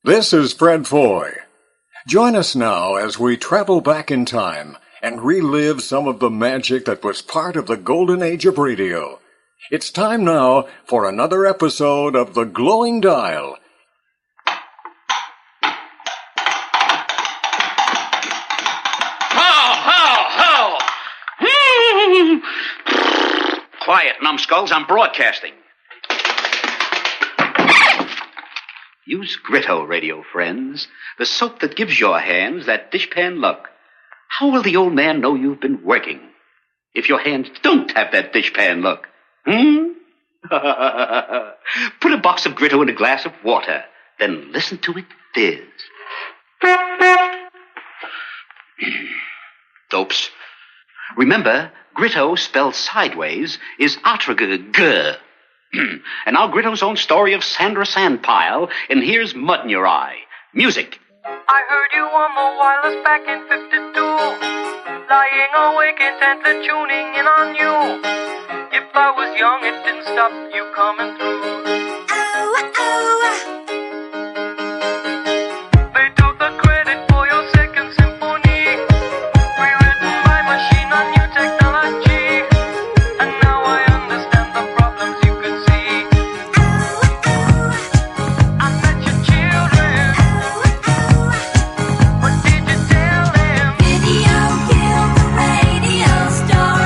This is Fred Foy. Join us now as we travel back in time and relive some of the magic that was part of the golden age of radio. It's time now for another episode of The Glowing Dial. Quiet, numbskulls, I'm broadcasting. Use Gritto, radio friends, the soap that gives your hands that dishpan look. How will the old man know you've been working if your hands don't have that dishpan look? Put a box of Gritto in a glass of water, then listen to it fizz. Dopes. Remember, Gritto spelled sideways is atrag. And now Gritto's own story of Sandra Sandpile, and here's Mud in Your Eye. Music. I heard you on the wireless back in 52, lying awake intently tuning in on you. If I was young, it didn't stop you coming through. They took the credit for your second symphony, rewritten by machine on new technology. And now I understand the problems you could see. I met your children. What did you tell them? Video killed the radio star.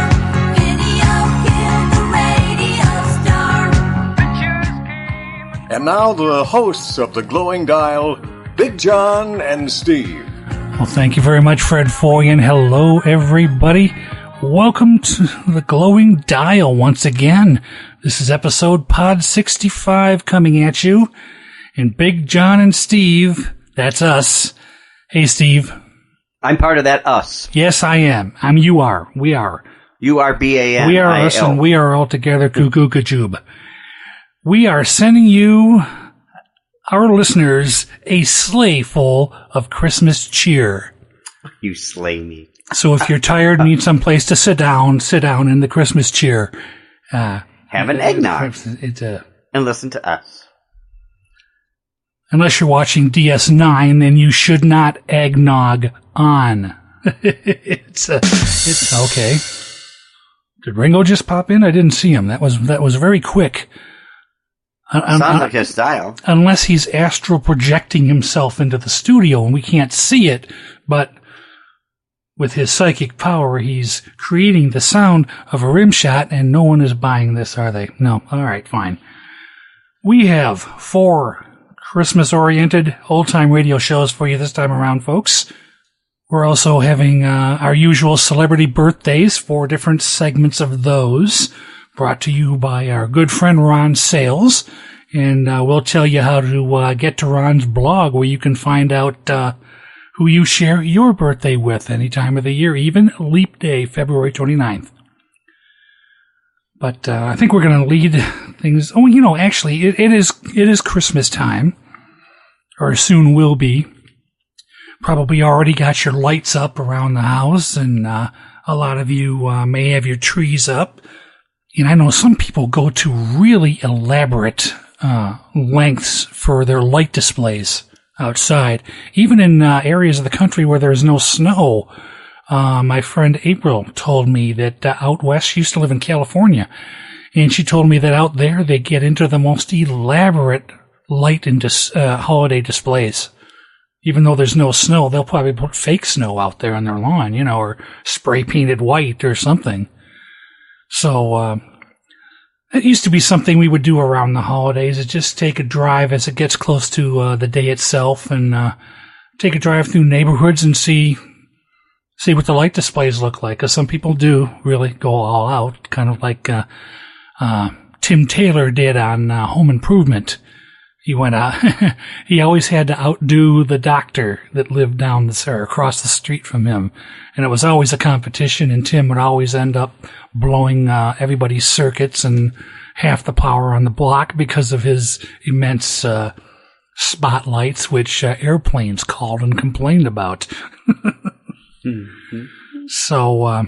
Video killed the radio star. Pictures came. And now the hosts of The Glowing Dial, Big John and Steve. Well, thank you very much, Fred Foy, and hello, everybody. Welcome to The Glowing Dial once again. This is episode POD65 coming at you. And Big John and Steve, that's us. Hey, Steve. I'm part of that us. Yes, I am. You are. We are. You are BAN. We are us, and we are all together, cuckoo kajoob. We are sending you, our listeners, a sleigh full of Christmas cheer. You slay me. So if you're tired and need some place to sit down in the Christmas cheer. Have an eggnog. It's a, and listen to us. unless you're watching DS9, then you should not eggnog on. It's okay. Did Ringo just pop in? I didn't see him. That was very quick. Sounds like his style. Unless he's astral projecting himself into the studio and we can't see it, but with his psychic power, he's creating the sound of a rim shot, and no one is buying this, are they? No. All right, fine. We have 4 Christmas-oriented old-time radio shows for you this time around, folks. We're also having our usual celebrity birthdays, 4 different segments of those, brought to you by our good friend Ron Sales. And we'll tell you how to get to Ron's blog, where you can find out who you share your birthday with any time of the year, even Leap Day, February 29th. But I think we're going to lead things. Oh, actually, it is Christmas time, or soon will be. Probably already got your lights up around the house, and a lot of you may have your trees up. And I know some people go to really elaborate lengths for their light displays outside, even in areas of the country where there's no snow. My friend April told me that out west, she used to live in California, and she told me that out there they get into the most elaborate light and holiday displays. Even though there's no snow, they'll probably put fake snow out there on their lawn, or spray painted white or something. So, it used to be something we would do around the holidays, is just take a drive as it gets close to the day itself, and take a drive through neighborhoods and see what the light displays look like. Because some people do really go all out, kind of like Tim Taylor did on Home Improvement. He went out. He always had to outdo the doctor that lived across the street from him, and it was always a competition. And Tim would always end up blowing everybody's circuits and half the power on the block because of his immense spotlights, which airplanes called and complained about. So,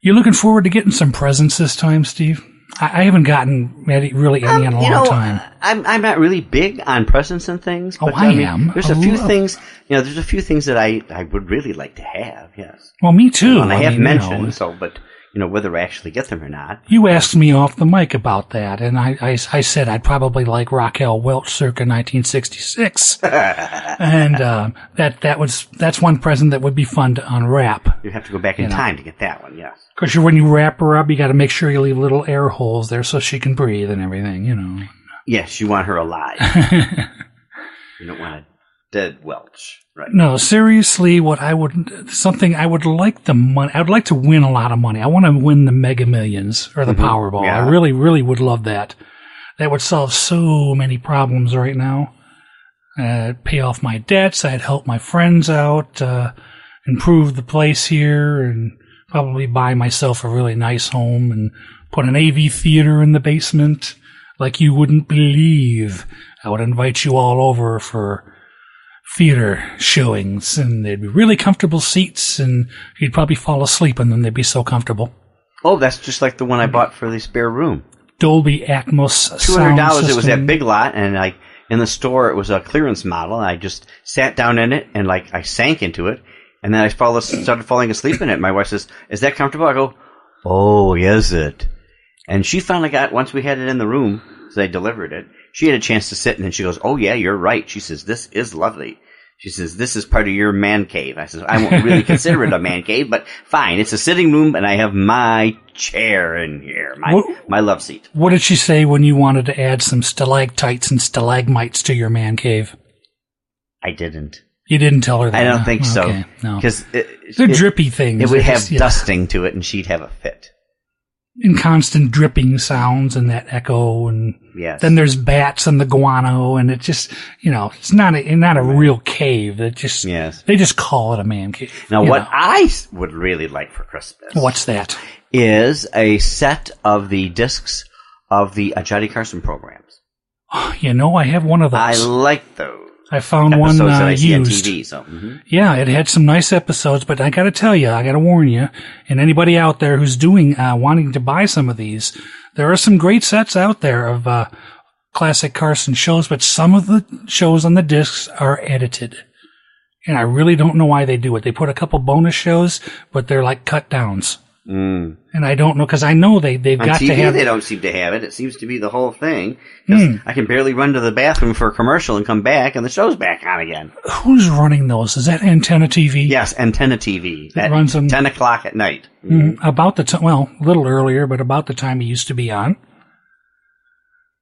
you looking forward to getting some presents this time, Steve? I haven't gotten really any in a long time. I'm not really big on presents and things. But, I am. There's a few things. There's a few things that I would really like to have. Yes. Well, me too. And I have mentioned but. Whether I actually get them or not. You asked me off the mic about that, and I said I'd probably like Raquel Welch circa 1966. And that's one present that would be fun to unwrap. You have to go back in time to get that one, yes. Because when you wrap her up, you got to make sure you leave little air holes there so she can breathe and everything, Yes, you want her alive. You don't want a dead Welch. Right. No, seriously, I would like the money. I would like to win a lot of money. I want to win the Mega Millions or the Powerball. Yeah. I really, really would love that. That would solve so many problems right now. Pay off my debts. I'd help my friends out, improve the place here, and probably buy myself a really nice home and put an AV theater in the basement like you wouldn't believe. I would invite you all over for theater showings, and there'd be really comfortable seats, and you'd probably fall asleep in them. They'd be so comfortable. Oh, that's just like the one I bought for the spare room. Dolby Atmos $200. It was at Big Lot, and in the store it was a clearance model. And I just sat down in it, and I sank into it, and then I started falling asleep in it. My wife says, "Is that comfortable?" I go, "Oh, is it?" And she finally once we had it in the room, so they delivered it. She had a chance to sit, and then she goes, "Oh, yeah, you're right." She says, "This is lovely." She says, "This is part of your man cave." I says, "I won't really consider it a man cave, but fine. It's a sitting room, and I have my chair in here, my love seat." What did she say when you wanted to add some stalactites and stalagmites to your man cave? I didn't. You didn't tell her that? I don't think so. Okay, no. Because they're drippy things. It would have dusting to it, and she'd have a fit. And constant dripping sounds and that echo, and yes. Then there's bats and the guano, and it just, it's not a real cave. It just, they just call it a man cave. Now, what I would really like for Christmas. What's that? Is a set of the discs of the Johnny Carson programs. I have one of those. I like those. I found episodes one that I see used. on TV, so. Yeah, it had some nice episodes, but I got to tell you, I got to warn you, and anybody out there who's wanting to buy some of these, there are some great sets out there of classic Carson shows, but some of the shows on the discs are edited, and I really don't know why they do it. They put a couple bonus shows, but they're like cut downs. And I don't know, because I know they've got TV, to have. They don't seem to have it. It seems to be the whole thing. I can barely run to the bathroom for a commercial and come back, and the show's back on again. Who's running those? Is that Antenna TV? Yes, Antenna TV. It runs them 10 o'clock at night. About the time, a little earlier, but about the time it used to be on.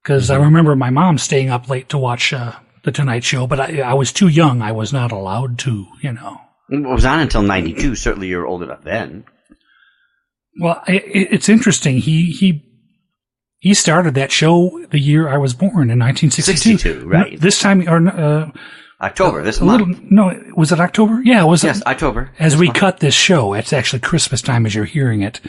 Because I remember my mom staying up late to watch The Tonight Show, but I was too young. I was not allowed to, It was on until 92. Certainly you're old enough then. Well, it's interesting. He started that show the year I was born in 1962. 62, right? This time, October. This month. No, was it October? Yeah, it was. Yes, October. As we cut this show, it's actually Christmas time as you're hearing it.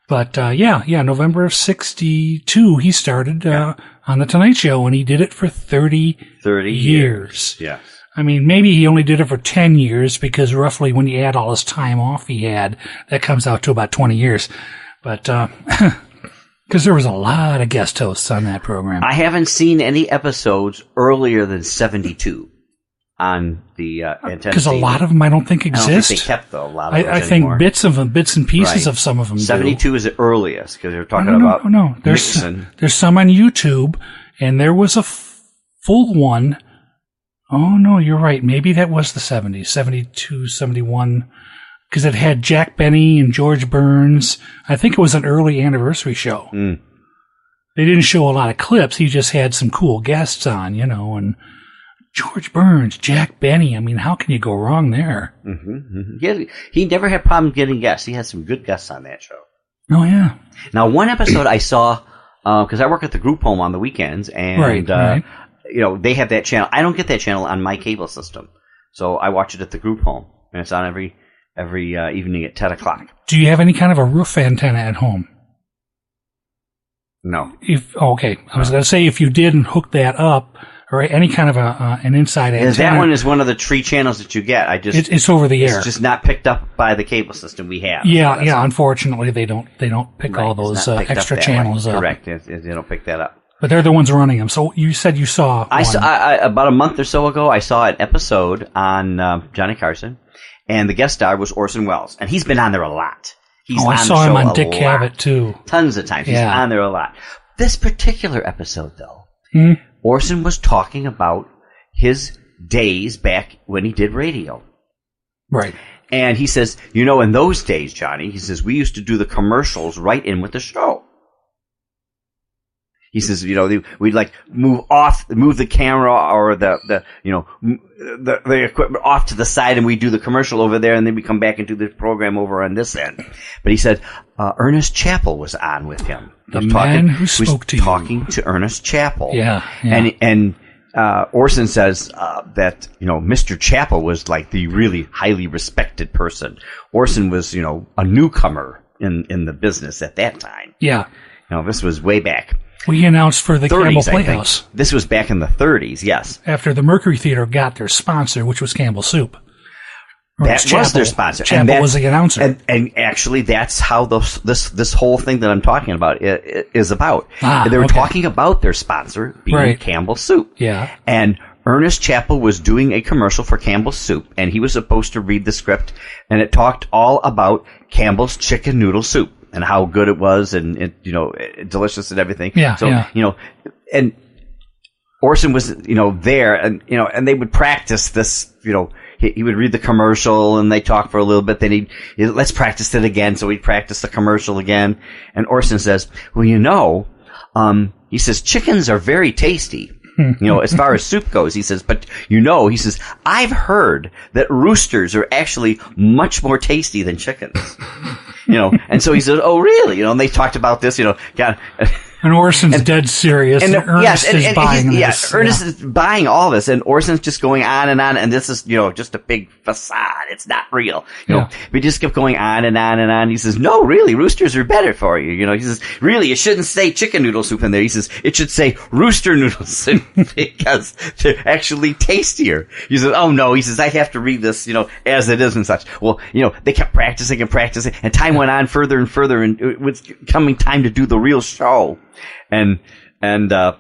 But November of 62, he started on the Tonight Show, and he did it for 30 years. Yes. I mean, maybe he only did it for 10 years, because roughly when you add all his time off he had, that comes out to about 20 years. But, because there was a lot of guest hosts on that program. I haven't seen any episodes earlier than 72 on the Antenna. Because a lot of them I don't think exist. I don't think they kept, though, a lot of those I think bits and pieces of some of them 72 do. Is the earliest, because they're talking about There's some on YouTube, and there was a full one. Oh, no, you're right. Maybe that was the 70s, 72, 71, because it had Jack Benny and George Burns. I think it was an early anniversary show. They didn't show a lot of clips. He just had some cool guests on, and George Burns, Jack Benny. I mean, how can you go wrong there? He never had problems getting guests. He had some good guests on that show. Oh, yeah. Now, one episode I saw, because I work at the group home on the weekends, and right. They have that channel. I don't get that channel on my cable system, so I watch it at the group home, and it's on every evening at 10 o'clock. Do you have any kind of a roof antenna at home? No. I was going to say, if you did and hook that up, or any kind of an inside antenna. That one is one of the 3 channels that you get. It's over the air. It's just not picked up by the cable system we have. Yeah, yeah. Unfortunately, they don't pick all Right, those it's not picked up extra that channels way. up. Correct. They don't pick that up. But they're the ones running them. So you said you saw. About a month or so ago, I saw an episode on Johnny Carson, and the guest star was Orson Welles, and he's been on there a lot. I saw him on Dick Cavett too. Tons of times. He's on there a lot. This particular episode, though, Orson was talking about his days back when he did radio. Right. And he says, in those days, Johnny, he says, we used to do the commercials right in with the show. He says, we'd like move the camera or the equipment off to the side, and we do the commercial over there, and then we come back and do the program over on this end. But he said Ernest Chappell was on with him. The man who spoke to you. Talking to Ernest Chappell. Yeah. And Orson says that Mr. Chappell was like the really highly respected person. Orson was a newcomer in the business at that time. Yeah. This was way back. We announced for the 30s, Campbell I think. Playhouse. This was back in the 30s, yes. After the Mercury Theater got their sponsor, which was Campbell Soup. That was their sponsor. Chappell was the announcer. And actually, that's how this whole thing that I'm talking about is about. They were talking about their sponsor being Campbell Soup. Yeah. And Ernest Chappell was doing a commercial for Campbell Soup, and he was supposed to read the script, and it talked all about Campbell's chicken noodle soup and how good it was, and delicious and everything. Yeah. So and Orson was there, and they would practice this. He would read the commercial, and they talk for a little bit. Then he'd let's practice it again. So he'd practice the commercial again, and Orson says, "Well, he says chickens are very tasty." As far as soup goes, he says, but he says, I've heard that roosters are actually much more tasty than chickens. And so he said, oh, really? And they talked about this, God. And Orson's dead serious, and Ernest is buying this. Ernest is buying all this, and Orson's just going on, and this is, just a big facade. It's not real. We just kept going on and on and on. He says, no, really, roosters are better for you. He says, really, it shouldn't say chicken noodle soup in there. He says, it should say rooster noodle soup because they're actually tastier. He says, oh, no. He says, I have to read this, as it is and such. Well, they kept practicing and practicing, and time went on further and further, and it was coming time to do the real show. And it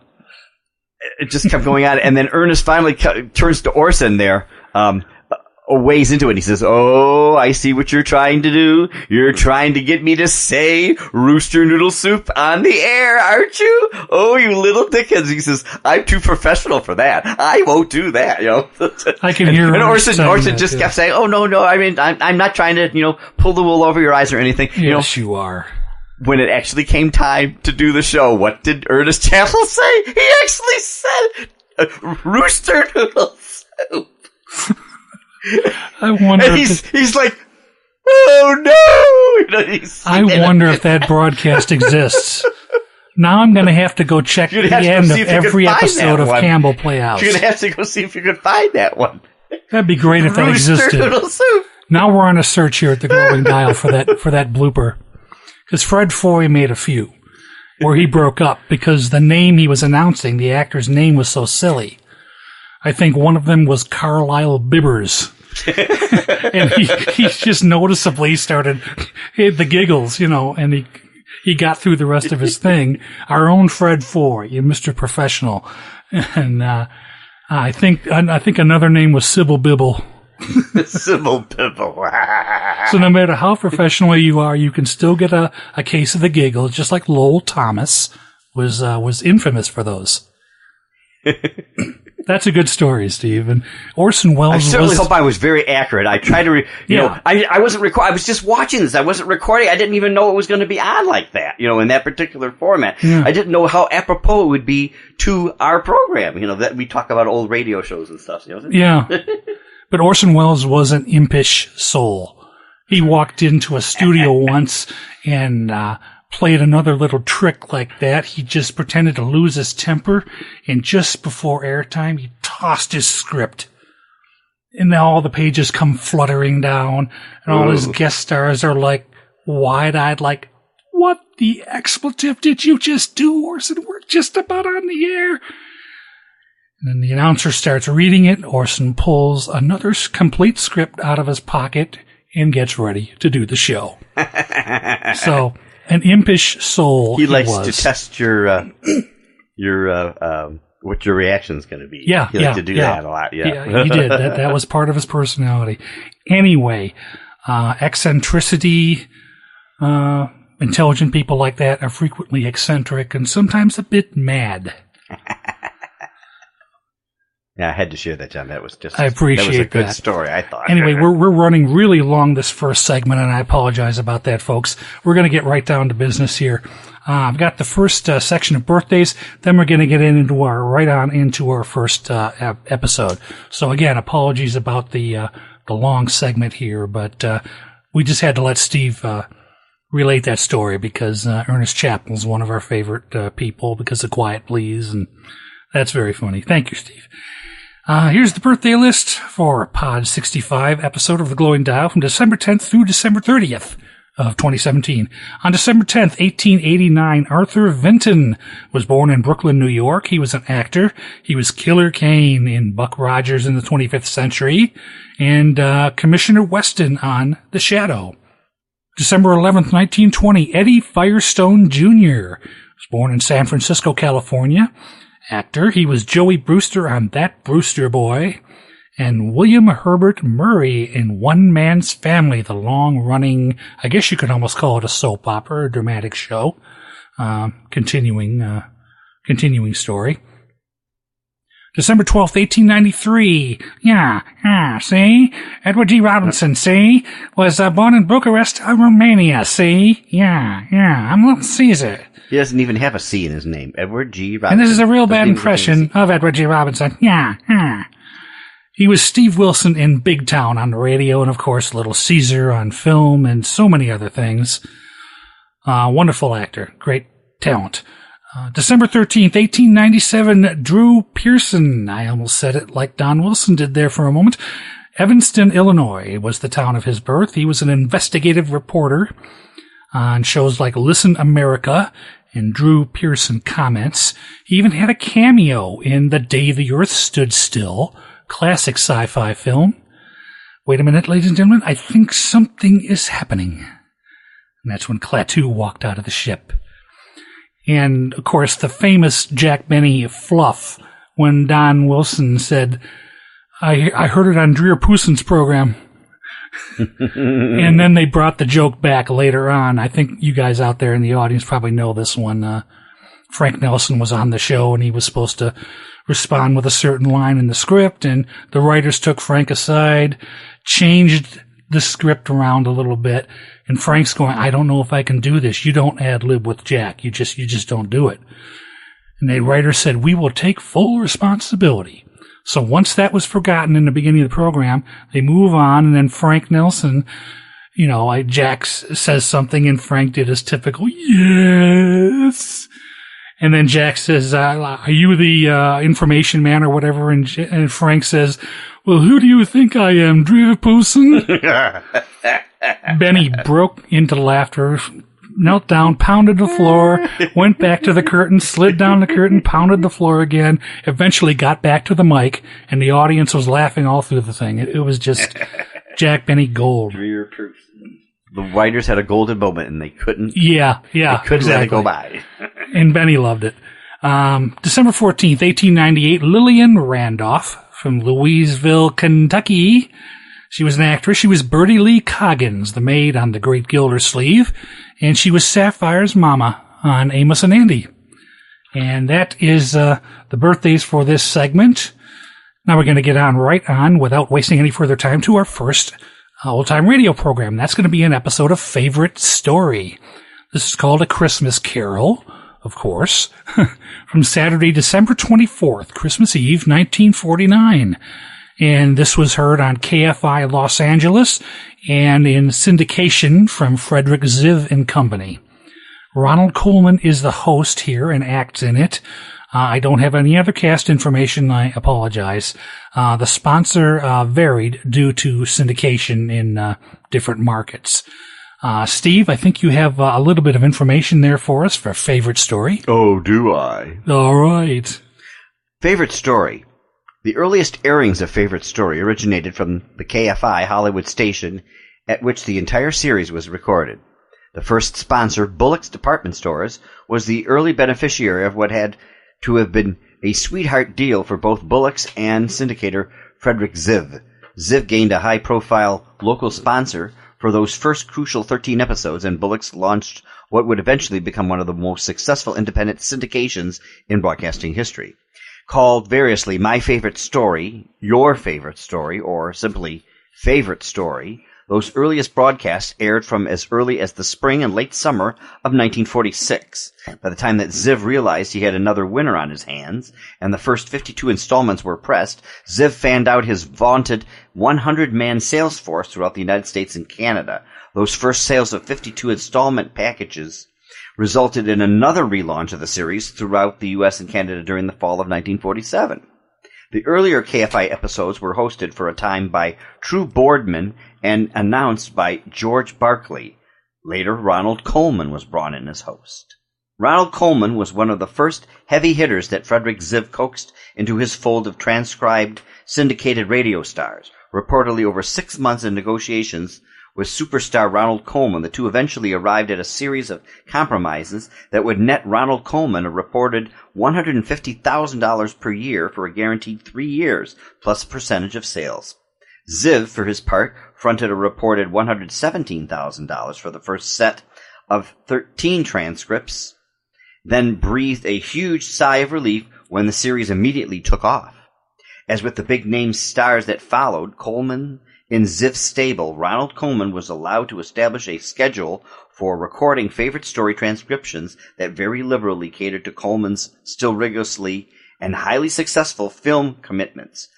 just kept going on. And then Ernest finally turns to Orson there, a ways into it. And he says, oh, I see what you're trying to do. You're trying to get me to say rooster noodle soup on the air, aren't you? Oh, you little dickens. He says, I'm too professional for that. I won't do that, I can hear and Orson just kept saying, oh, no, I mean, I'm not trying to, pull the wool over your eyes or anything. Yes, you are. When it actually came time to do the show, what did Ernest Chappell say? He actually said rooster noodle soup. I wonder. And he's like, oh no! I wonder if that broadcast exists. Now I'm going to have to go check the end of every episode of Campbell Playhouse. You're going to have to go see if you can find that one. That'd be great if that existed. Noodle soup. Now we're on a search here at the Glowing Dial for that blooper. Because Fred Foy made a few where he broke up because the name he was announcing, the actor's name, was so silly. I think one of them was Carlisle Bibbers. And he just noticeably started the giggles, and he got through the rest of his thing. Our own Fred Foy, you Mr. Professional. And I think another name was Sybil Bibble. Sybil Bibble. So no matter how professional you are, you can still get a case of the giggles, just like Lowell Thomas was infamous for those. That's a good story, Steve. And Orson Welles I certainly hope I was very accurate. I tried to, I wasn't recording. I was just watching this. I wasn't recording. I didn't even know it was going to be on like that, in that particular format. Yeah. I didn't know how apropos it would be to our program, that we talk about old radio shows and stuff. Yeah. But Orson Welles was an impish soul. He walked into a studio once and played another little trick like that. He just pretended to lose his temper, and just before airtime, he tossed his script. And now all the pages come fluttering down, and all his guest stars are like wide-eyed, like, what the expletive did you just do, Orson? We're just about on the air. And then the announcer starts reading it. Orson pulls another complete script out of his pocket and gets ready to do the show. So, an impish soul He likes was. to test your what your reaction's going to be. Yeah, he likes to do that a lot. Yeah, he did. That was part of his personality. Anyway, eccentricity, intelligent people like that are frequently eccentric and sometimes a bit mad. Yeah, I had to share that, John. That was just I appreciate that was a good that. story, I thought. Anyway, we're running really long this first segment, and I apologize about that, folks. We're going to get right down to business here. I've got the first section of birthdays, then we're going to get into our first episode. So again, apologies about the long segment here, but we just had to let Steve relate that story because Ernest Chappell's one of our favorite people because of Quiet Please, and that's very funny. Thank you, Steve. Here's the birthday list for POD65 episode of The Glowing Dial from December 10th through December 30th of 2017. On December 10th, 1889, Arthur Vinton was born in Brooklyn, New York. He was an actor. He was Killer Kane in Buck Rogers in the 25th Century and Commissioner Weston on The Shadow. December 11th, 1920, Eddie Firestone Jr. was born in San Francisco, California. Actor. He was Joey Brewster on That Brewster Boy, and William Herbert Murray in One Man's Family, the long-running, I guess you could almost call it a soap opera, a dramatic show, continuing story. December 12th, 1893. See? Edward G. Robinson, see? Was born in Bucharest, Romania, see? I'm Little Caesar. He doesn't even have a C in his name. Edward G. Robinson. And this is a real bad impression of Edward G. Robinson. He was Steve Wilson in Big Town on the radio, and of course Little Caesar on film, and so many other things. Wonderful actor. Great talent. December 13th, 1897, Drew Pearson. I almost said it like Don Wilson did there for a moment. Evanston, Illinois was the town of his birth. He was an investigative reporter on shows like Listen America and Drew Pearson Comments. He even had a cameo in The Day the Earth Stood Still, classic sci-fi film. Wait a minute, ladies and gentlemen, I think something is happening. And that's when Klaatu walked out of the ship. And, of course, the famous Jack Benny fluff when Don Wilson said, I heard it on Drew Pearson's program. And then they brought the joke back later on. I think you guys out there in the audience probably know this one. Frank Nelson was on the show, and he was supposed to respond with a certain line in the script, and the writers took Frank aside, changed the script around a little bit, and Frank's going, I don't know if I can do this. You don't ad-lib with Jack. You just don't do it. And the writer said, we will take full responsibility. So once that was forgotten in the beginning of the program, they move on, and then Frank Nelson, Jack says something, and Frank did his typical, yes. And then Jack says, are you the information man or whatever? And Frank says, well, who do you think I am, Drew Pearson? Benny broke into laughter, knelt down, pounded the floor, went back to the curtain, slid down the curtain, pounded the floor again, eventually got back to the mic, and the audience was laughing all through the thing. It was just Jack Benny gold. The writers had a golden moment, and they couldn't. Yeah, they couldn't exactly. let it go by. And Benny loved it. December 14th, 1898, Lillian Randolph from Louisville, Kentucky. She was an actress. She was Bertie Lee Coggins, the maid on The Great Gildersleeve, and she was Sapphire's mama on Amos and Andy. And that is the birthdays for this segment. Now we're going to get right on, without wasting any further time, to our first old-time radio program. That's going to be an episode of Favorite Story. This is called A Christmas Carol, of course, from Saturday, December 24th, Christmas Eve, 1949. And this was heard on KFI Los Angeles and in syndication from Frederick Ziv and Company. Ronald Coleman is the host here and acts in it. I don't have any other cast information. I apologize. The sponsor varied due to syndication in different markets. Steve, I think you have a little bit of information there for us for Favorite Story. Oh, do I? All right. Favorite Story. The earliest airings of Favorite Story originated from the KFI Hollywood station at which the entire series was recorded. The first sponsor, Bullock's Department Stores, was the early beneficiary of what had to have been a sweetheart deal for both Bullock's and syndicator Frederick Ziv. Ziv gained a high-profile local sponsor for those first crucial 13 episodes, and Bullock's launched what would eventually become one of the most successful independent syndications in broadcasting history. Called variously My Favorite Story, Your Favorite Story, or simply Favorite Story, those earliest broadcasts aired from as early as the spring and late summer of 1946. By the time that Ziv realized he had another winner on his hands, and the first 52 installments were pressed, Ziv fanned out his vaunted 100-man sales force throughout the United States and Canada. Those first sales of 52 installment packages resulted in another relaunch of the series throughout the U.S. and Canada during the fall of 1947. The earlier KFI episodes were hosted for a time by True Boardman and announced by George Barkley. Later, Ronald Coleman was brought in as host. Ronald Coleman was one of the first heavy hitters that Frederick Ziv coaxed into his fold of transcribed syndicated radio stars. Reportedly over 6 months in negotiations with superstar Ronald Coleman, the two eventually arrived at a series of compromises that would net Ronald Coleman a reported $150,000 per year for a guaranteed 3 years, plus a percentage of sales. Ziv, for his part, fronted a reported $117,000 for the first set of 13 transcripts, then breathed a huge sigh of relief when the series immediately took off. As with the big-name stars that followed, Coleman in Ziv's stable, Ronald Coleman was allowed to establish a schedule for recording Favorite Story transcriptions that very liberally catered to Coleman's still rigorously and highly successful film commitments.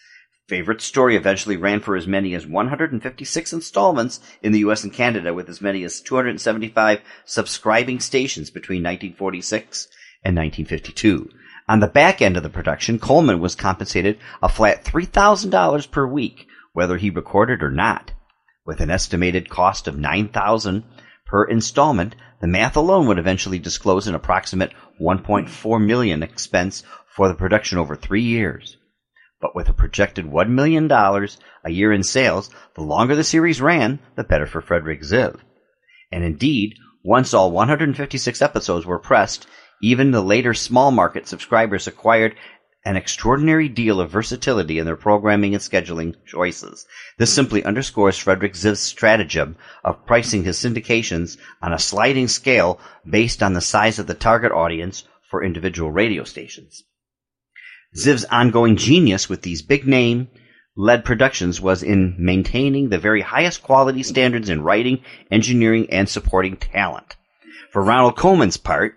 Favorite Story eventually ran for as many as 156 installments in the U.S. and Canada, with as many as 275 subscribing stations between 1946 and 1952. On the back end of the production, Coleman was compensated a flat $3,000 per week, whether he recorded or not. With an estimated cost of $9,000 per installment, the math alone would eventually disclose an approximate $1.4 million expense for the production over 3 years. But with a projected $1 million a year in sales, the longer the series ran, the better for Frederick Ziv. And indeed, once all 156 episodes were pressed, even the later small market subscribers acquired an extraordinary deal of versatility in their programming and scheduling choices. This simply underscores Frederick Ziv's stratagem of pricing his syndications on a sliding scale based on the size of the target audience for individual radio stations. Ziv's ongoing genius with these big-name-led productions was in maintaining the very highest quality standards in writing, engineering, and supporting talent. For Ronald Coleman's part,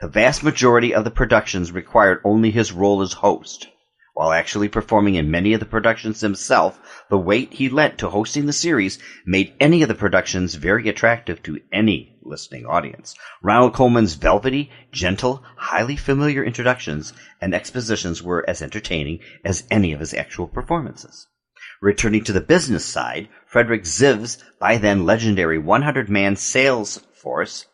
the vast majority of the productions required only his role as host. While actually performing in many of the productions himself, the weight he lent to hosting the series made any of the productions very attractive to any listening audience. Ronald Coleman's velvety, gentle, highly familiar introductions and expositions were as entertaining as any of his actual performances. Returning to the business side, Frederick Ziv's by then legendary 100-man sales force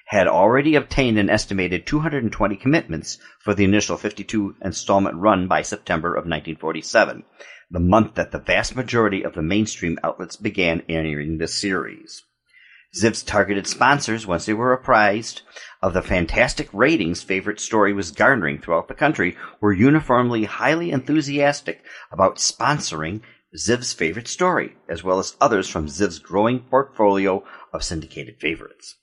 had already obtained an estimated 220 commitments for the initial 52 installment run by September of 1947, the month that the vast majority of the mainstream outlets began airing the series. Ziv's targeted sponsors, once they were apprised of the fantastic ratings Favorite Story was garnering throughout the country, were uniformly highly enthusiastic about sponsoring Ziv's Favorite Story, as well as others from Ziv's growing portfolio of syndicated favorites.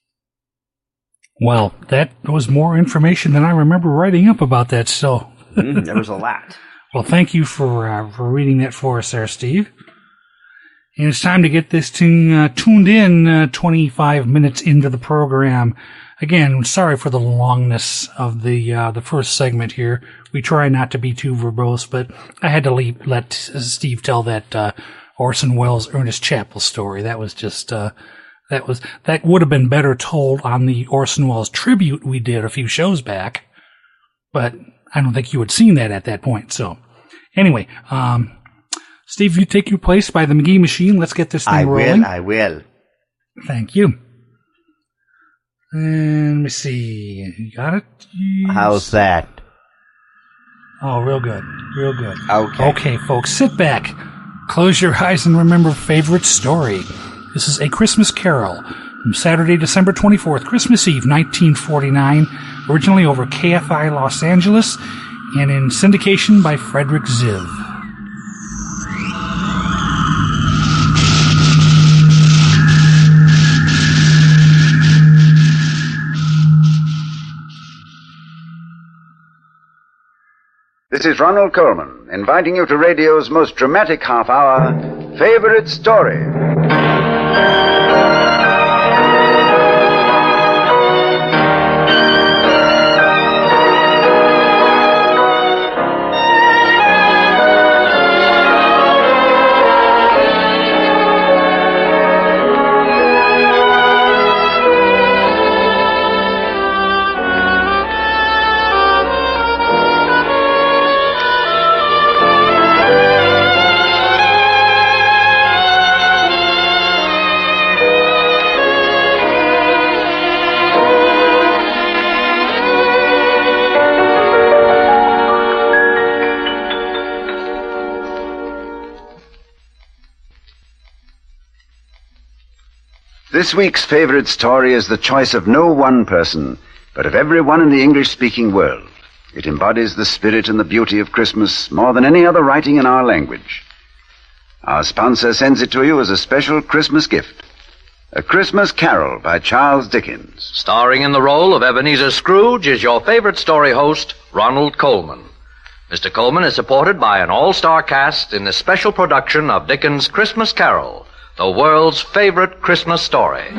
Well, that was more information than I remember writing up about that, so. There was a lot. Well, thank you for reading that for us there, Steve. And it's time to get this thing tuned in 25 minutes into the program. Again, sorry for the longness of the first segment here. We try not to be too verbose, but I had to let Steve tell that Orson Welles' Ernest Chappell story. That was just... That would have been better told on the Orson Welles tribute we did a few shows back, but I don't think you had seen that at that point. So, anyway, Steve, you take your place by the McGee machine. Let's get this thing rolling. I will. Thank you. And let me see. You got it? Jeez. How's that? Oh, real good. Real good. Okay. Okay, folks, sit back, close your eyes, and remember favorite story. This is A Christmas Carol from Saturday, December 24th, Christmas Eve, 1949, originally over KFI Los Angeles, and in syndication by Frederick Ziv. This is Ronald Coleman, inviting you to radio's most dramatic half hour, Favorite Story. This week's favorite story is the choice of no one person, but of everyone in the English-speaking world. It embodies the spirit and the beauty of Christmas more than any other writing in our language. Our sponsor sends it to you as a special Christmas gift. A Christmas Carol by Charles Dickens. Starring in the role of Ebenezer Scrooge is your favorite story host, Ronald Coleman. Mr. Coleman is supported by an all-star cast in this special production of Dickens' Christmas Carol, the world's favorite Christmas story.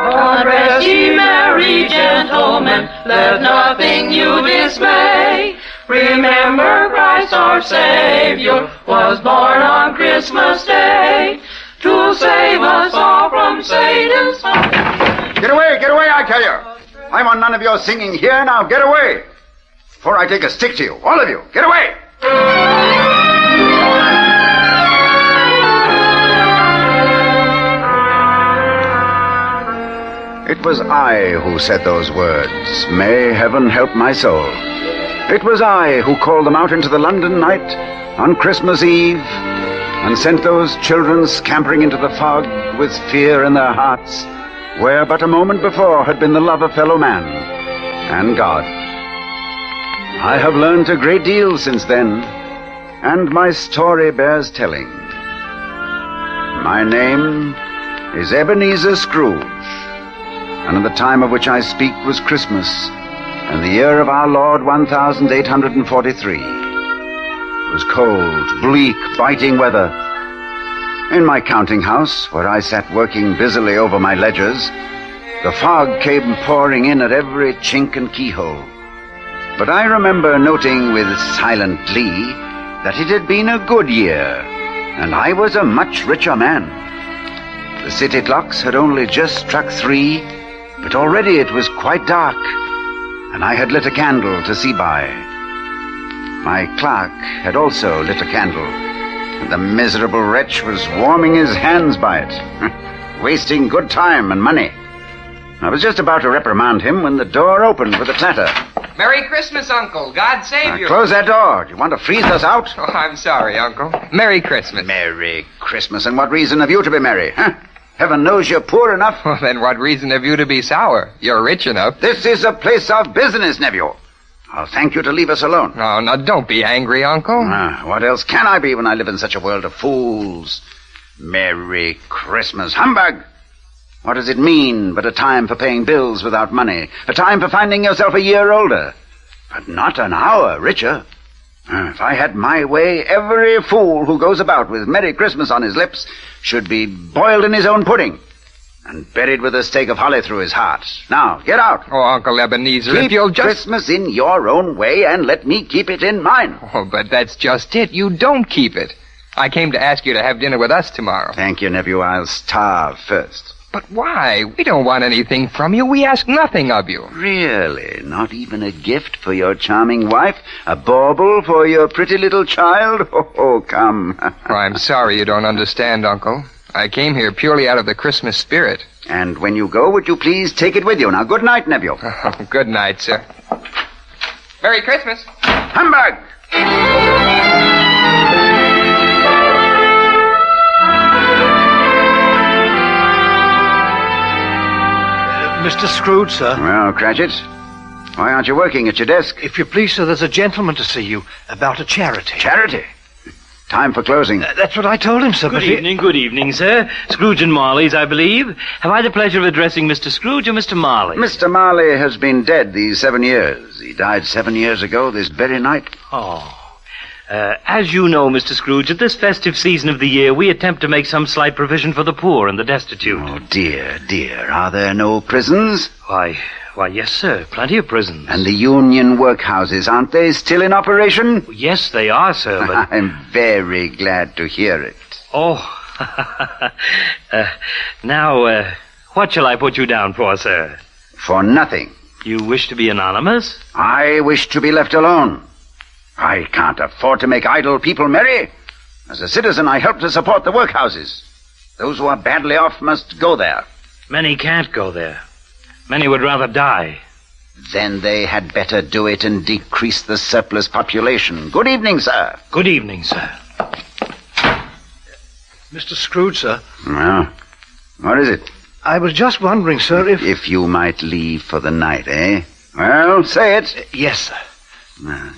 God rest ye merry gentlemen, let nothing you dismay. Remember Christ our Savior was born on Christmas Day to save us all from Satan's. Get away, I tell you. I want none of your singing here. Now get away, before I take a stick to you, all of you. Get away. It was I who said those words. May heaven help my soul. It was I who called them out into the London night on Christmas Eve and sent those children scampering into the fog with fear in their hearts, where but a moment before had been the love of fellow man and God. I have learned a great deal since then, and my story bears telling. My name is Ebenezer Scrooge, and at the time of which I speak was Christmas, and the year of our Lord 1843. It was cold, bleak, biting weather. In my counting house, where I sat working busily over my ledgers, the fog came pouring in at every chink and keyhole. But I remember noting with silent glee that it had been a good year, and I was a much richer man. The city clocks had only just struck 3, but already it was quite dark, and I had lit a candle to see by. My clerk had also lit a candle, and the miserable wretch was warming his hands by it, wasting good time and money. I was just about to reprimand him when the door opened with a clatter. Merry Christmas, Uncle. God save you. Close that door. Do you want to freeze us out? Oh, I'm sorry, Uncle. Merry Christmas. Merry Christmas. And what reason have you to be merry, huh? Heaven knows you're poor enough. Well, then what reason have you to be sour? You're rich enough. This is a place of business, nephew. I'll thank you to leave us alone. Oh, now don't be angry, Uncle. What else can I be when I live in such a world of fools? Merry Christmas. Humbug! What does it mean but a time for paying bills without money? A time for finding yourself a year older, but not an hour richer. If I had my way, every fool who goes about with Merry Christmas on his lips should be boiled in his own pudding and buried with a stake of holly through his heart. Now, get out. Oh, Uncle Ebenezer, Keep if you'll just... Christmas in your own way and let me keep it in mine. Oh, but that's just it. You don't keep it. I came to ask you to have dinner with us tomorrow. Thank you, nephew. I'll starve first. But why? We don't want anything from you. We ask nothing of you. Really? Not even a gift for your charming wife? A bauble for your pretty little child? Oh, come. Oh, I'm sorry you don't understand, Uncle. I came here purely out of the Christmas spirit. And when you go, would you please take it with you? Now, good night, nephew. Good night, sir. Merry Christmas. Humbug! Mr. Scrooge, sir. Well, Cratchit, why aren't you working at your desk? If you please, sir, there's a gentleman to see you about a charity. Charity? Time for closing. That's what I told him, sir. Good evening, sir. Scrooge and Marley's, I believe. Have I the pleasure of addressing Mr. Scrooge or Mr. Marley? Mr. Marley has been dead these 7 years. He died 7 years ago this very night. Oh. As you know, Mr. Scrooge, at this festive season of the year, we attempt to make some slight provision for the poor and the destitute. Oh, dear, dear. Are there no prisons? Why, yes, sir. Plenty of prisons. And the union workhouses, aren't they still in operation? Yes, they are, sir, but... I'm very glad to hear it. Oh. Now, what shall I put you down for, sir? For nothing. You wish to be anonymous? I wish to be left alone. I can't afford to make idle people merry. As a citizen, I help to support the workhouses. Those who are badly off must go there. Many can't go there. Many would rather die. Then they had better do it and decrease the surplus population. Good evening, sir. Good evening, sir. Mr. Scrooge, sir. Well, what is it? I was just wondering, sir, If you might leave for the night, eh? Well, say it. Yes, sir.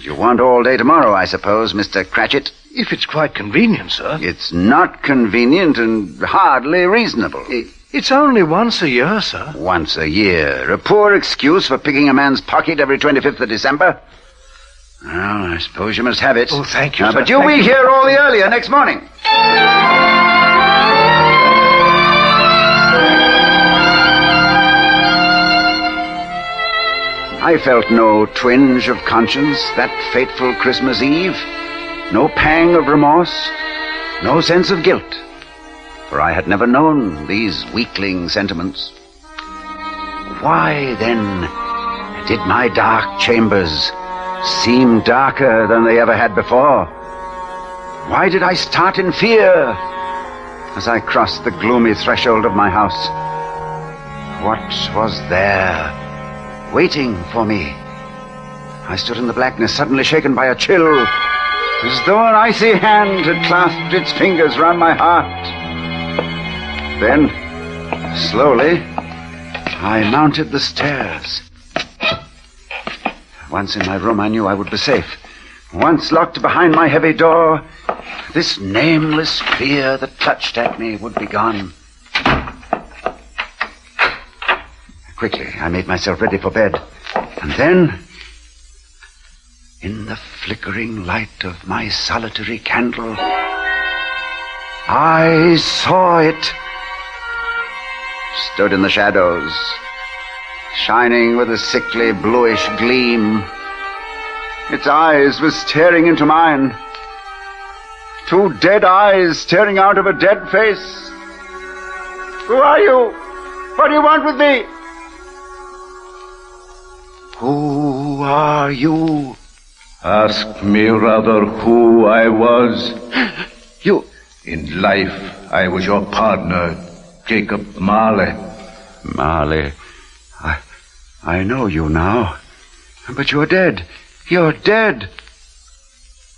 You want all day tomorrow, I suppose, Mr. Cratchit? If it's quite convenient, sir. It's not convenient and hardly reasonable. It's only once a year, sir. Once a year. A poor excuse for picking a man's pocket every 25th of December. Well, I suppose you must have it. Oh, thank you, sir. But you'll be here all the earlier next morning. I felt no twinge of conscience that fateful Christmas Eve, no pang of remorse, no sense of guilt, for I had never known these weakling sentiments. Why, then, did my dark chambers seem darker than they ever had before? Why did I start in fear as I crossed the gloomy threshold of my house? What was there waiting for me? I stood in the blackness, suddenly shaken by a chill, as though an icy hand had clasped its fingers round my heart. Then, slowly, I mounted the stairs. Once in my room, I knew I would be safe. Once locked behind my heavy door, this nameless fear that clutched at me would be gone. Quickly, I made myself ready for bed. And then, in the flickering light of my solitary candle, I saw it. Stood in the shadows, shining with a sickly bluish gleam. Its eyes were staring into mine. Two dead eyes staring out of a dead face. Who are you? What do you want with me? Who are you? Ask me rather who I was. You... In life, I was your partner, Jacob Marley. Marley, I know you now. But you're dead. You're dead.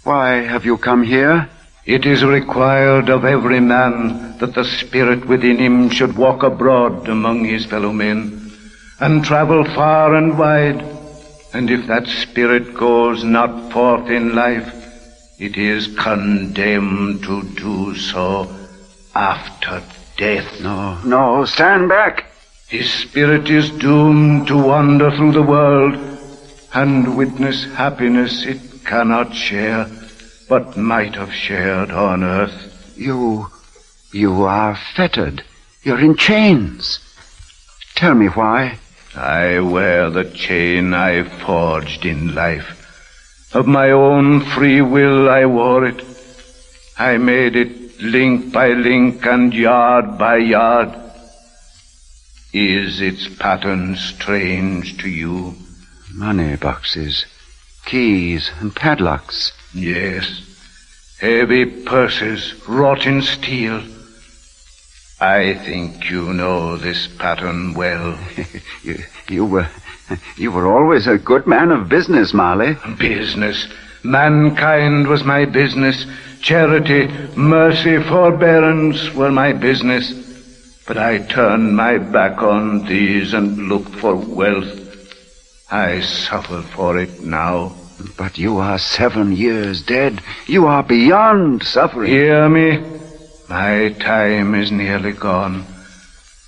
Why have you come here? It is required of every man that the spirit within him should walk abroad among his fellow men, and travel far and wide. And if that spirit goes not forth in life, it is condemned to do so after death. No, stand back. His spirit is doomed to wander through the world and witness happiness it cannot share, but might have shared on earth. You are fettered. You're in chains. Tell me why. I wear the chain I forged in life. Of my own free will I wore it. I made it link by link and yard by yard. Is its pattern strange to you? Money boxes, keys, and padlocks. Yes. Heavy purses, wrought in steel. I think you know this pattern well. You were always a good man of business, Marley. Business. Mankind was my business. Charity, mercy, forbearance were my business. But I turned my back on these and looked for wealth. I suffer for it now. But you are 7 years dead. You are beyond suffering. Hear me. My time is nearly gone.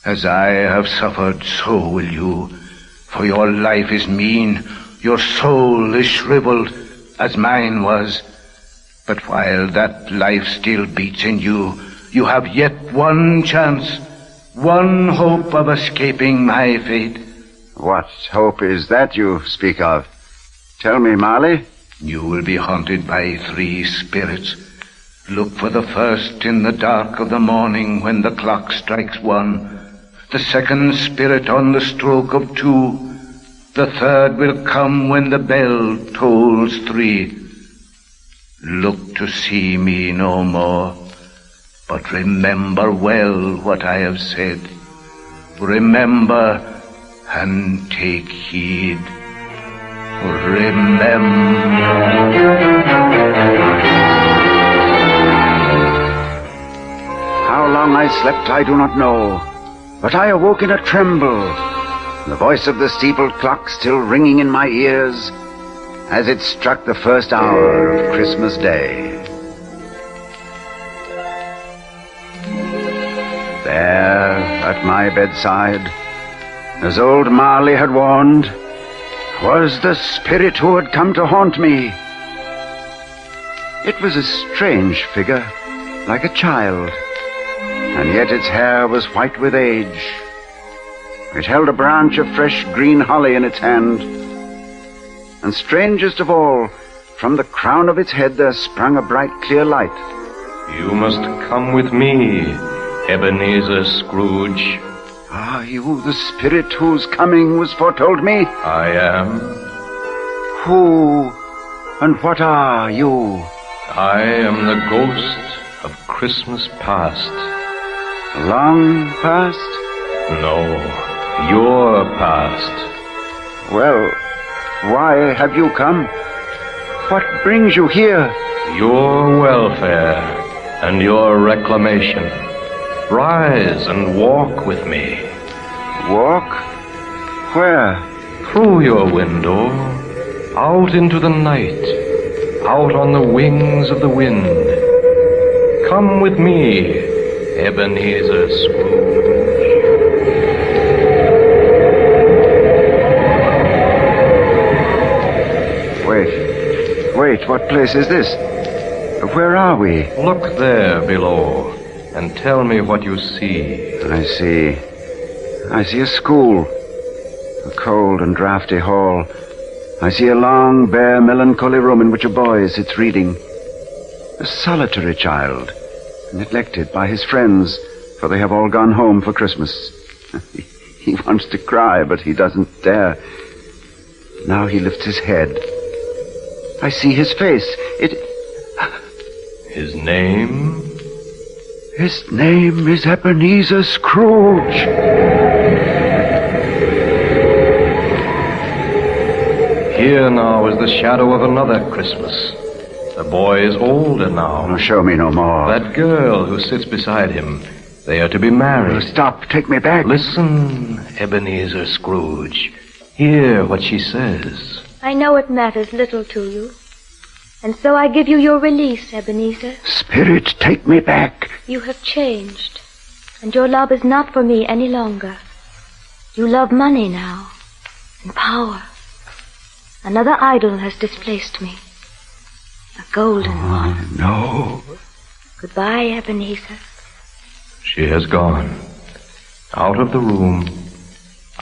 As I have suffered, so will you. For your life is mean. Your soul is shriveled, as mine was. But while that life still beats in you, you have yet one chance, one hope of escaping my fate. What hope is that you speak of? Tell me, Marley. You will be haunted by 3 spirits. Look for the first in the dark of the morning when the clock strikes 1. The second spirit on the stroke of 2. The third will come when the bell tolls 3. Look to see me no more, but remember well what I have said. Remember and take heed. How long I slept I do not know, but I awoke in a tremble, the voice of the steeple clock still ringing in my ears as it struck the first hour of Christmas Day. There, at my bedside, as old Marley had warned, was the spirit who had come to haunt me. It was a strange figure, like a child, and yet its hair was white with age. It held a branch of fresh green holly in its hand, and strangest of all, from the crown of its head there sprang a bright, clear light. You must come with me, Ebenezer Scrooge. Are you the spirit whose coming was foretold me? I am. Who and what are you? I am the ghost of Christmas past. Long past? No, your past. Well, why have you come? What brings you here? Your welfare and your reclamation. Rise and walk with me. Walk? Where? Through your window, out into the night, out on the wings of the wind. Come with me, Ebenezer Scrooge. Wait, what place is this? Where are we? Look there below, and tell me what you see. I see a school. A cold and draughty hall. I see a long, bare, melancholy room in which a boy sits reading. A solitary child, neglected by his friends, for they have all gone home for Christmas. He wants to cry, but he doesn't dare. Now he lifts his head. I see his face. His name? His name is Ebenezer Scrooge. Here now is the shadow of another Christmas. The boy is older now. Oh, show me no more. That girl who sits beside him, they are to be married. Stop, take me back. Listen, Ebenezer Scrooge. Hear what she says. I know it matters little to you. And so I give you your release, Ebenezer. Spirit, take me back. You have changed. And your love is not for me any longer. You love money now. And power. Another idol has displaced me. A golden one. No. Goodbye, Ebenezer. She has gone. Out of the room.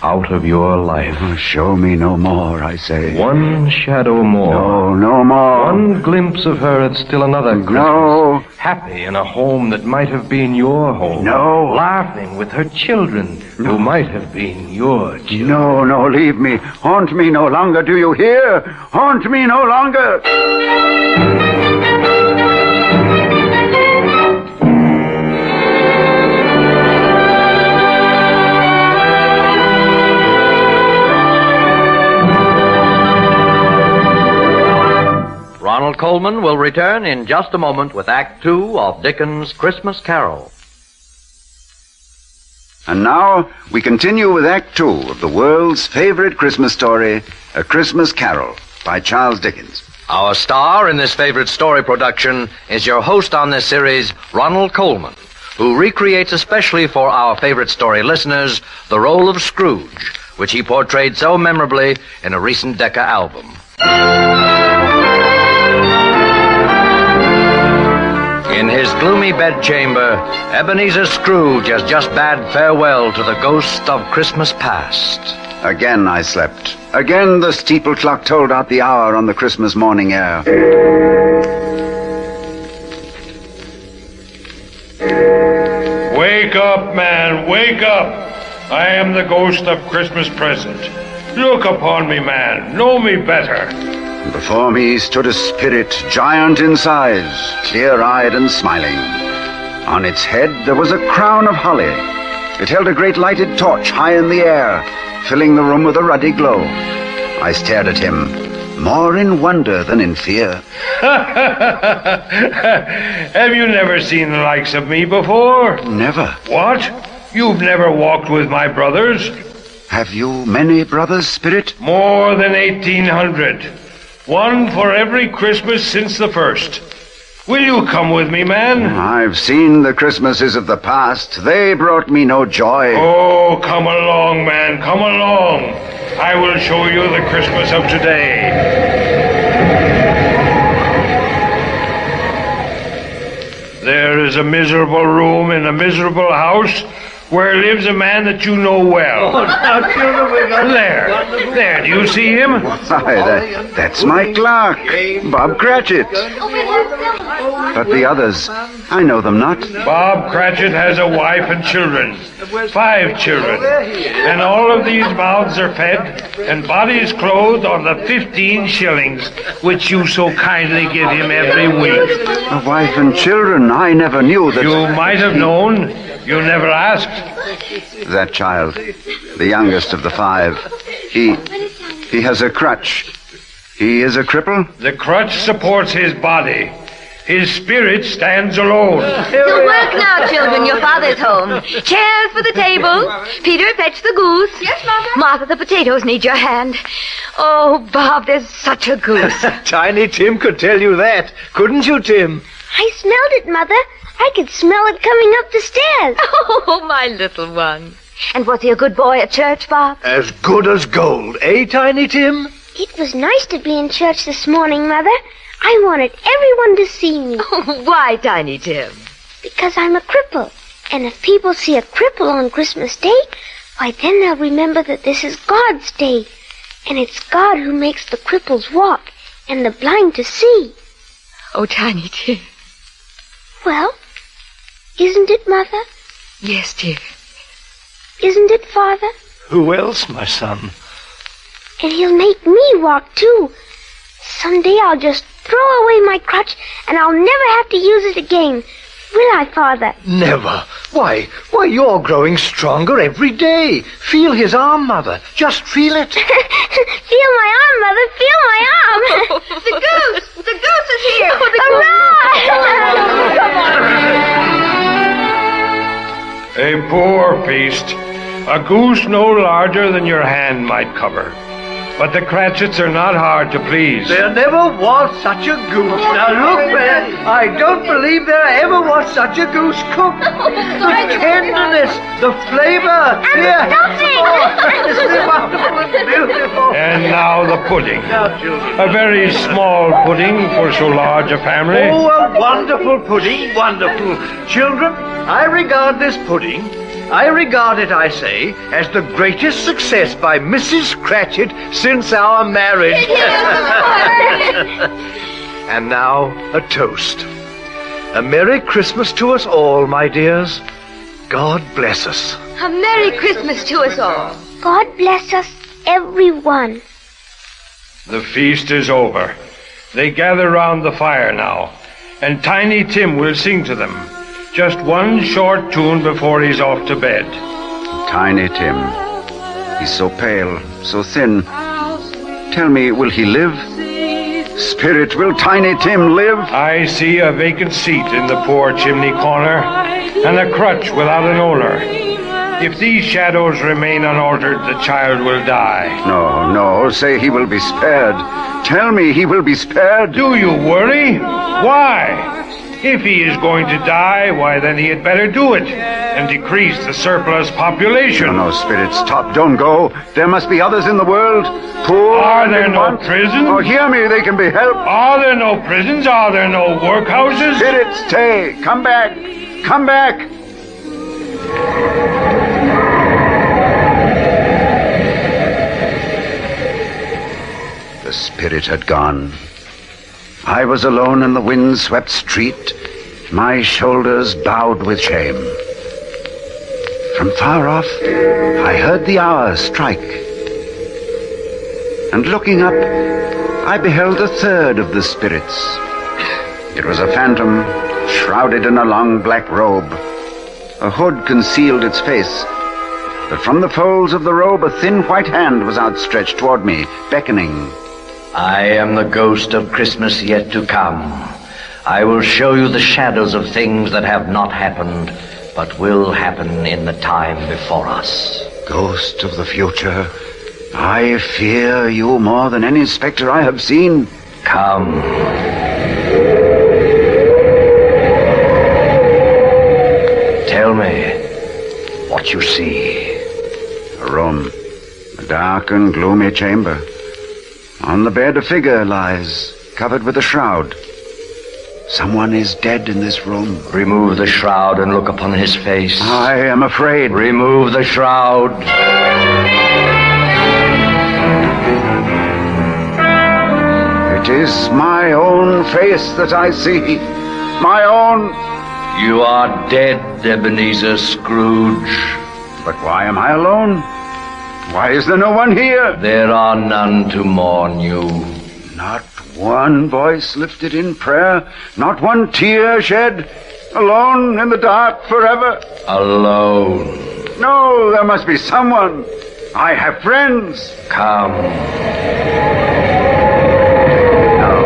out of your life. Oh, show me no more, I say. One shadow more. No, no more. One glimpse of her at still another Christmas. No. Happy in a home that might have been your home. No. Laughing with her children who might have been your children. No, no, leave me. Haunt me no longer, do you hear? Haunt me no longer. Ronald Coleman will return in just a moment with Act Two of Dickens' Christmas Carol. And now we continue with Act Two of the world's favorite Christmas story, A Christmas Carol, by Charles Dickens. Our star in this favorite story production is your host on this series, Ronald Coleman, who recreates especially for our favorite story listeners the role of Scrooge, which he portrayed so memorably in a recent Decca album. In his gloomy bedchamber, Ebenezer Scrooge has just bade farewell to the ghost of Christmas past. Again I slept. Again the steeple clock tolled out the hour on the Christmas morning air. Wake up, man, wake up! I am the ghost of Christmas present. Look upon me, man, know me better. Before me stood a spirit, giant in size, clear-eyed and smiling. On its head there was a crown of holly. It held a great lighted torch high in the air, filling the room with a ruddy glow. I stared at him, more in wonder than in fear. Have you never seen the likes of me before? Never. What? You've never walked with my brothers? Have you many brothers, Spirit? More than 1,800. One for every Christmas since the first. Will you come with me, man? I've seen the Christmases of the past. They brought me no joy. Oh, come along, man, come along. I will show you the Christmas of today. There is a miserable room in a miserable house where lives a man that you know well. There, do you see him? Why, that's my clerk, Bob Cratchit. But the others, I know them not. Bob Cratchit has a wife and children, 5 children, and all of these mouths are fed and bodies clothed on the 15 shillings which you so kindly give him every week. A wife and children, I never knew that... You might have known. You never asked. That child, the youngest of the 5, he has a crutch. He is a cripple? The crutch supports his body. His spirit stands alone. To work now, children. Your father's home. Chairs for the table. Peter, fetch the goose. Yes, Mother. Martha, the potatoes need your hand. Oh, Bob, there's such a goose. Tiny Tim could tell you that. Couldn't you, Tim? I smelled it, Mother. I could smell it coming up the stairs. Oh, my little one. And was he a good boy at church, Bob? As good as gold, eh, Tiny Tim? It was nice to be in church this morning, Mother. I wanted everyone to see me. Oh, why, Tiny Tim? Because I'm a cripple. And if people see a cripple on Christmas Day, why then they'll remember that this is God's day. And it's God who makes the cripples walk and the blind to see. Oh, Tiny Tim. Well, isn't it, Mother? Yes, dear. Isn't it, Father? Who else, my son? And he'll make me walk, too. Someday I'll just throw away my crutch and I'll never have to use it again. Will I, Father? Never. Why, you're growing stronger every day. Feel his arm, Mother. Just feel it. Feel my arm, Mother. Feel my arm. The goose. The goose is here. Oh, A poor feast. A goose no larger than your hand might cover. But the Cratchits are not hard to please. There never was such a goose. Now look, man, I don't believe there ever was such a goose cooked. The tenderness, the flavor. And the stuffing. It's wonderful and beautiful. And now the pudding. A very small pudding for so large a family. Oh, a wonderful pudding, wonderful. Children, I regard this pudding I regard it, I say, as the greatest success by Mrs. Cratchit since our marriage. And now, a toast. A Merry Christmas to us all, my dears. God bless us. A Merry Christmas to us all. God bless us, everyone. The feast is over. They gather round the fire now, and Tiny Tim will sing to them. Just one short tune before he's off to bed. Tiny Tim. He's so pale, so thin. Tell me, will he live? Spirit, will Tiny Tim live? I see a vacant seat in the poor chimney corner, and a crutch without an owner. If these shadows remain unaltered, the child will die. No, say he will be spared. Tell me he will be spared. Do you worry? Why? If he is going to die, why then he had better do it and decrease the surplus population. No, Spirit, stop, don't go. There must be others in the world. Poor. Are there no prisons? Oh, hear me, they can be helped. Are there no prisons? Are there no workhouses? Spirit, stay. Come back. Come back. The Spirit had gone. I was alone in the wind-swept street, my shoulders bowed with shame. From far off, I heard the hour strike. And looking up, I beheld a third of the spirits. It was a phantom, shrouded in a long black robe. A hood concealed its face, but from the folds of the robe a thin white hand was outstretched toward me, beckoning. I am the ghost of Christmas yet to come. I will show you the shadows of things that have not happened, but will happen in the time before us. Ghost of the future, I fear you more than any specter I have seen. Come. Tell me what you see. A room, a dark and gloomy chamber. On the bed a figure lies, covered with a shroud. Someone is dead in this room. Remove the shroud and look upon his face. I am afraid. Remove the shroud. It is my own face that I see. My own. You are dead, Ebenezer Scrooge. But why am I alone? Why is there no one here? There are none to mourn you. Not one voice lifted in prayer, not one tear shed. Alone in the dark forever. Alone. No, there must be someone. I have friends. Come. No.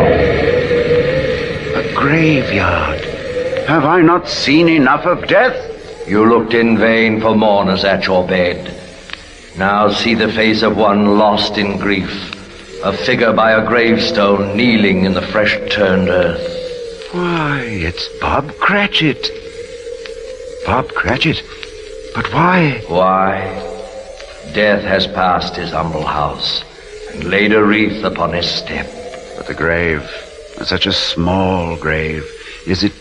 A graveyard. Have I not seen enough of death? You looked in vain for mourners at your bed. Now see the face of one lost in grief. A figure by a gravestone kneeling in the fresh-turned earth. Why, it's Bob Cratchit. Bob Cratchit? But why? Why? Death has passed his humble house and laid a wreath upon his step. But the grave, such a small grave. Is it...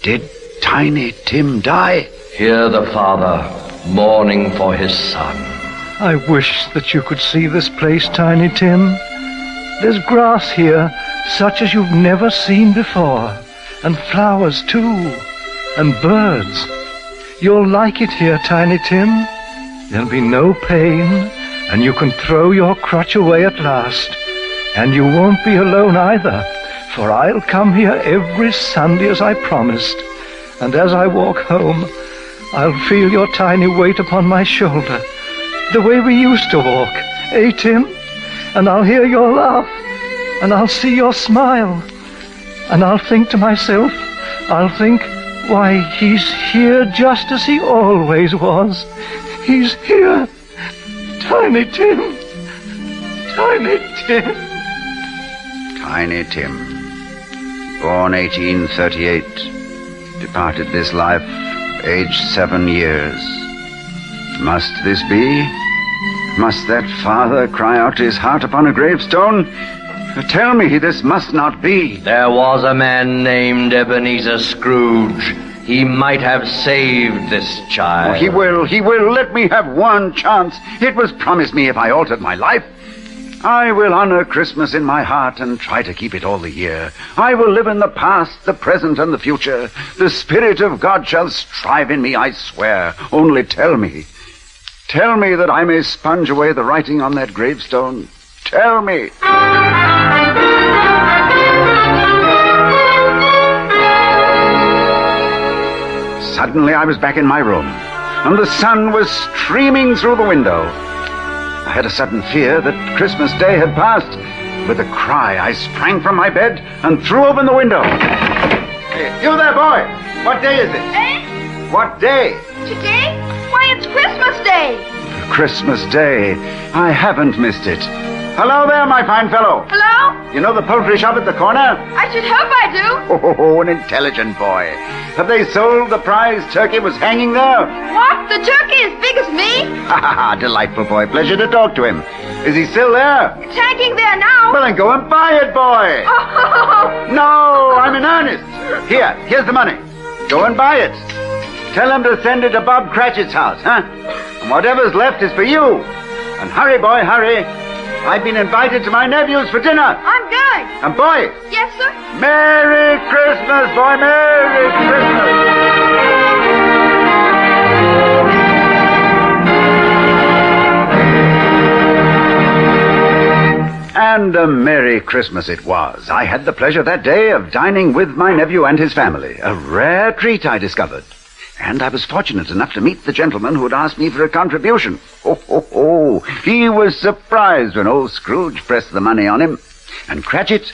Did Tiny Tim die? Hear the father mourning for his son. I wish that you could see this place, Tiny Tim. There's grass here, such as you've never seen before. And flowers, too. And birds. You'll like it here, Tiny Tim. There'll be no pain, and you can throw your crutch away at last. And you won't be alone either, for I'll come here every Sunday as I promised. And as I walk home, I'll feel your tiny weight upon my shoulder, the way we used to walk, eh, Tim? And I'll hear your laugh, and I'll see your smile, and I'll think to myself, why, he's here just as he always was. He's here. Tiny Tim. Tiny Tim. Tiny Tim, born 1838, departed this life, aged 7 years. Must this be? Must that father cry out his heart upon a gravestone? Tell me this must not be. There was a man named Ebenezer Scrooge. he might have saved this child. He will. Let me have one chance. It was promised me if I altered my life. I will honor Christmas in my heart and try to keep it all the year. I will live in the past, the present, and the future. The Spirit of God shall strive in me, I swear. Only tell me. Tell me that I may sponge away the writing on that gravestone. Tell me. Suddenly I was back in my room, and the sun was streaming through the window. I had a sudden fear that Christmas Day had passed. With a cry, I sprang from my bed and threw open the window. Hey, you there, boy! What day is it? Eh? What day? Today? Why, it's Christmas Day! Christmas Day. I haven't missed it. Hello there, my fine fellow. Hello? You know the poultry shop at the corner? I should hope I do. Oh, an intelligent boy. Have they sold the prize turkey was hanging there? What? The turkey as big as me? Ha ha ha, delightful boy. Pleasure to talk to him. Is he still there? It's hanging there now. Well, then go and buy it, boy. Oh. No, I'm in earnest. Here's the money. Go and buy it. Tell him to send it to Bob Cratchit's house, huh? And whatever's left is for you. And hurry, boy, hurry. I've been invited to my nephew's for dinner. I'm going. And boy. Yes, sir? Merry Christmas, boy. Merry Christmas. And a Merry Christmas it was. I had the pleasure that day of dining with my nephew and his family. A rare treat, I discovered. And I was fortunate enough to meet the gentleman who had asked me for a contribution. Oh, he was surprised when old Scrooge pressed the money on him. And Cratchit,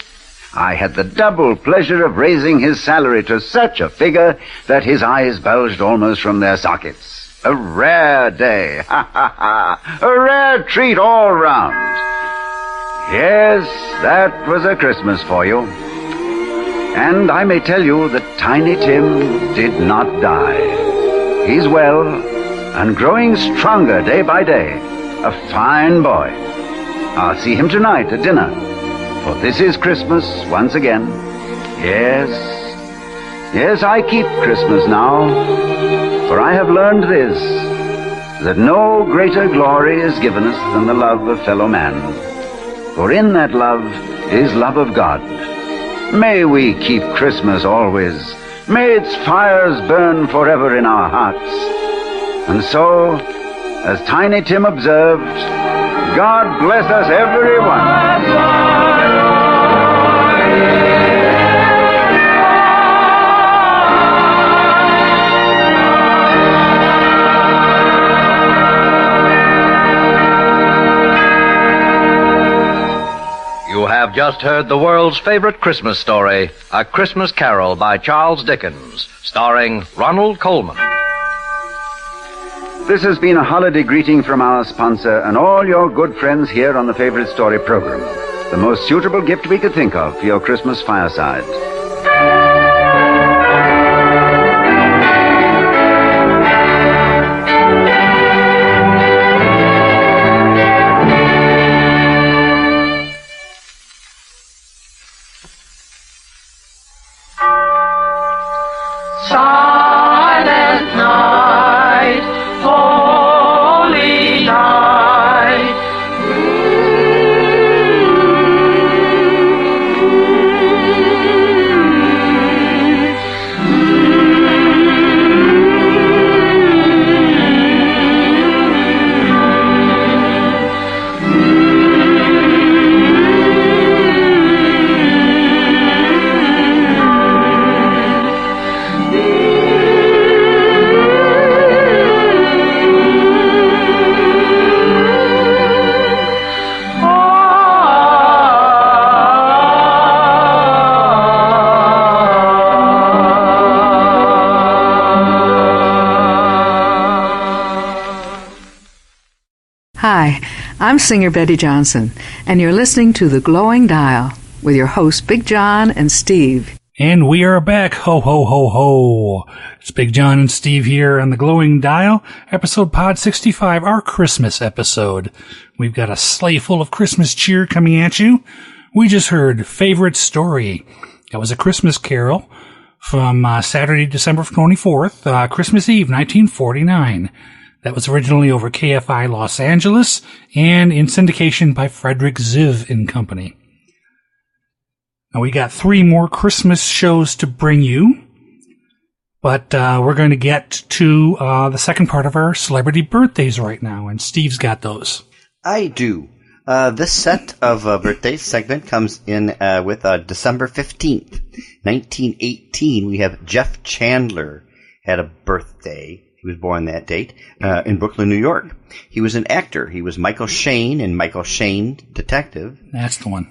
I had the double pleasure of raising his salary to such a figure that his eyes bulged almost from their sockets. A rare day, a rare treat all round. Yes, that was a Christmas for you. And I may tell you that Tiny Tim did not die. He's well and growing stronger day by day. A fine boy. I'll see him tonight at dinner. For this is Christmas once again. Yes, I keep Christmas now. For I have learned this, that no greater glory is given us than the love of fellow man. For in that love is love of God. May we keep Christmas always. May its fires burn forever in our hearts. And so, as Tiny Tim observed, God bless us everyone. You have just heard the world's favorite Christmas story, A Christmas Carol by Charles Dickens, starring Ronald Coleman. This has been a holiday greeting from our sponsor and all your good friends here on the Favorite Story program. The most suitable gift we could think of for your Christmas fireside. Silent night, holy night. Hi, I'm singer Betty Johnson, and you're listening to The Glowing Dial with your hosts Big John and Steve. And we are back. Ho, ho, ho, ho. It's Big John and Steve here on The Glowing Dial, episode POD65, our Christmas episode. We've got a sleigh full of Christmas cheer coming at you. We just heard Favorite Story. That was A Christmas Carol from Saturday, December 24th, Christmas Eve, 1949. That was originally over KFI Los Angeles and in syndication by Frederick Ziv and Company. Now we got 3 more Christmas shows to bring you, but we're going to get to the second part of our celebrity birthdays right now, and Steve's got those. I do. This set of birthdays segment comes in with December 15th, 1918. We have Jeff Chandler had a birthday. He was born that date in Brooklyn, New York. He was an actor. He was Michael Shane in Michael Shane Detective. That's the one.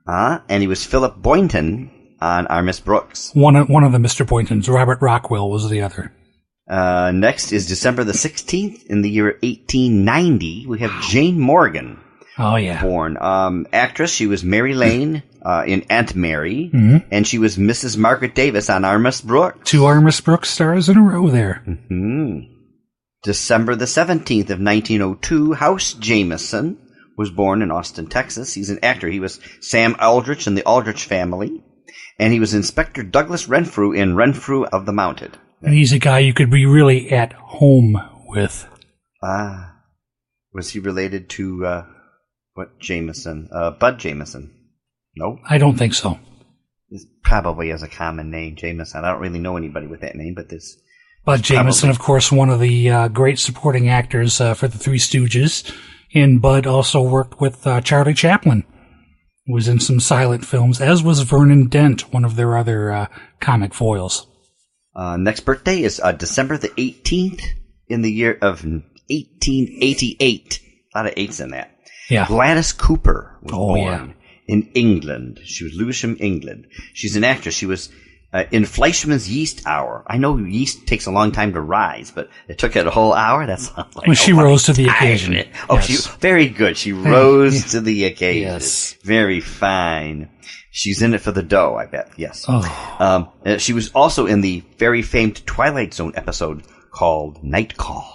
And he was Philip Boynton on Our Miss Brooks. One of the Mr. Boyntons. Robert Rockwell was the other. Next is December the 16th in the year 1890. We have Jane Morgan. Oh, yeah. Born. Actress, she was Mary Lane in Aunt Mary, and she was Mrs. Margaret Davis on Our Miss Brooks. 2 Our Miss Brooks stars in a row there. December the 17th of 1902, House Jameson was born in Austin, Texas. He's an actor. He was Sam Aldrich in the Aldrich Family, and he was Inspector Douglas Renfrew in Renfrew of the Mounted. And he's a guy you could be really at home with. Was he related to, what Jameson? Bud Jameson? No? I don't think so. This probably has a common name, Jameson. I don't really know anybody with that name, but this... Bud Jameson, of course, one of the great supporting actors for the Three Stooges. And Bud also worked with Charlie Chaplin, who was in some silent films, as was Vernon Dent, one of their other comic foils. Next birthday is December the 18th in the year of 1888. A lot of 8s in that. Yeah. Gladys Cooper was born in England. She was Lewisham, England. She's an actress. She was in Fleischmann's Yeast Hour. I know yeast takes a long time to rise, but it took it a whole hour. That's like well, she rose to the occasion. Oh, yes. She very good. She rose to the occasion. Yes. Very fine. She's in it for the dough, I bet. Yes. Oh. She was also in the very famed Twilight Zone episode called Night Call.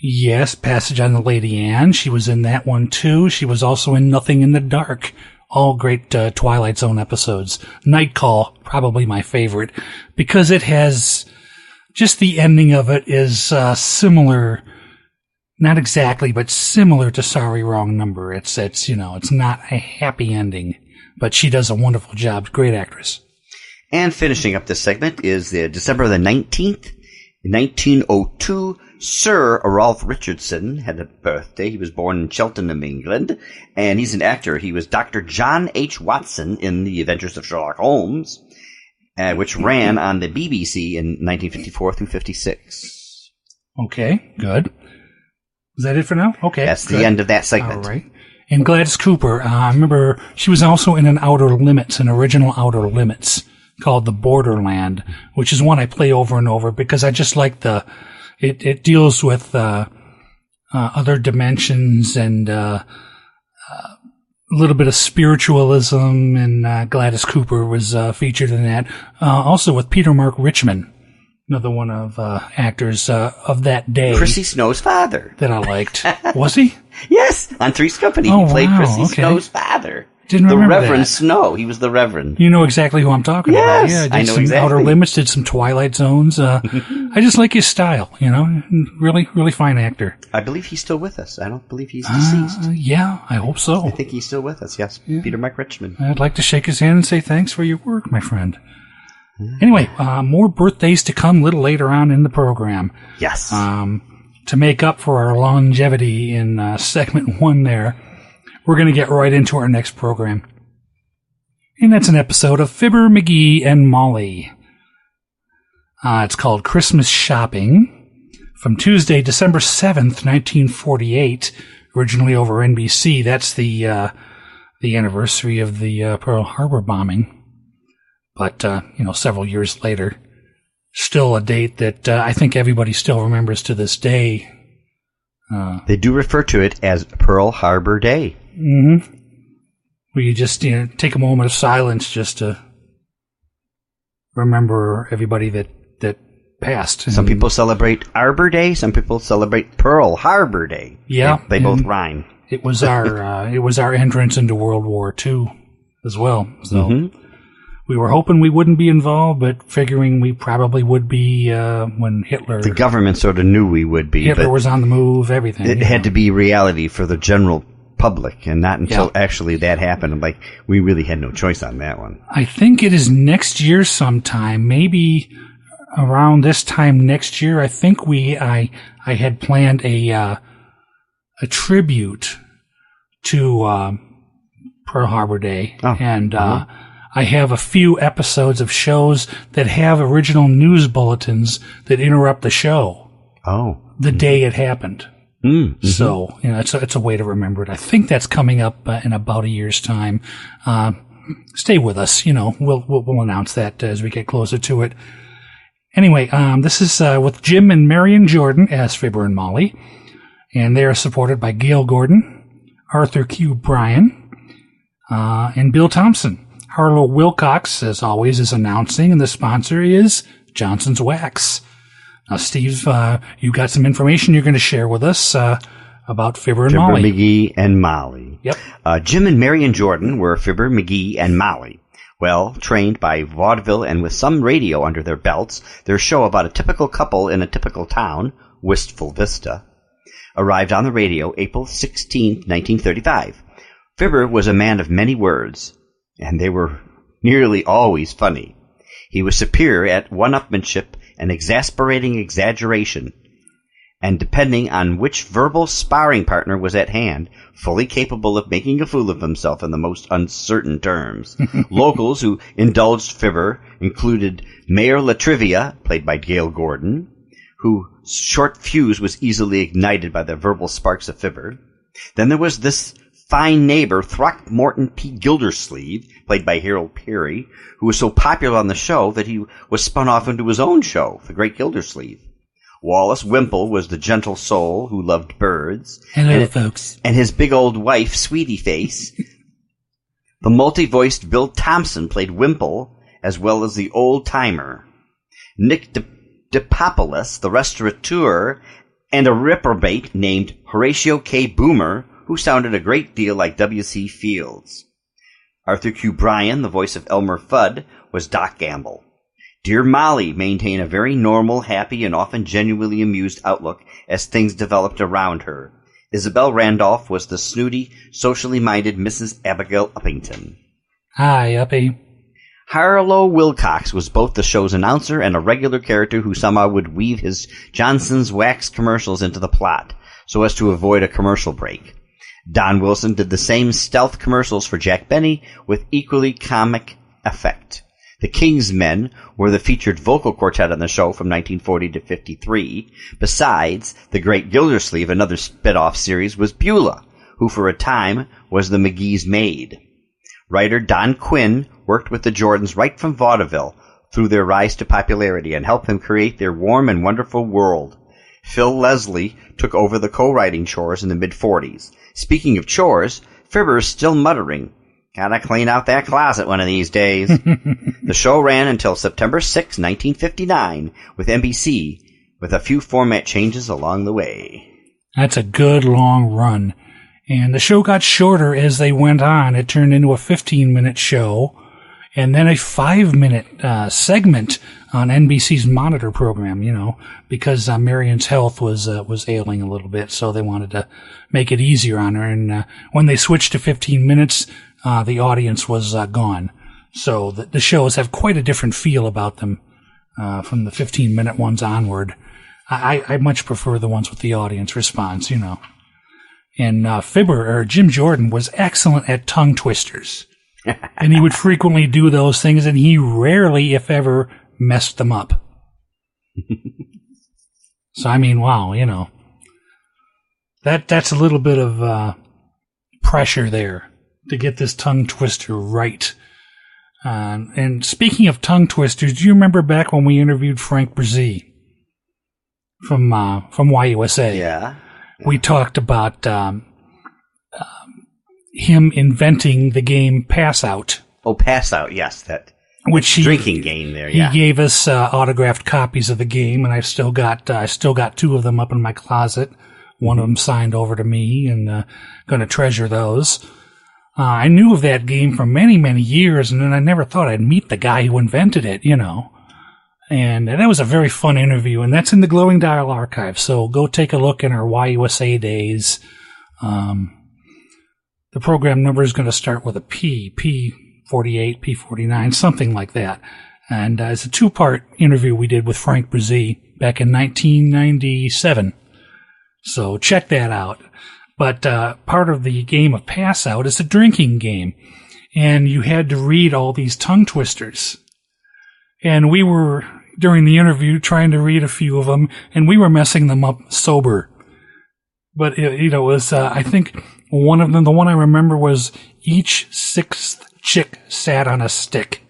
Yes, Passage on the Lady Anne. She was in that one, too. She was also in Nothing in the Dark. All great Twilight Zone episodes. Night Call, probably my favorite, because it has, just the ending of it is similar, not exactly, but similar to Sorry Wrong Number. It's not a happy ending, but she does a wonderful job. Great actress. And finishing up this segment is December the 19th, 1902. Sir Rolf Richardson had a birthday. He was born in Cheltenham, England, and he's an actor. He was Dr. John H. Watson in The Adventures of Sherlock Holmes, which ran on the BBC in 1954 through 56. Okay, good. Is that it for now? Okay. That's good. the end of that segment. All right. And Gladys Cooper, I remember she was also in an original Outer Limits called The Borderland, which is one I play over and over because I just like it deals with other dimensions and a little bit of spiritualism, and Gladys Cooper was featured in that. Also with Peter Mark Richmond, another one of actors of that day. Chrissy Snow's father. That I liked. Was he? Yes, on Three's Company. Oh, he played wow, Chrissy okay. Snow's father. Didn't the remember Reverend that. Snow. He was the Reverend. You know exactly who I'm talking about. Yes, Yeah, I did know some exactly. Outer Limits, did some Twilight Zones. I just like his style, Really, really fine actor. I believe he's still with us. I don't believe he's deceased. Yeah, I hope so. I think he's still with us, yes. Peter Mike Richmond. I'd like to shake his hand and say thanks for your work, my friend. Anyway, more birthdays to come a little later on in the program. Yes. To make up for our longevity in segment 1 there, we're going to get right into our next program. And that's an episode of Fibber, McGee, and Molly. It's called Christmas Shopping, from Tuesday, December 7th, 1948, originally over NBC. That's the anniversary of the Pearl Harbor bombing. But, several years later, still a date that I think everybody still remembers to this day. They do refer to it as Pearl Harbor Day. Mm-hmm. Where you just take a moment of silence just to remember everybody that passed. Some people celebrate Arbor Day. Some people celebrate Pearl Harbor Day. Yeah, they both rhyme. It was our entrance into World War II as well. So we were hoping we wouldn't be involved, but figuring we probably would be when Hitler. The government sort of knew we would be. Hitler but was on the move, everything. It had to be reality for the general public, and not until actually that happened. Like, we really had no choice on that one. I think it is next year sometime, maybe around this time next year. I think I had planned a tribute to Pearl Harbor Day, and I have a few episodes of shows that have original news bulletins that interrupt the show. The day it happened. So, it's a way to remember it. I think that's coming up in about a year's time. Stay with us. We'll announce that as we get closer to it. Anyway, this is with Jim and Marion Jordan as Fibber and Molly, and they are supported by Gail Gordon, Arthur Q. Bryan, and Bill Thompson. Harlow Wilcox, as always, is announcing, and the sponsor is Johnson's Wax. Now, Steve, you got some information you're going to share with us about Fibber and Molly. Fibber, McGee, and Molly. Yep. Jim and Marion Jordan were Fibber, McGee, and Molly. Well, trained by vaudeville and with some radio under their belts, their show about a typical couple in a typical town, Wistful Vista, arrived on the radio April 16, 1935. Fibber was a man of many words, and they were nearly always funny. He was superior at one-upmanship and exasperating exaggeration, and depending on which verbal sparring partner was at hand, fully capable of making a fool of himself in the most uncertain terms. Locals who indulged Fibber included Mayor Latrivia, played by Gail Gordon, whose short fuse was easily ignited by the verbal sparks of Fibber. Then there was this fine neighbor, Throckmorton P. Gildersleeve, played by Harold Peary, who was so popular on the show that he was spun off into his own show, The Great Gildersleeve. Wallace Wimple was the gentle soul who loved birds. Hello, folks. And his big old wife, Sweetie Face. The multi-voiced Bill Thompson played Wimple, as well as the old-timer. Nick DePopulis, the restaurateur, and a reprobate named Horatio K. Boomer, who sounded a great deal like W.C. Fields. Arthur Q. Bryan, the voice of Elmer Fudd, was Doc Gamble. Dear Molly maintained a very normal, happy, and often genuinely amused outlook as things developed around her. Isabel Randolph was the snooty, socially minded Mrs. Abigail Uppington. Hi, Uppy. Harlow Wilcox was both the show's announcer and a regular character who somehow would weave his Johnson's Wax commercials into the plot, so as to avoid a commercial break. Don Wilson did the same stealth commercials for Jack Benny with equally comic effect. The King's Men were the featured vocal quartet on the show from 1940 to 53. Besides, The Great Gildersleeve, another spin-off series, was Beulah, who for a time was the McGee's maid. Writer Don Quinn worked with the Jordans right from vaudeville through their rise to popularity and helped them create their warm and wonderful world. Phil Leslie took over the co-writing chores in the mid-40s. Speaking of chores, Fibber is still muttering, "Gotta clean out that closet one of these days." The show ran until September 6, 1959, with NBC, with a few format changes along the way. That's a good long run. And the show got shorter as they went on. It turned into a 15-minute show, and then a 5-minute segment on NBC's Monitor program, because Marion's health was ailing a little bit, so they wanted to make it easier on her. And when they switched to 15 minutes, the audience was gone. So the shows have quite a different feel about them from the 15-minute ones onward. I much prefer the ones with the audience response, And Fibber, or Jim Jordan, was excellent at tongue twisters. And he would frequently do those things, and he rarely, if ever, messed them up. So, wow, that's a little bit of pressure there to get this tongue twister right. And speaking of tongue twisters, do you remember back when we interviewed Frank Brzee from YUSA? Yeah. We talked about him inventing the game Pass Out. Oh, Pass Out, yes, that drinking game there. He gave us autographed copies of the game, and I still got 2 of them up in my closet. One of them signed over to me, and going to treasure those. I knew of that game for many, many years, and then I never thought I'd meet the guy who invented it, you know. And that was a very fun interview, and that's in the Glowing Dial archive, so go take a look in our YUSA days. The program number is going to start with a P, P48, P49, something like that. And it's a two-part interview we did with Frank Brzee back in 1997. So check that out. But part of the game of Pass Out is a drinking game. And you had to read all these tongue twisters. And we were, during the interview, trying to read a few of them, and we were messing them up sober. But, it was, I think one of them, the one I remember was each sixth chick sat on a stick.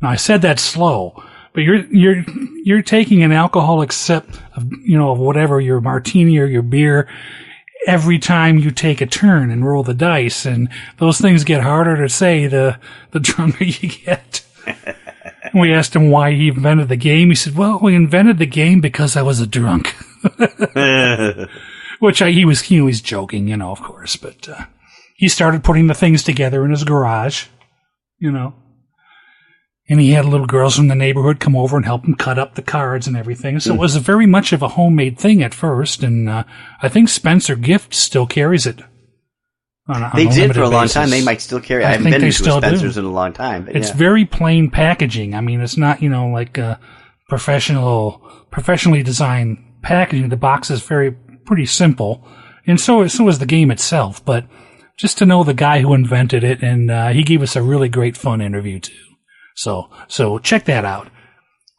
Now, I said that slow, but you're taking an alcoholic sip of, of whatever, your martini or your beer, every time you take a turn and roll the dice, and those things get harder to say the drunker you get. We asked him why he invented the game. He said, well, we invented the game because I was a drunk. Which he was joking, of course, but he started putting the things together in his garage, and he had little girls from the neighborhood come over and help him cut up the cards and everything. So it was very much of a homemade thing at first, and I think Spencer Gift still carries it. They did for a long basis. time. They might still carry it. I haven't think been they to still Spencer's do. in a long time. But It's yeah. very plain packaging. I mean, it's not, like professionally designed packaging. The box is pretty simple, and so is the game itself. But just to know the guy who invented it, and he gave us a really great, fun interview too. So check that out.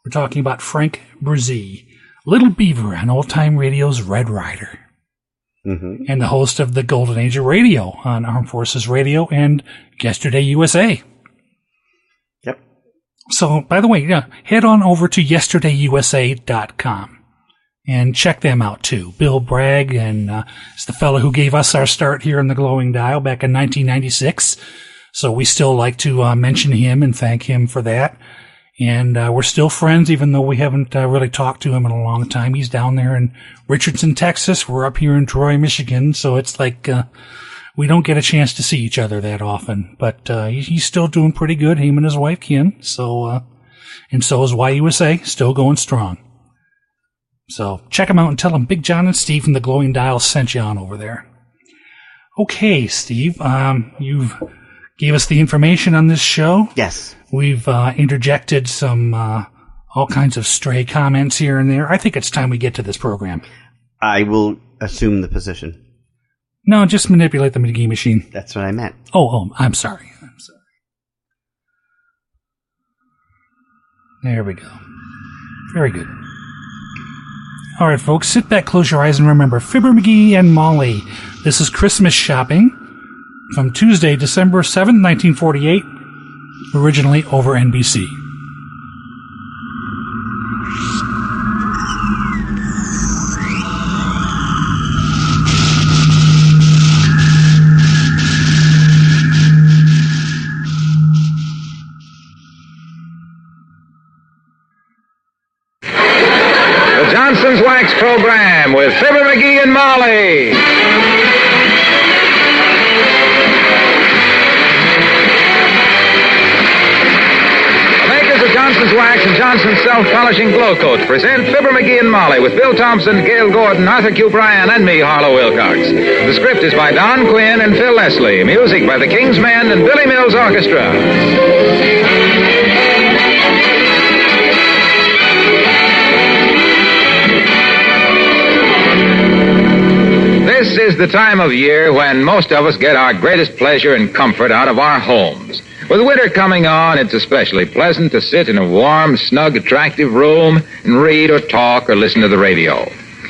We're talking about Frank Brzee, Little Beaver on Old Time Radio's Red Rider, and the host of the Golden Age of Radio on Armed Forces Radio and Yesterday USA. Yep. So, by the way, head on over to yesterdayyusa.com. And check them out, too. Bill Bragg and is the fellow who gave us our start here in the Glowing Dial back in 1996. So we still like to mention him and thank him for that. And we're still friends, even though we haven't really talked to him in a long time. He's down there in Richardson, Texas. We're up here in Troy, Michigan. So it's like we don't get a chance to see each other that often. But he's still doing pretty good, him and his wife, Kim. So and so is YUSA, still going strong. So check them out and tell them Big John and Steve from the Glowing Dial sent you on over there. Okay, Steve, you've gave us the information on this show. Yes. We've interjected some all kinds of stray comments here and there. I think it's time we get to this program. I will assume the position. No, just manipulate the McGee machine. That's what I meant. Oh, I'm sorry. There we go. Very good. All right, folks, sit back, close your eyes, and remember Fibber McGee and Molly. This is Christmas Shopping from Tuesday, December 7th, 1948, originally over NBC. The Johnson's Wax Program with Fibber McGee and Molly. The makers of Johnson's Wax and Johnson's Self-Polishing Glow Coat present Fibber McGee and Molly with Bill Thompson, Gail Gordon, Arthur Q. Bryan, and me, Harlow Wilcox. The script is by Don Quinn and Phil Leslie. Music by the King's Men and Billy Mills Orchestra. This is the time of year when most of us get our greatest pleasure and comfort out of our homes. With winter coming on, it's especially pleasant to sit in a warm, snug, attractive room and read or talk or listen to the radio.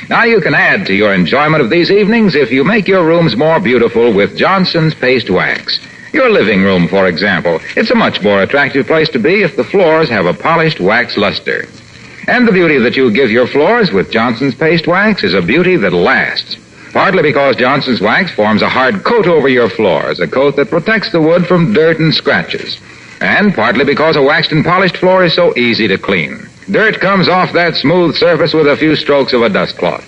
Now you can add to your enjoyment of these evenings if you make your rooms more beautiful with Johnson's Paste Wax. Your living room, for example. It's a much more attractive place to be if the floors have a polished wax luster. And the beauty that you give your floors with Johnson's Paste Wax is a beauty that lasts. Partly because Johnson's Wax forms a hard coat over your floors, a coat that protects the wood from dirt and scratches. And partly because a waxed and polished floor is so easy to clean. Dirt comes off that smooth surface with a few strokes of a dust cloth.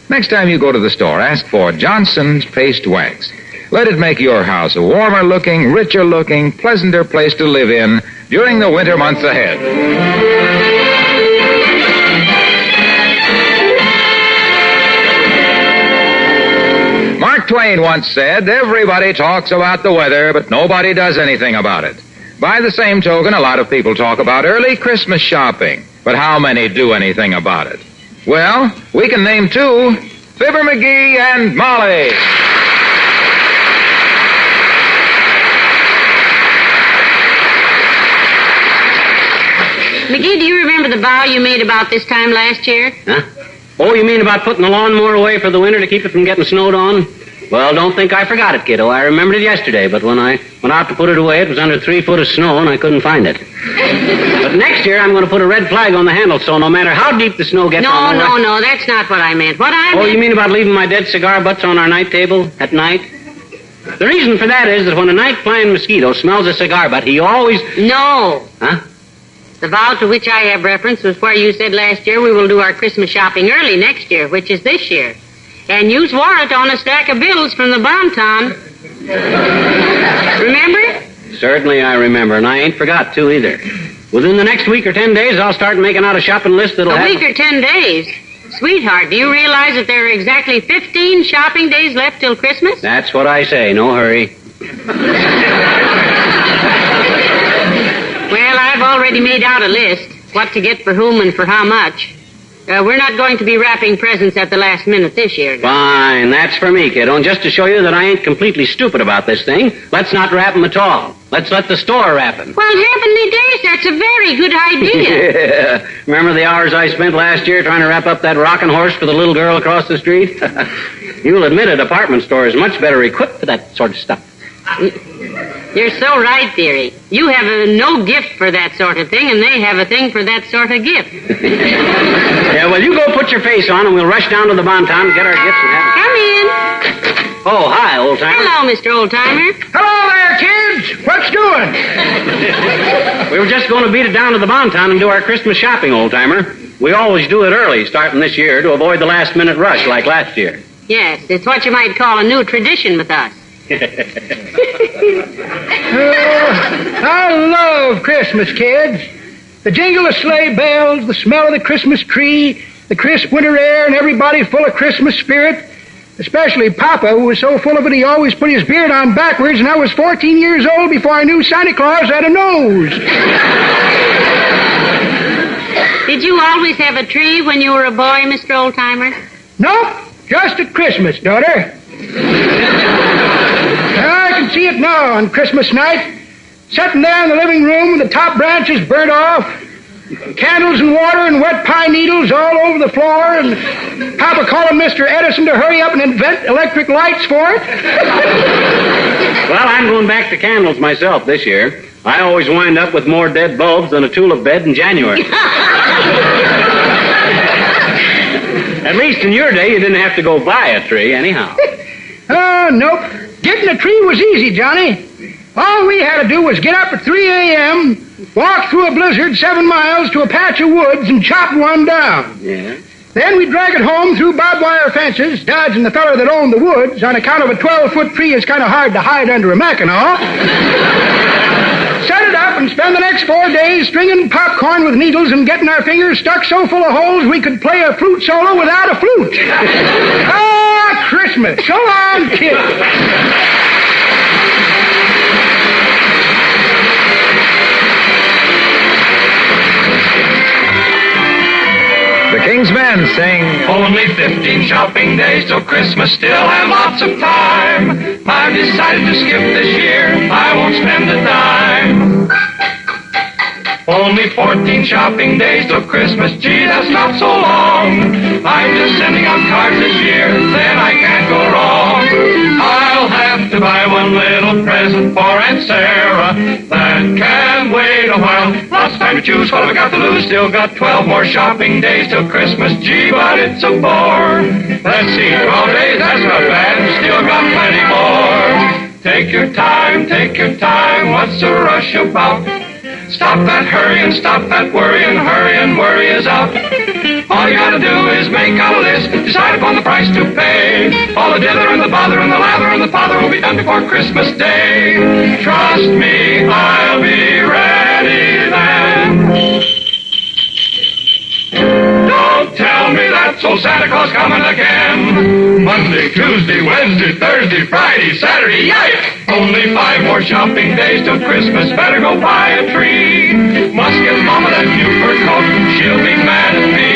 Next time you go to the store, ask for Johnson's Paste Wax. Let it make your house a warmer looking, richer looking, pleasanter place to live in during the winter months ahead. Mark Twain once said, everybody talks about the weather, but nobody does anything about it. By the same token, a lot of people talk about early Christmas shopping, but how many do anything about it? Well, we can name two, Fibber McGee and Molly. McGee, do you remember the vow you made about this time last year? Huh? Oh, you mean about putting the lawnmower away for the winter to keep it from getting snowed on? Well, don't think I forgot it, kiddo. I remembered it yesterday, but when I went out to put it away, it was under 3 foot of snow, and I couldn't find it. But next year, I'm going to put a red flag on the handle, so no matter how deep the snow gets on the No, that's not what I meant. What I meant... Oh, you mean about leaving my dead cigar butts on our night table at night? The reason for that is that when a night-flying mosquito smells a cigar butt, he always... No. Huh? The vow to which I have reference was where you said last year we will do our Christmas shopping early next year, which is this year. And you swore it on a stack of bills from the Bon-Ton. Remember? Certainly I remember, and I ain't forgot to either. Within the next week or 10 days, I'll start making out a shopping list that'll have... A week or 10 days? Sweetheart, do you realize that there are exactly 15 shopping days left till Christmas? That's what I say, no hurry. Well, I've already made out a list, what to get for whom and for how much. We're not going to be wrapping presents at the last minute this year. Fine, that's for me, kiddo. And just to show you that I ain't completely stupid about this thing, let's not wrap 'em at all. Let's let the store wrap 'em. Well, heavenly days, that's a very good idea. Yeah. Remember the hours I spent last year trying to wrap up that rocking horse for the little girl across the street? You'll admit a department store is much better equipped for that sort of stuff. You're so right, dearie. You have no gift for that sort of thing, and they have a thing for that sort of gift. Yeah, well, you go put your face on, and we'll rush down to the Bon-Ton to get our gifts and have... Come in. Oh, hi, old-timer. Hello, Mr. Old-Timer. Hello there, kids. What's doing? We were just going to beat it down to the Bon-Ton and do our Christmas shopping, old-timer. We always do it early, starting this year, to avoid the last-minute rush like last year. Yes, it's what you might call a new tradition with us. I love Christmas, kids. The jingle of sleigh bells, the smell of the Christmas tree, the crisp winter air, and everybody full of Christmas spirit. Especially Papa, who was so full of it he always put his beard on backwards, and I was 14 years old before I knew Santa Claus had a nose. Did you always have a tree when you were a boy, Mr. Oldtimer? Nope, just at Christmas, daughter. I can see it now on Christmas night, sitting there in the living room with the top branches burnt off, candles and water and wet pine needles all over the floor, and Papa calling Mr. Edison to hurry up and invent electric lights for it. Well, I'm going back to candles myself this year. I always wind up with more dead bulbs than a tulip bed in January. At least in your day, you didn't have to go buy a tree anyhow. Nope. Getting a tree was easy, Johnny. All we had to do was get up at 3 a.m., walk through a blizzard 7 miles to a patch of woods and chop one down. Yeah. Then we'd drag it home through barbed wire fences, dodging the fellow that owned the woods on account of a 12-foot tree is kind of hard to hide under a Mackinaw. Set it up and spend the next 4 days stringing popcorn with needles and getting our fingers stuck so full of holes we could play a flute solo without a flute. Ah, Christmas. So long, kids. The King's Men sing... Only 15 shopping days till Christmas, still have lots of time. I've decided to skip this year, I won't spend a dime. Only 14 shopping days till Christmas, gee, that's not so long. I'm just sending out cards this year, then I can't go wrong. I'll have to buy one little present for Aunt Sarah that can wait a while. Lots of time to choose, what have I got to lose? Still got 12 more shopping days till Christmas, gee, but it's a bore. Let's see, 12 days, that's not bad, still got plenty more. Take your time, what's the rush about? Stop that hurry and stop that worry, and hurry and worry is out. All you gotta do is make out a list, decide upon the price to pay. All the dither and the bother and the lather and the pother will be done before Christmas Day. Trust me, I'll be ready then. Don't tell me that's old Santa Claus coming again. Monday, Tuesday, Wednesday, Thursday, Friday, Saturday, yike! Only 5 more shopping days till Christmas. Better go buy a tree. Must get Mama that new fur coat. She'll be mad at me.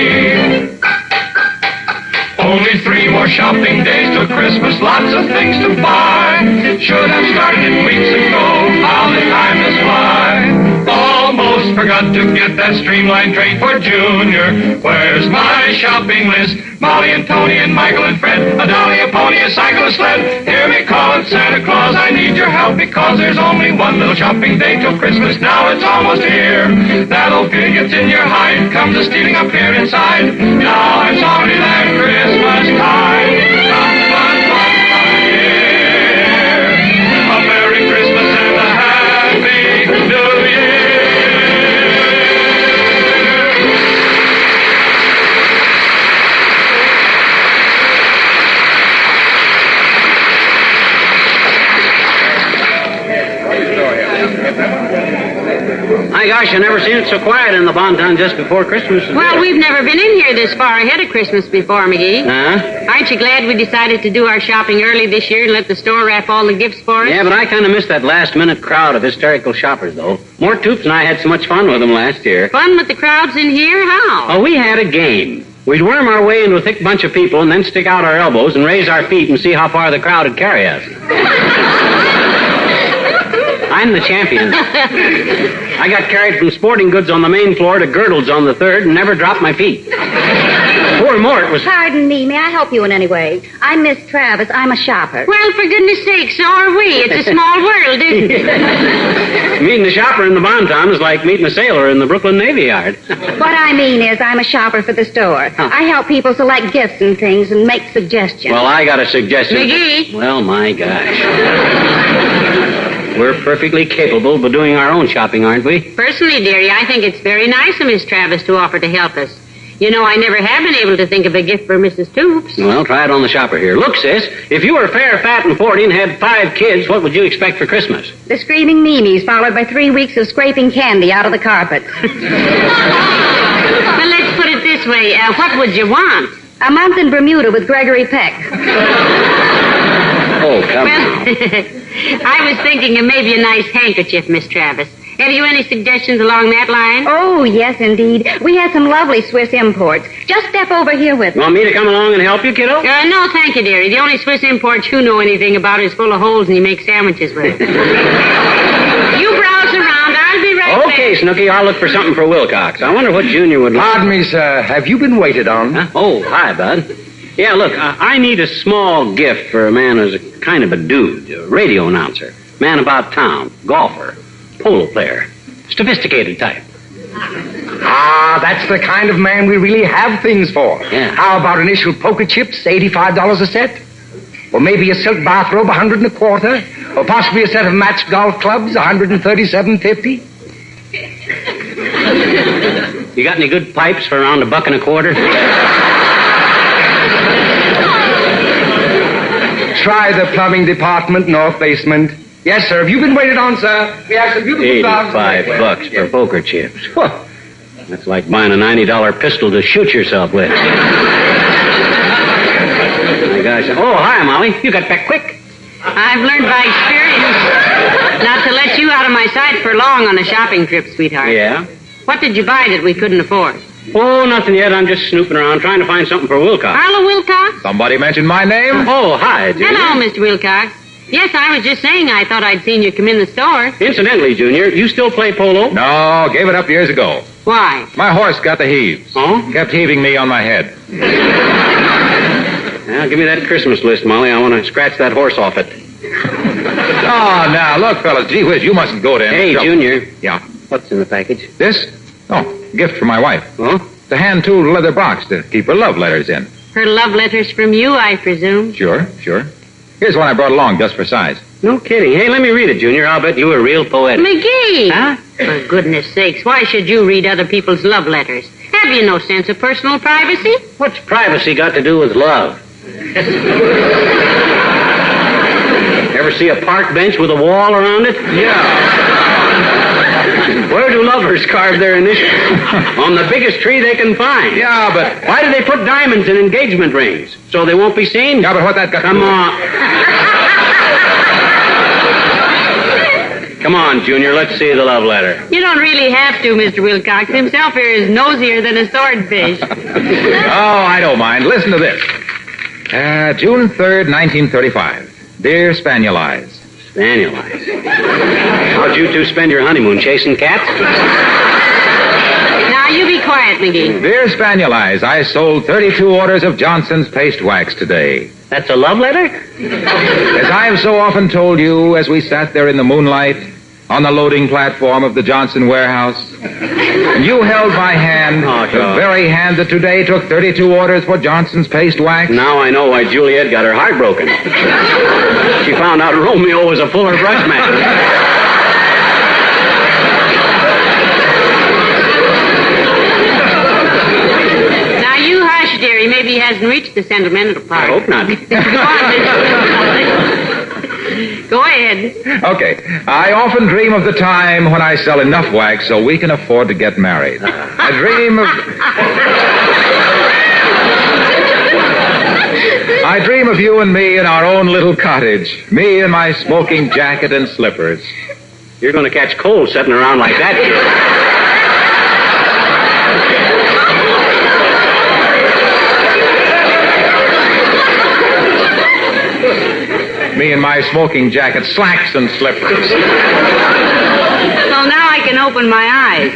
Only 3 more shopping days till Christmas. Lots of things to buy. Should have started it weeks ago. How the time does fly. Almost forgot to get that streamlined tray for Junior. Where's my shopping list? Molly and Tony and Michael and Fred, a dolly, a pony, a cycle, a sled. Hear me calling Santa Claus, I need your help because there's only one little shopping day till Christmas. Now it's almost here. That old pig gets in your hide, comes a stealing up here inside. Now it's already that Christmas time. Come on, here. A Merry Christmas and a Happy New Year. My gosh, I never seen it so quiet in the Bonton just before Christmas. Well, we've never been in here this far ahead of Christmas before, McGee. Huh? Aren't you glad we decided to do our shopping early this year and let the store wrap all the gifts for us? Yeah, but I kind of missed that last-minute crowd of hysterical shoppers, though. Mort Toops and I had so much fun with them last year. Fun with the crowds in here? How? Oh, we had a game. We'd worm our way into a thick bunch of people and then stick out our elbows and raise our feet and see how far the crowd would carry us. I'm the champion. I got carried from sporting goods on the main floor to girdles on the third and never dropped my feet. Poor Mort was... Pardon me. May I help you in any way? I'm Miss Travis. I'm a shopper. Well, for goodness sake, so are we. It's a small world, isn't it? Meeting a shopper in the Bonton is like meeting a sailor in the Brooklyn Navy Yard. What I mean is I'm a shopper for the store. I help people select gifts and things and make suggestions. Well, I got a suggestion. McGee? Well, my gosh. We're perfectly capable of doing our own shopping, aren't we? Personally, dearie, I think it's very nice of Miss Travis to offer to help us. You know, I never have been able to think of a gift for Mrs. Toops. Well, try it on the shopper here. Look, sis, if you were fair, fat, and 40 and had 5 kids, what would you expect for Christmas? The screaming memes, followed by 3 weeks of scraping candy out of the carpet. Well, let's put it this way. What would you want? A month in Bermuda with Gregory Peck. Oh, come on. I was thinking of maybe a nice handkerchief, Miss Travis. Have you any suggestions along that line? Oh, yes, indeed. We had some lovely Swiss imports. Just step over here with You want me to come along and help you, kiddo? No, thank you, dearie. The only Swiss imports you know anything about is full of holes and you make sandwiches with. You browse around. I'll be right back. Okay, Snooky, I'll look for something for Wilcox. I wonder what Junior would like. Pardon me, sir. Have you been waited on? Huh? Oh, hi, Bud. Yeah, look, I need a small gift for a man who's a kind of a dude, a radio announcer, man about town, golfer, polo player, sophisticated type. Ah, that's the kind of man we really have things for. Yeah. How about initial poker chips, $85 a set? Or maybe a silk bathrobe, $100 and a quarter? Or possibly a set of matched golf clubs, $137.50? You got any good pipes for around $1 and a quarter? Try the plumbing department, north basement. Yes, sir. Have you been waited on, sir? We have some beautiful $85 for poker chips. Whew. That's like buying a $90 pistol to shoot yourself with. My gosh. Oh, hi, Molly. You got back quick. I've learned by experience not to let you out of my sight for long on a shopping trip, sweetheart. Yeah? What did you buy that we couldn't afford? Oh, nothing yet. I'm just snooping around trying to find something for Wilcox. Hello, Wilcox. Somebody mentioned my name? Oh, hi, Junior. Hello, Mr. Wilcox. Yes, I was just saying I thought I'd seen you come in the store. Incidentally, Junior, you still play polo? No, gave it up years ago. Why? My horse got the heaves. Oh? Kept heaving me on my head. Now, give me that Christmas list, Molly. I want to scratch that horse off it. Oh, now, look, fellas, gee whiz, you mustn't go to any Hey, trouble. Junior. Yeah? What's in the package? This? Oh, gift for my wife. Oh? It's a hand-tooled leather box to keep her love letters in. Her love letters from you, I presume. Sure. Here's one I brought along just for size. No kidding. Hey, let me read it, Junior. I'll bet you were real poetic. McGee! Huh? For goodness sakes, why should you read other people's love letters? have you no sense of personal privacy? What's privacy got to do with love? Ever see a park bench with a wall around it? Yeah. Where do lovers carve their initials? On the biggest tree they can find. Yeah, but... Why do they put diamonds in engagement rings? So they won't be seen? Yeah, but what that got to do... Come on. Come on, Junior, let's see the love letter. You don't really have to, Mr. Wilcox. Himself here is nosier than a swordfish. Oh, I don't mind. Listen to this. June 3rd, 1935. Dear Spaniel Eyes. Spaniel Eyes. How'd you two spend your honeymoon, chasing cats? Now, you be quiet, McGee. Dear Spaniel Eyes, I sold 32 orders of Johnson's paste wax today. That's a love letter? As I have so often told you as we sat there in the moonlight on the loading platform of the Johnson warehouse, and you held my hand, the very hand that today took 32 orders for Johnson's paste wax. Now I know why Juliet got her heart broken. She found out Romeo was a Fuller Brush man. Now, you hush, dearie. Maybe he hasn't reached the sentimental part. I hope not. Go ahead. Okay. I often dream of the time when I sell enough wax so we can afford to get married. I dream of you and me in our own little cottage. Me in my smoking jacket and slippers. You're going to catch cold sitting around like that. Me in my smoking jacket, slacks and slippers. So now I can open my eyes.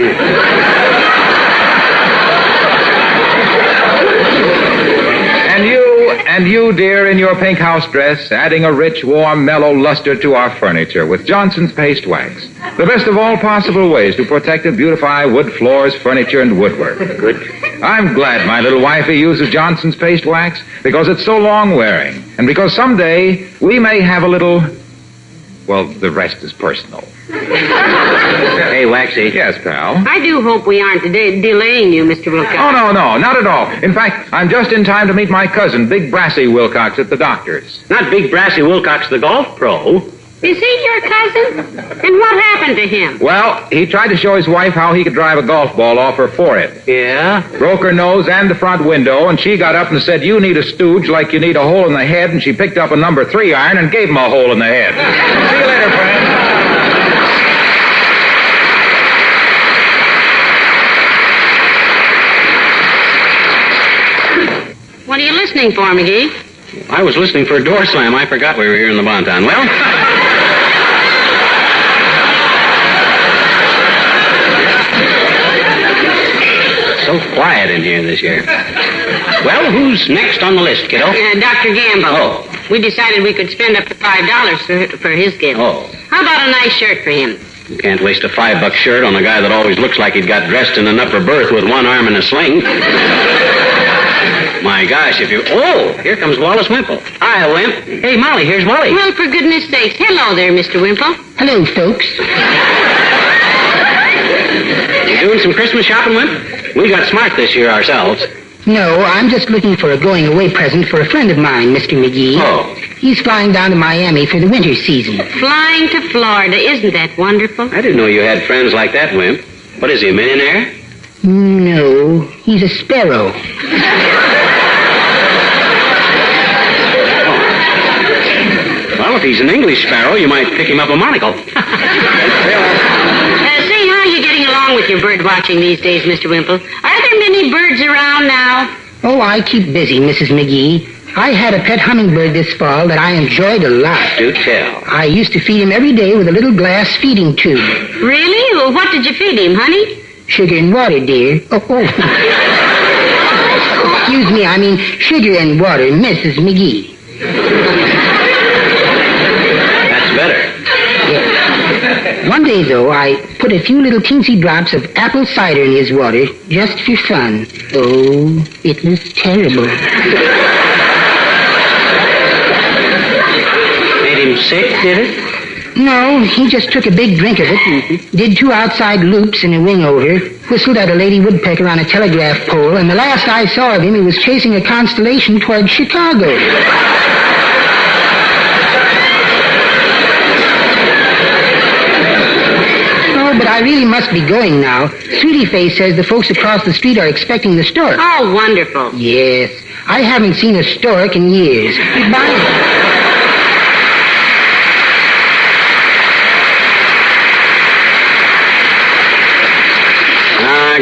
And you, dear, in your pink house dress, adding a rich, warm, mellow luster to our furniture with Johnson's paste wax. The best of all possible ways to protect and beautify wood floors, furniture, and woodwork. Good. I'm glad my little wifey uses Johnson's paste wax because it's so long-wearing, and because someday we may have a little... Well, the rest is personal. Hey, Waxy. Yes, pal? I do hope we aren't delaying you, Mr. Wilcox. Oh, no, not at all. In fact, I'm just in time to meet my cousin, Big Brassy Wilcox, at the doctor's. Not Big Brassy Wilcox, the golf pro. Is he your cousin? And what happened to him? Well, he tried to show his wife how he could drive a golf ball off her forehead. Yeah? Broke her nose and the front window, and she got up and said, "You need a stooge like you need a hole in the head," and she picked up a number 3 iron and gave him a hole in the head. See you later, friend. What are you listening for, McGee? I was listening for a door slam. I forgot we were here in the Bonton. Well... So quiet in here this year. Well, who's next on the list, kiddo? Dr. Gamble. Oh. We decided we could spend up to $5 for his gift. Oh. How about a nice shirt for him? You can't waste a $5 shirt on a guy that always looks like he'd got dressed in an upper berth with one arm in a sling. My gosh, if you... Oh, here comes Wallace Wimple. Hi, Wimp. Hey, Molly, here's Wally. Well, for goodness sakes. Hello there, Mr. Wimple. Hello, folks. You doing some Christmas shopping, Wimp? We got smart this year ourselves. No, I'm just looking for a going-away present for a friend of mine, Mr. McGee. Oh. He's flying down to Miami for the winter season. Flying to Florida. Isn't that wonderful? I didn't know you had friends like that, Wimp. What is he, a millionaire? No, he's a sparrow. Well, if he's an English sparrow, you might pick him up a monocle. Say, how are you getting along with your bird watching these days, Mr. Wimple? Are there many birds around now? Oh, I keep busy, Mrs. McGee. I had a pet hummingbird this fall that I enjoyed a lot. Do tell. I used to feed him every day with a little glass feeding tube. Really? Well, what did you feed him, honey? Sugar and water, dear. Oh. Excuse me, I mean sugar and water, Mrs. McGee. That's better. Yeah. One day, though, I put a few little teensy drops of apple cider in his water just for fun. Oh, it was terrible. Made him sick, did it? No, he just took a big drink of it and did 2 outside loops and a wing over, whistled at a lady woodpecker on a telegraph pole, and the last I saw of him, he was chasing a constellation toward Chicago. But I really must be going now. Sweetie Face says the folks across the street are expecting the stork. Oh, wonderful. Yes. I haven't seen a stork in years. Goodbye.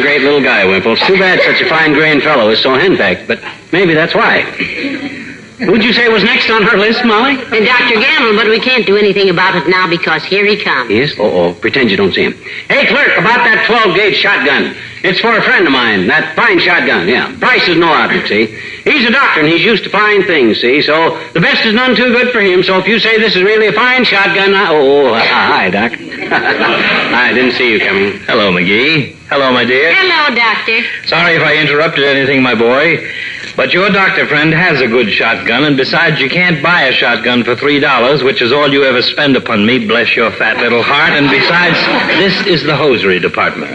Great little guy, Wimple. It's too bad such a fine-grained fellow is so henpecked, but maybe that's why. Who'd you say was next on her list, Molly? And Dr. Gamble, but we can't do anything about it now because here he comes. Yes? Oh, pretend you don't see him. Hey, clerk, about that 12-gauge shotgun. It's for a friend of mine, that fine shotgun, yeah. Price is no object, see? He's a doctor, and he's used to fine things, see? So the best is none too good for him, so if you say this is really a fine shotgun, hi, Doc. I didn't see you coming. Hello, McGee. Hello, my dear. Hello, Doctor. Sorry if I interrupted anything, my boy. But your doctor friend has a good shotgun, and besides, you can't buy a shotgun for $3, which is all you ever spend upon me, bless your fat little heart. And besides, this is the hosiery department.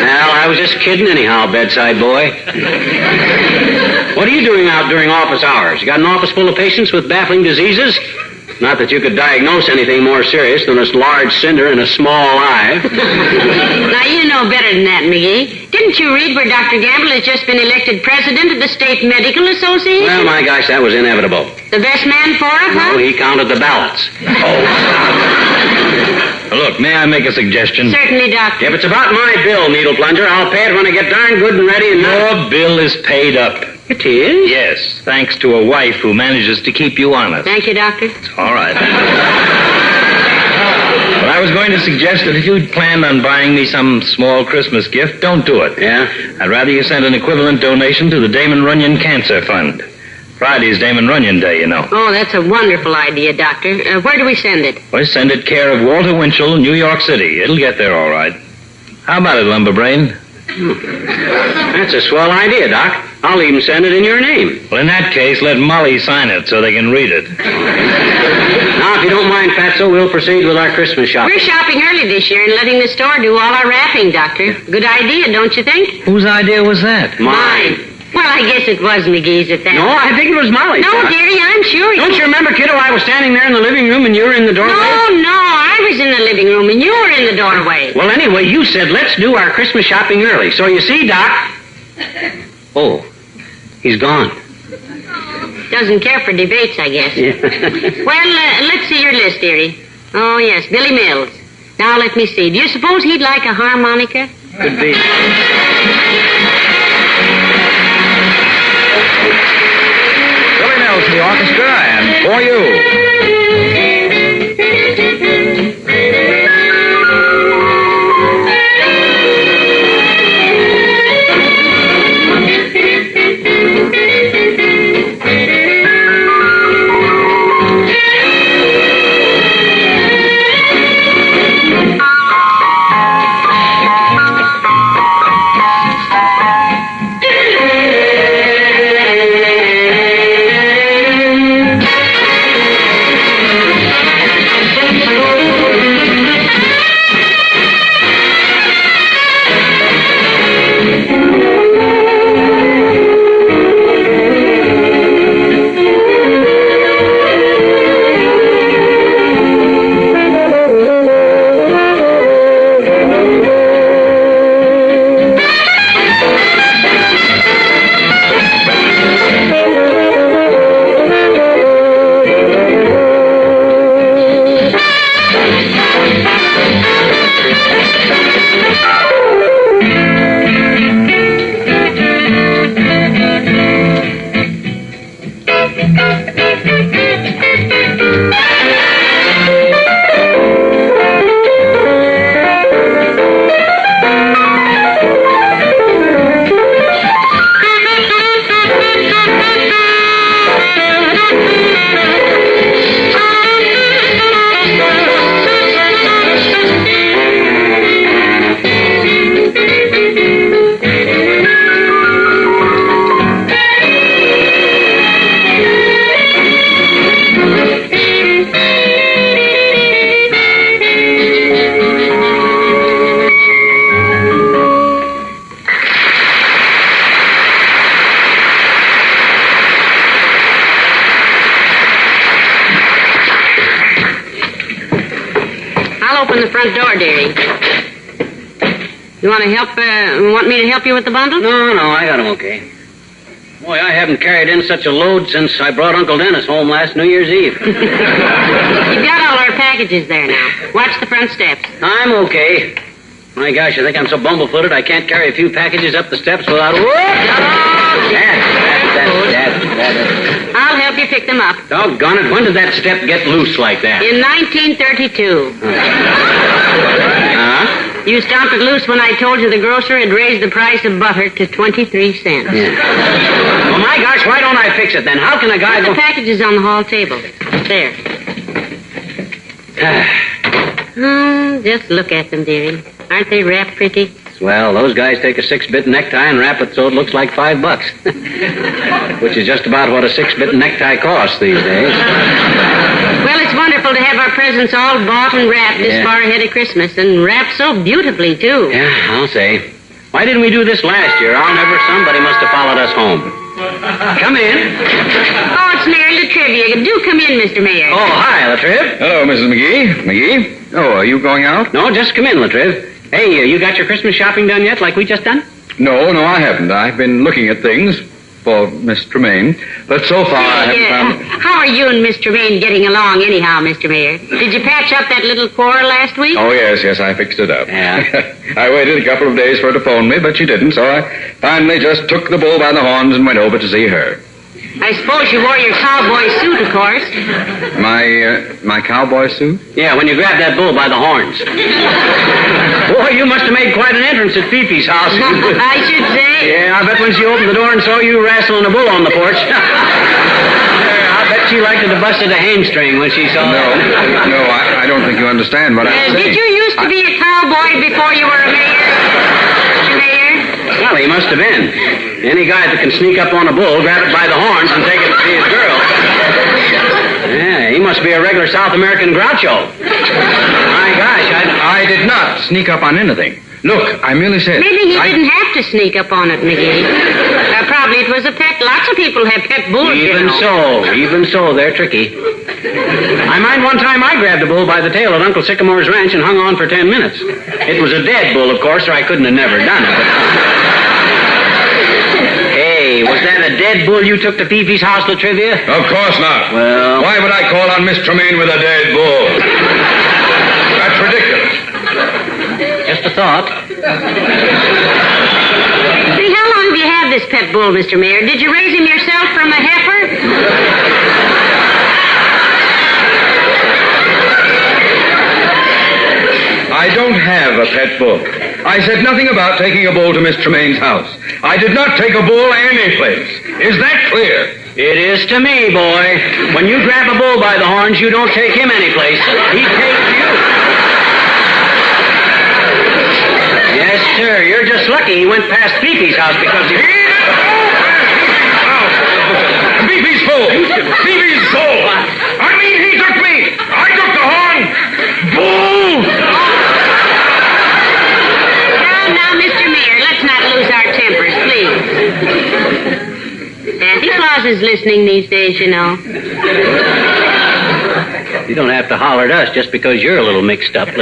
Well, I was just kidding anyhow, bedside boy. What are you doing out during office hours? You got an office full of patients with baffling diseases? Not that you could diagnose anything more serious than a large cinder in a small eye. Now, you know better than that, McGee. Didn't you read where Dr. Gamble has just been elected president of the State Medical Association? Well, my gosh, that was inevitable. The best man for it, huh? No, he counted the ballots. Look, may I make a suggestion? Certainly, Doctor. If it's about my bill, Needle Plunger, I'll pay it when I get darn good and ready and... Your bill is paid up. It is? Yes, thanks to a wife who manages to keep you honest. Thank you, Doctor. All right. But I was going to suggest that if you'd planned on buying me some small Christmas gift, don't do it. Yeah? I'd rather you sent an equivalent donation to the Damon Runyon Cancer Fund. Friday's Damon Runyon Day, you know. Oh, that's a wonderful idea, Doctor. Where do we send it? Well, send it care of Walter Winchell, New York City. It'll get there all right. How about it, Lumberbrain? That's a swell idea, Doc. I'll even send it in your name. Well, in that case, let Molly sign it so they can read it. Now, if you don't mind, Fatso, we'll proceed with our Christmas shopping. We're shopping early this year and letting the store do all our wrapping, Doctor. Good idea, don't you think? Whose idea was that? Mine. Well, I guess it was McGee's at that. No, I think it was Molly's. No, Doc. dearie, I'm sure. Don't you remember, kiddo, I was standing there in the living room and you were in the doorway? No, I was in the living room and you were in the doorway. Well, anyway, you said, let's do our Christmas shopping early. So you see, Doc... Oh, he's gone. Doesn't care for debates, I guess. Yeah. Well, let's see your list, dearie. Oh, yes, Billy Mills. Now, let me see. Do you suppose he'd like a harmonica? Could be. Billy Mills, the orchestra, and for you. You want me to help you with the bundle? No, I got 'em okay. Boy, I haven't carried in such a load since I brought Uncle Dennis home last New Year's Eve. You've got all our packages there now. Watch the front steps. I'm okay. My gosh, I think I'm so bumble-footed I can't carry a few packages up the steps without... Whoop! That. I'll help you pick them up. Doggone it, when did that step get loose like that? In 1932. You stomped it loose when I told you the grocer had raised the price of butter to 23 cents. Yeah. Well, my gosh, why don't I fix it then? How can a guy Put the packages on the hall table. There. Just look at them, dearie. Aren't they wrapped pretty? Well, those guys take a 6-bit necktie and wrap it so it looks like $5. Which is just about what a 6-bit necktie costs these days. Well, it's wonderful to have our presents all bought and wrapped this far ahead of Christmas, and wrapped so beautifully, too. Yeah, I'll say. Why didn't we do this last year? Somebody must have followed us home. Come in. Oh, it's Mayor Latrivia. Do come in, Mr. Mayor. Oh, hi, Latriv. Hello, Mrs. McGee. McGee? Oh, are you going out? No, just come in, Latriv. Hey, you got your Christmas shopping done yet, like we just done? No, I haven't. I've been looking at things for Miss Tremaine, but so far I haven't found... How are you and Miss Tremaine getting along anyhow, Mr. Mayor? Did you patch up that little quarrel last week? Oh, yes, I fixed it up. Yeah. I waited a couple of days for her to phone me, but she didn't, so I finally just took the bull by the horns and went over to see her. I suppose you wore your cowboy suit, of course. My cowboy suit? Yeah, when you grabbed that bull by the horns. Boy, you must have made quite an entrance at Fifi's house. I should say. Yeah, I bet when she opened the door and saw you wrestling a bull on the porch. I bet she liked to have busted a hamstring when she saw that. No, I don't think you understand what I'm saying. Did you used to be a cowboy before you were a mayor? Mr. Mayor? Well, he must have been. Any guy that can sneak up on a bull, grab it by the horns, and take it to see his girl. Yeah, he must be a regular South American Groucho. My gosh, I did not sneak up on anything. Look, I merely said... Maybe he didn't have to sneak up on it, McGee. Probably it was a pet. Lots of people have pet bulls, Even so, they're tricky. I mind one time I grabbed a bull by the tail at Uncle Sycamore's ranch and hung on for 10 minutes. It was a dead bull, of course, or I couldn't have never done it. Hey, was that a dead bull you took to Fifi's house, Latrivia? Of course not. Well... Why would I call on Miss Tremaine with a dead bull? That's ridiculous. Just a thought. See, how long have you had this pet bull, Mr. Mayor? Did you raise him yourself from a heifer? I don't have a pet bull. I said nothing about taking a bull to Miss Tremaine's house. I did not take a bull anyplace. Is that clear? It is to me, boy. When you grab a bull by the horns, you don't take him anyplace. He takes you. Yes, sir. You're just lucky he went past Fifi's house because he... Fifi's full. Fifi's full. I mean, he took me. I took the horn. Bull. Now, Mr. Mayor, let's not lose our tempers, please. Santa Claus is listening these days, you know. You don't have to holler at us just because you're a little mixed up. All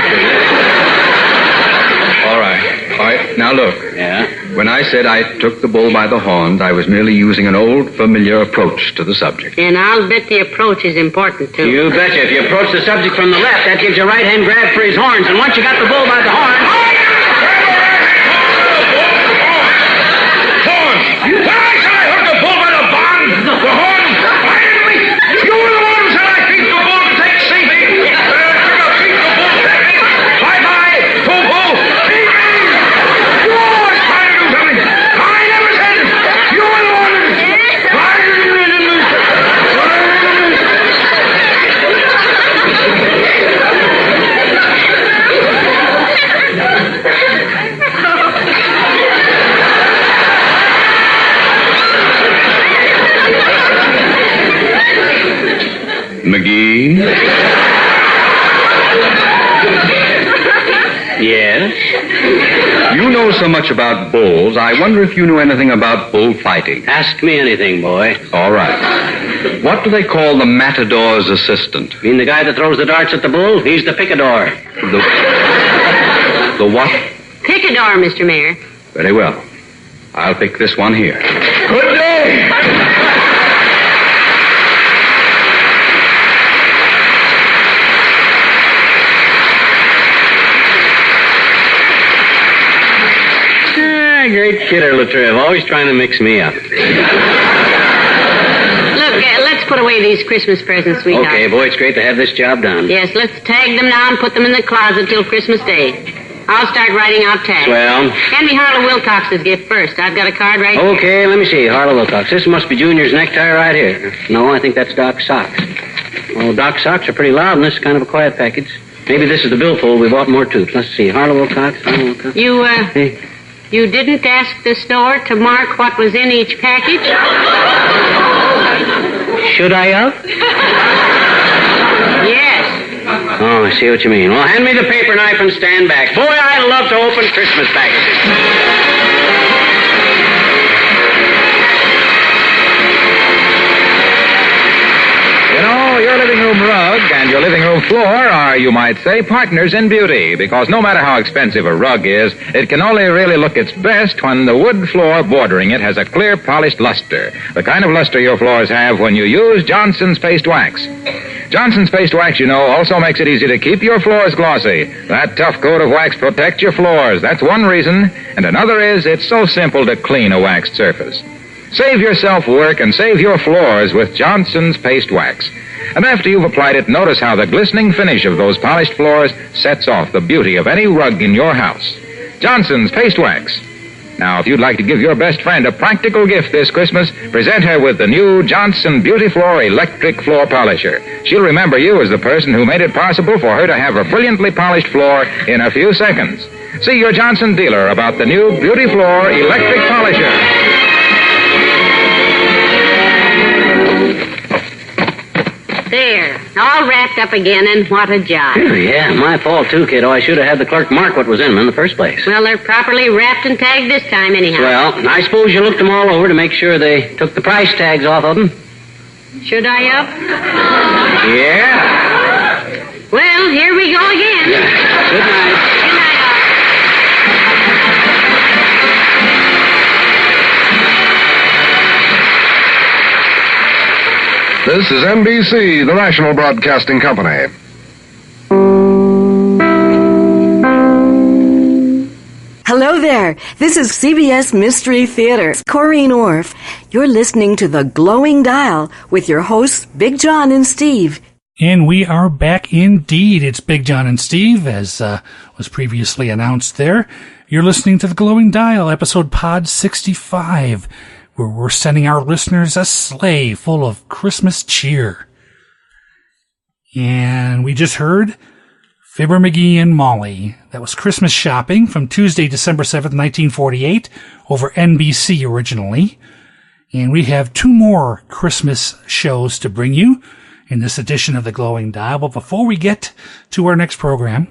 right. Now look. Yeah? When I said I took the bull by the horns, I was merely using an old, familiar approach to the subject. And I'll bet the approach is important, too. You betcha. If you approach the subject from the left, that gives you a right-hand grab for his horns. And once you got the bull by the horns... McGee? Yes? You know so much about bulls, I wonder if you know anything about bullfighting. Ask me anything, boy. All right. What do they call the matador's assistant? Mean the guy that throws the darts at the bull? He's the picador. The what? Pick a door, Mr. Mayor. Very well. I'll pick this one here. Good day! Great kidder, Latriv. Always trying to mix me up. Look, let's put away these Christmas presents, sweetheart. Okay, boy, it's great to have this job done. Yes, let's tag them now and put them in the closet till Christmas Day. I'll start writing out tags. Swell. Hand me Harlow Wilcox's gift first. I've got a card right here. Okay, let me see. Harlow Wilcox. This must be Junior's necktie right here. No, I think that's Doc's socks. Well, Doc's socks are pretty loud, and this is kind of a quiet package. Maybe this is the billfold. We bought more tubes. Let's see. Harlow Wilcox. You didn't ask the store to mark what was in each package? Should I have? Yes. Oh, I see what you mean. Well, hand me the paper knife and stand back. Boy, I love to open Christmas packages. You know, your living room rug and your living room floor are, you might say, partners in beauty, because no matter how expensive a rug is, it can only really look its best when the wood floor bordering it has a clear, polished luster, the kind of luster your floors have when you use Johnson's Paste Wax. Johnson's Paste Wax, you know, also makes it easy to keep your floors glossy. That tough coat of wax protects your floors. That's one reason. And another is it's so simple to clean a waxed surface. Save yourself work and save your floors with Johnson's Paste Wax. And after you've applied it, notice how the glistening finish of those polished floors sets off the beauty of any rug in your house. Johnson's Paste Wax. Now, if you'd like to give your best friend a practical gift this Christmas, present her with the new Johnson Beauty Floor Electric Floor Polisher. She'll remember you as the person who made it possible for her to have a brilliantly polished floor in a few seconds. See your Johnson dealer about the new Beauty Floor Electric Polisher. There, all wrapped up again, and what a job. Yeah, my fault too, kiddo. I should have had the clerk mark what was in them in the first place. Well, they're properly wrapped and tagged this time, anyhow. Well, I suppose you looked them all over to make sure they took the price tags off of them. Should I up? Yeah. Well, here we go again. Good night. Good night, This is NBC, the National Broadcasting Company. Hello there. This is CBS Mystery Theater. Corrine Orff. You're listening to The Glowing Dial with your hosts, Big John and Steve. And we are back indeed. It's Big John and Steve, as was previously announced there. You're listening to The Glowing Dial, episode POD65. Where we're sending our listeners a sleigh full of Christmas cheer. And we just heard Fibber McGee and Molly. That was Christmas Shopping from Tuesday, December 7th, 1948, over NBC originally. And we have two more Christmas shows to bring you in this edition of The Glowing Dial. But before we get to our next program,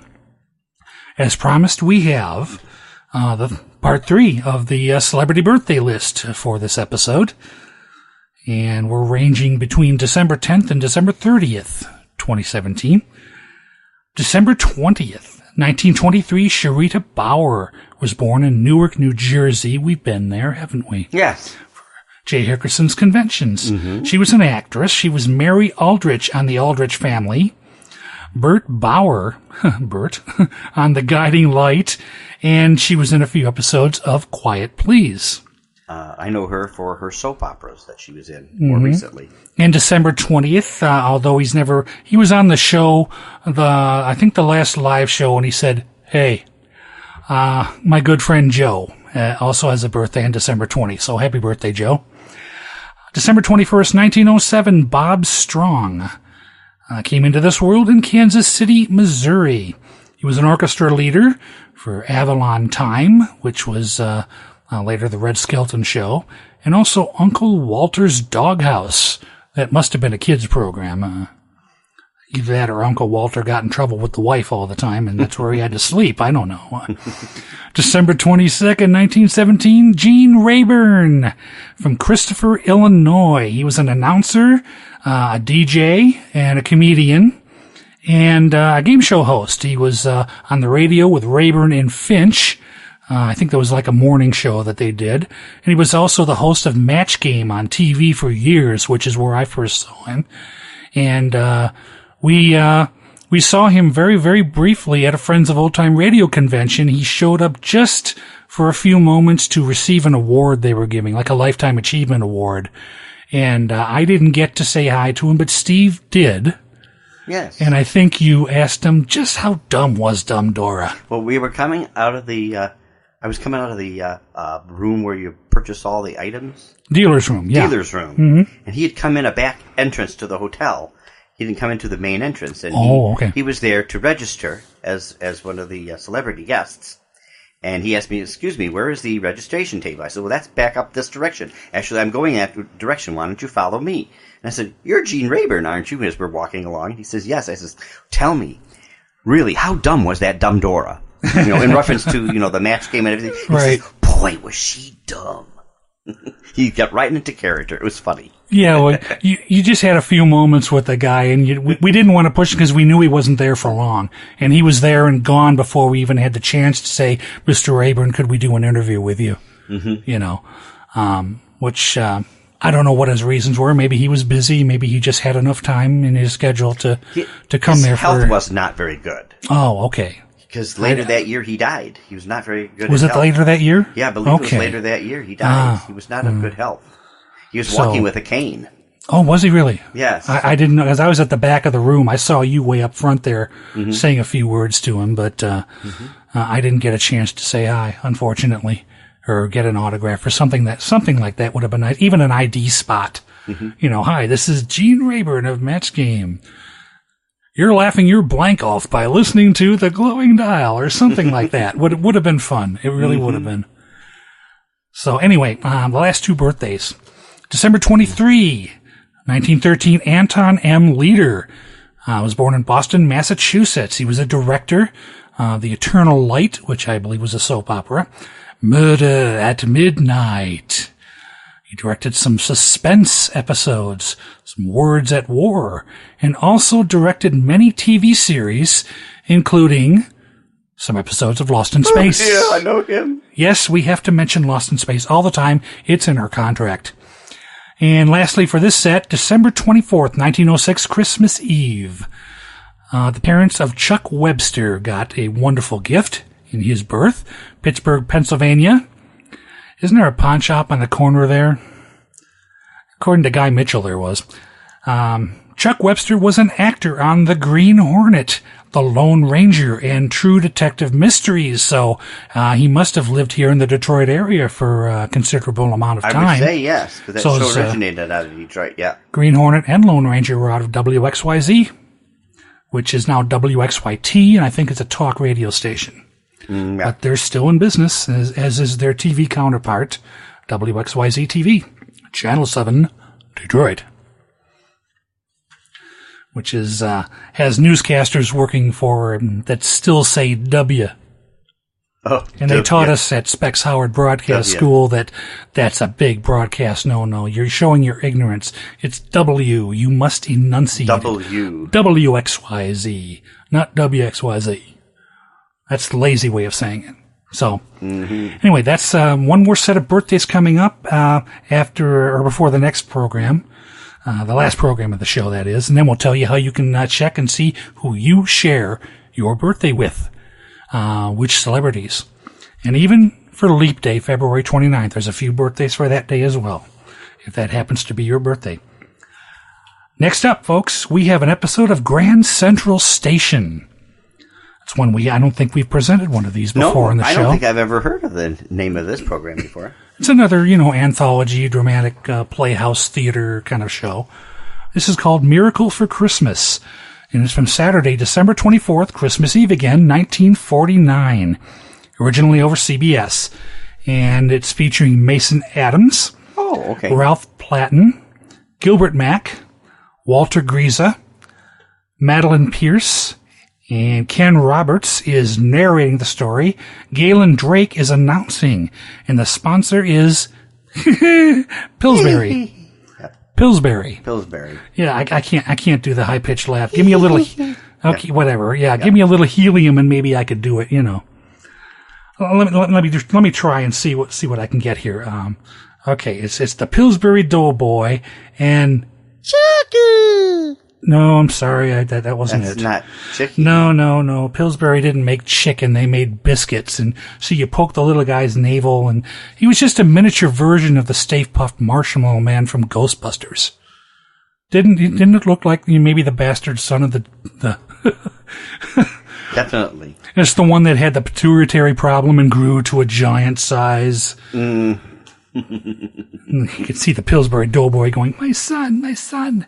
as promised, we have the Part 3 of the celebrity birthday list for this episode. And we're ranging between December 10th and December 30th, 2017. December 20th, 1923, Sharita Bauer was born in Newark, New Jersey. We've been there, haven't we? Yes. For Jay Hickerson's conventions. Mm-hmm. She was an actress. She was Mary Aldrich on The Aldrich Family. Bert Bauer, Bert, on The Guiding Light, and she was in a few episodes of Quiet Please. I know her for her soap operas that she was in more recently. And December 20th, although he was on the show, I think the last live show, and he said, hey, my good friend Joe also has a birthday on December 20th, so happy birthday, Joe. December 21st, 1907, Bob Strong came into this world in Kansas City, Missouri. He was an orchestra leader for Avalon Time, which was later the Red Skelton Show, and also Uncle Walter's Doghouse. That must have been a kids' program. Either that or Uncle Walter got in trouble with the wife all the time, and that's where he had to sleep. I don't know. December 22nd, 1917, Gene Rayburn from Christopher, Illinois. He was an announcer, a DJ, and a comedian, and a game show host. He was on the radio with Rayburn and Finch I think that was like a morning show that they did. And he was also the host of Match Game on TV for years, which is where I first saw him. And we saw him very, very briefly at a Friends of Old Time Radio convention. He showed up just for a few moments to receive an award they were giving, like a Lifetime Achievement Award. And I didn't get to say hi to him, but Steve did. Yes. And I think you asked him, just how dumb was Dumb Dora? Well, we were coming out of the... I was coming out of the room where you purchase all the items. Dealer's room, yeah. Dealer's room. Mm-hmm. And he had come in a back entrance to the hotel. He didn't come into the main entrance. And okay. He was there to register as one of the celebrity guests. And he asked me, excuse me, where is the registration table? I said, well, that's back up this direction. Actually, I'm going that direction. Why don't you follow me? And I said, you're Gene Rayburn, aren't you? As we're walking along. He says, yes. I says, tell me, really, how dumb was that Dumb Dora? In reference to, the Match Game and everything. He right. says, boy, was she dumb. He got right into character. It was funny. Yeah, well, you just had a few moments with the guy, and we didn't want to push him because we knew he wasn't there for long. And he was there and gone before we even had the chance to say, Mr. Rayburn, could we do an interview with you? Mm-hmm. Which I don't know what his reasons were. Maybe he was busy. Maybe he just had enough time in his schedule to come there. His health was not very good. Oh, okay. Because later that year he died. He was not very good. Was it later that year? Yeah, I believe it was later that year he died. He was not in good health. He was walking with a cane. Oh, was he really? Yes. I didn't know, because I was at the back of the room. I saw you way up front there saying a few words to him, but I didn't get a chance to say hi, unfortunately, or get an autograph or something like that would have been nice. Even an ID spot. Hi, this is Gene Rayburn of Match Game. You're laughing your blank off by listening to The Glowing Dial or something like that. Would have been fun. It really would have been. So anyway, the last two birthdays. December 23, 1913, Anton M. Leader was born in Boston, Massachusetts. He was a director of The Eternal Light, which I believe was a soap opera. Murder at Midnight. He directed some suspense episodes, some Words at War, and also directed many TV series, including some episodes of Lost in Space. Oh, yeah, I know him. Yes, we have to mention Lost in Space all the time. It's in our contract. And lastly, for this set, December 24th, 1906, Christmas Eve. The parents of Chuck Webster got a wonderful gift in his birth, Pittsburgh, Pennsylvania. Isn't there a pawn shop on the corner there? According to Guy Mitchell, there was. Chuck Webster was an actor on The Green Hornet, The Lone Ranger, and True Detective Mysteries, so he must have lived here in the Detroit area for a considerable amount of time. I would say yes, because that show originated out of Detroit, yeah. Green Hornet and Lone Ranger were out of WXYZ, which is now WXYT, and I think it's a talk radio station. Yeah. But they're still in business, as is their TV counterpart, WXYZ TV, Channel 7, Detroit. Which is has newscasters working for that still say W. Oh, and they taught us at Specs Howard Broadcast School that's a big broadcast no-no. You're showing your ignorance. It's W. You must enunciate W. WXYZ, not WXYZ. That's the lazy way of saying it. So, anyway, that's one more set of birthdays coming up after or before the next program. The last program of the show, that is. And then we'll tell you how you can check and see who you share your birthday with, which celebrities. And even for Leap Day, February 29th, there's a few birthdays for that day as well, if that happens to be your birthday. Next up, folks, we have an episode of Grand Central Station. It's one I don't think we've presented one of these before in the show. I don't think I've ever heard of the name of this program before. It's another, anthology, dramatic, playhouse theater kind of show. This is called Miracle for Christmas, and it's from Saturday, December 24th, Christmas Eve again, 1949, originally over CBS. And it's featuring Mason Adams, Ralph Platten, Gilbert Mack, Walter Griesa, Madeline Pierce, and Ken Roberts is narrating the story. Galen Drake is announcing, and the sponsor is Pillsbury. Pillsbury. Yeah, I can't do the high pitched laugh. Give me a little. Okay, whatever. Yeah, give me a little helium, and maybe I could do it. Let me try and see what I can get here. Okay, it's the Pillsbury Doughboy and Chucky. No, I'm sorry, that wasn't That's it. not chicken. No. Pillsbury didn't make chicken; they made biscuits. And so you poke the little guy's navel, and he was just a miniature version of the Stay Puft Marshmallow Man from Ghostbusters. Didn't it look like maybe the bastard son of the Definitely. It's the one that had the pituitary problem and grew to a giant size. You could see the Pillsbury Doughboy going, my son.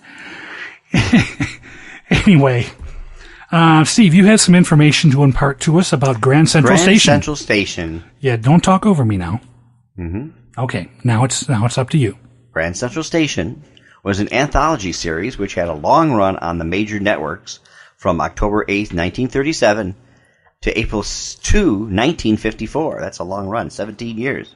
Anyway, Steve, you had some information to impart to us about Grand Central Station. Grand Central Station. Yeah, don't talk over me now. Mm-hmm. Okay, now it's up to you. Grand Central Station was an anthology series which had a long run on the major networks from October 8, 1937 to April 2, 1954. That's a long run, 17 years.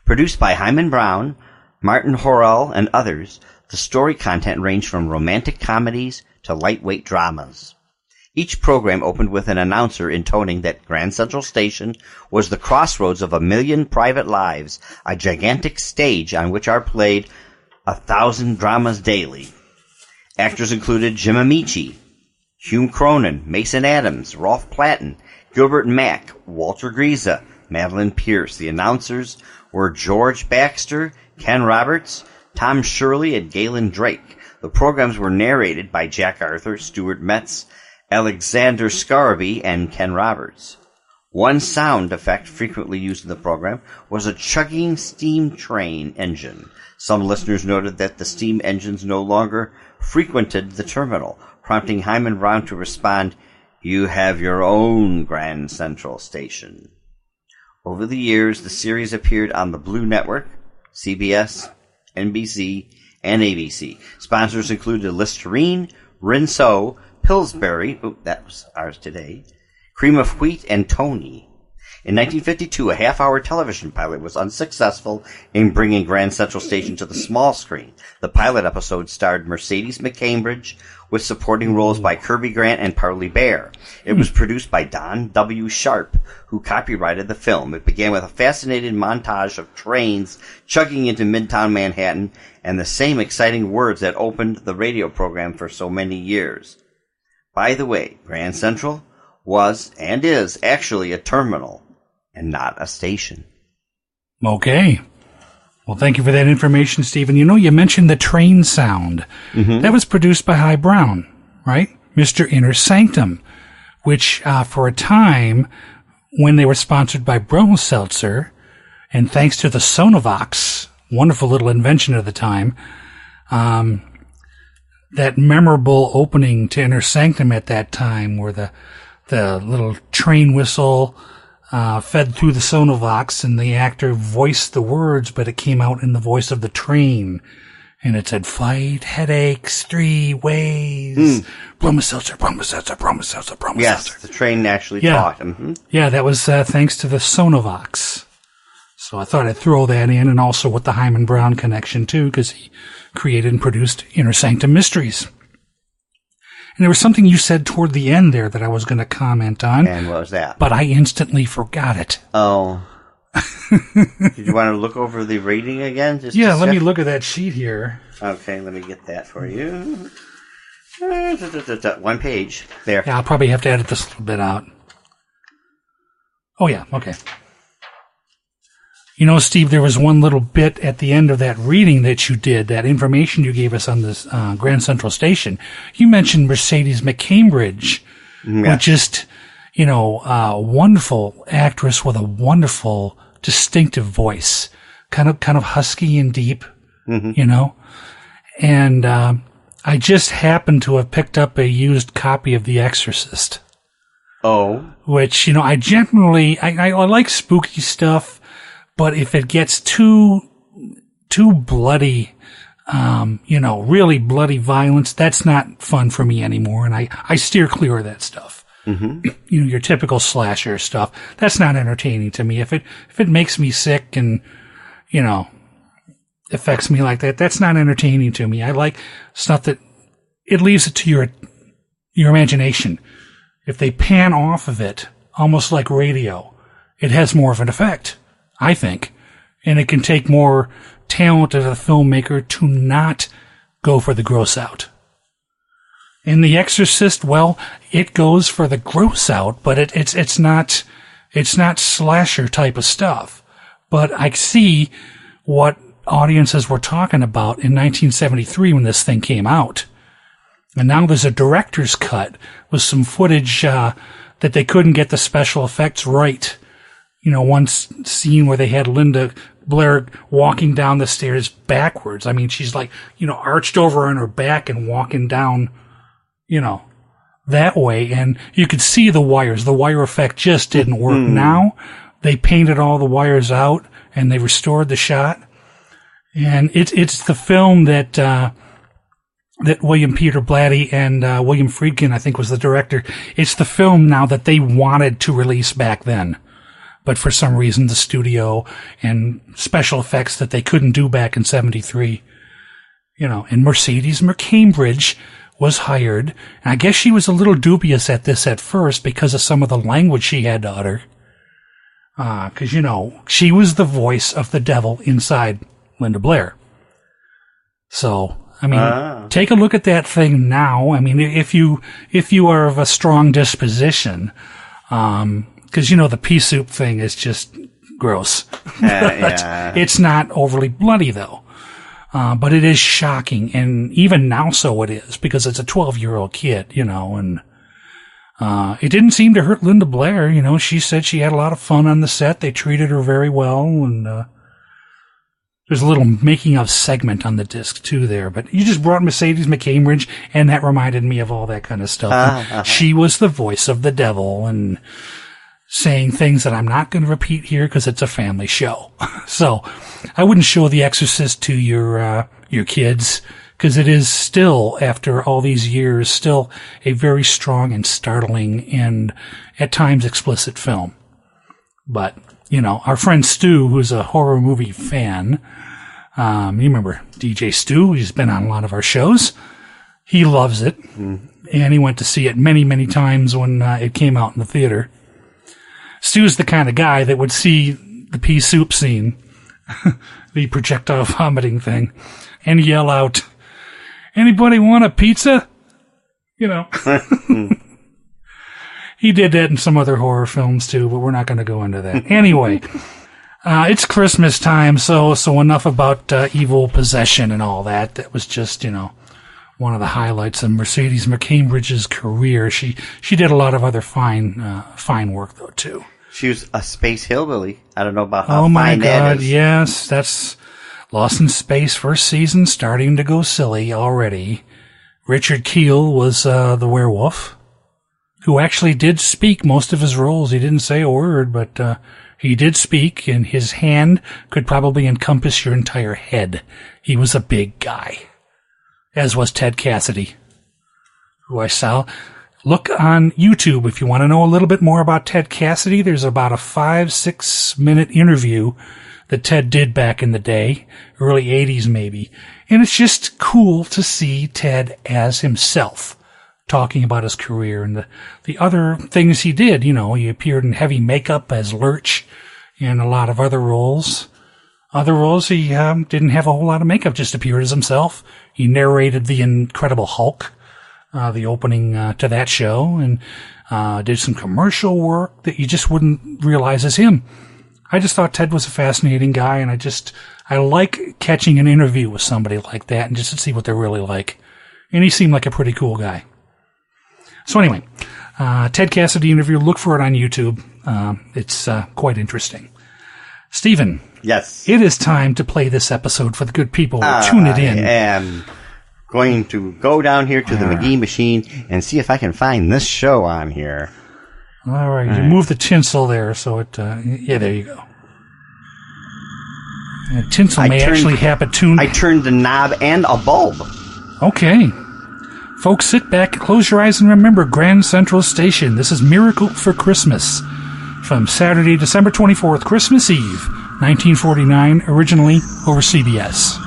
Produced by Hyman Brown, Martin Horrell, and others, the story content ranged from romantic comedies to lightweight dramas. Each program opened with an announcer intoning that Grand Central Station was the crossroads of 1,000,000 private lives, a gigantic stage on which are played 1,000 dramas daily. Actors included Jim Amici, Hume Cronin, Mason Adams, Rolf Platten, Gilbert Mack, Walter Griesa, Madeline Pierce. The announcers were George Baxter, Ken Roberts, Tom Shirley, and Galen Drake. The programs were narrated by Jack Arthur, Stuart Metz, Alexander Scarby, and Ken Roberts. One sound effect frequently used in the program was a chugging steam train engine. Some listeners noted that the steam engines no longer frequented the terminal, prompting Hyman Brown to respond, "You have your own Grand Central Station." Over the years, the series appeared on the Blue Network, CBS, NBC, and ABC. Sponsors included Listerine, Rinso, Pillsbury, that was ours today, Cream of Wheat, and Tony. In 1952, a half-hour television pilot was unsuccessful in bringing Grand Central Station to the small screen. The pilot episode starred Mercedes McCambridge, with supporting roles by Kirby Grant and Parley Bear. It was produced by Don W. Sharp, who copyrighted the film. It began with a fascinating montage of trains chugging into Midtown Manhattan and the same exciting words that opened the radio program for so many years. By the way, Grand Central was and is actually a terminal and not a station. Okay. Well, thank you for that information, Stephen. You know, you mentioned the train sound. Mm-hmm. That was produced by Hy Brown, right? Mr. Inner Sanctum, which for a time, when they were sponsored by Brumel Seltzer, and thanks to the Sonovox, wonderful little invention of the time, that memorable opening to Inner Sanctum at that time, where the little train whistle fed through the Sonovox, and the actor voiced the words, but it came out in the voice of the train. And it said, "Fight headaches 3 ways. Brumel Seltzer, Brumel Seltzer, Brumel Seltzer, Brumel Yes, Seltzer." the train actually talked. Mm-hmm. Yeah, that was thanks to the Sonovox. So I thought I'd throw that in, and also with the Hyman Brown connection, too, because he created and produced Inner Sanctum Mysteries. And there was something you said toward the end there that I was going to comment on. And what was that? But I instantly forgot it. Oh. Did you want to look over the rating again? Yeah, let me look at that sheet here. Okay, let me get that for you. 1 page. There. Yeah, I'll probably have to edit this a little bit out. Oh, yeah, okay. You know, Steve, there was one little bit at the end of that reading that you did, that information you gave us on this Grand Central Station. You mentioned Mercedes McCambridge, who just, you know, a wonderful actress with a wonderful, distinctive voice, kind of husky and deep, you know. And I just happened to have picked up a used copy of The Exorcist. Oh. Which, you know, I generally, I like spooky stuff. But if it gets too bloody, you know, really bloody violence, that's not fun for me anymore. And I steer clear of that stuff. Mm-hmm. You know, your typical slasher stuff. That's not entertaining to me. If it makes me sick and, you know, affects me like that, that's not entertaining to me. I like stuff that it leaves it to your imagination. If they pan off of it, almost like radio, it has more of an effect, I think. And it can take more talent of a filmmaker to not go for the gross out. In The Exorcist, well, it goes for the gross out, but it's not slasher type of stuff. But I see what audiences were talking about in 1973 when this thing came out. And now there's a director's cut with some footage that they couldn't get the special effects right. One scene where they had Linda Blair walking down the stairs backwards. I mean, she's like, arched over on her back and walking down, that way. And you could see the wires. The wire effect just didn't work. Now they painted all the wires out and they restored the shot. And it's the film that William Peter Blatty and William Friedkin, I think, was the director. It's the film now that they wanted to release back then. But for some reason, the studio and special effects that they couldn't do back in 73, and Mercedes McCambridge was hired. And I guess she was a little dubious at this at first because of some of the language she had to utter. Because, she was the voice of the devil inside Linda Blair. So, I mean, take a look at that thing now. I mean, if you are of a strong disposition, because, the pea soup thing is just gross. It's not overly bloody, though. But it is shocking. And even now so it is, because it's a 12-year-old kid, and it didn't seem to hurt Linda Blair. She said she had a lot of fun on the set. They treated her very well. And there's a little making-of segment on the disc, too, there. But you just brought Mercedes McCambridge, and that reminded me of all that kind of stuff. She was the voice of the devil, and saying things that I'm not going to repeat here because it's a family show. So I wouldn't show The Exorcist to your kids, because it is still, after all these years, still a very strong and startling and at times explicit film. But, our friend Stu, who's a horror movie fan, you remember DJ Stu, he's been on a lot of our shows. He loves it. And he went to see it many, many times when it came out in the theater. Stu's the kind of guy that would see the pea soup scene, the projectile vomiting thing, and yell out, "Anybody want a pizza?" He did that in some other horror films too, but we're not going to go into that. Anyway, it's Christmas time, so enough about evil possession and all that. That was just, one of the highlights of Mercedes McCambridge's career. She did a lot of other fine work though too. She was a space hillbilly. I don't know about how fine that is. Oh my God, is. Yes, that's Lost in Space first season, starting to go silly already. Richard Keel was the werewolf, who actually did speak most of his roles. He didn't say a word, but he did speak, and his hand could probably encompass your entire head. He was a big guy, as was Ted Cassidy, who I saw. Look on YouTube if you want to know a little bit more about Ted Cassidy. There's about a 5-6 minute interview that Ted did back in the day, early 80s maybe. And it's just cool to see Ted as himself, talking about his career and the other things he did. He appeared in heavy makeup as Lurch and a lot of other roles. Other roles, he didn't have a whole lot of makeup, just appeared as himself. He narrated The Incredible Hulk, the opening to that show, and did some commercial work that you just wouldn't realize as him. I just thought Ted was a fascinating guy, and I like catching an interview with somebody like that and just to see what they're really like. And he seemed like a pretty cool guy. So anyway, Ted Cassidy interview, look for it on YouTube. It's quite interesting. Stephen. Yes. It is time to play this episode for the good people. Tune it in. I am going to go down here to the McGee machine and see if I can find this show on here. All right. You move the tinsel there, so it, yeah, there you go. And tinsel actually have a tune. I turned the knob and a bulb. Okay. Folks, sit back, close your eyes, and remember Grand Central Station. This is Miracle for Christmas from Saturday, December 24th, Christmas Eve, 1949, originally over CBS.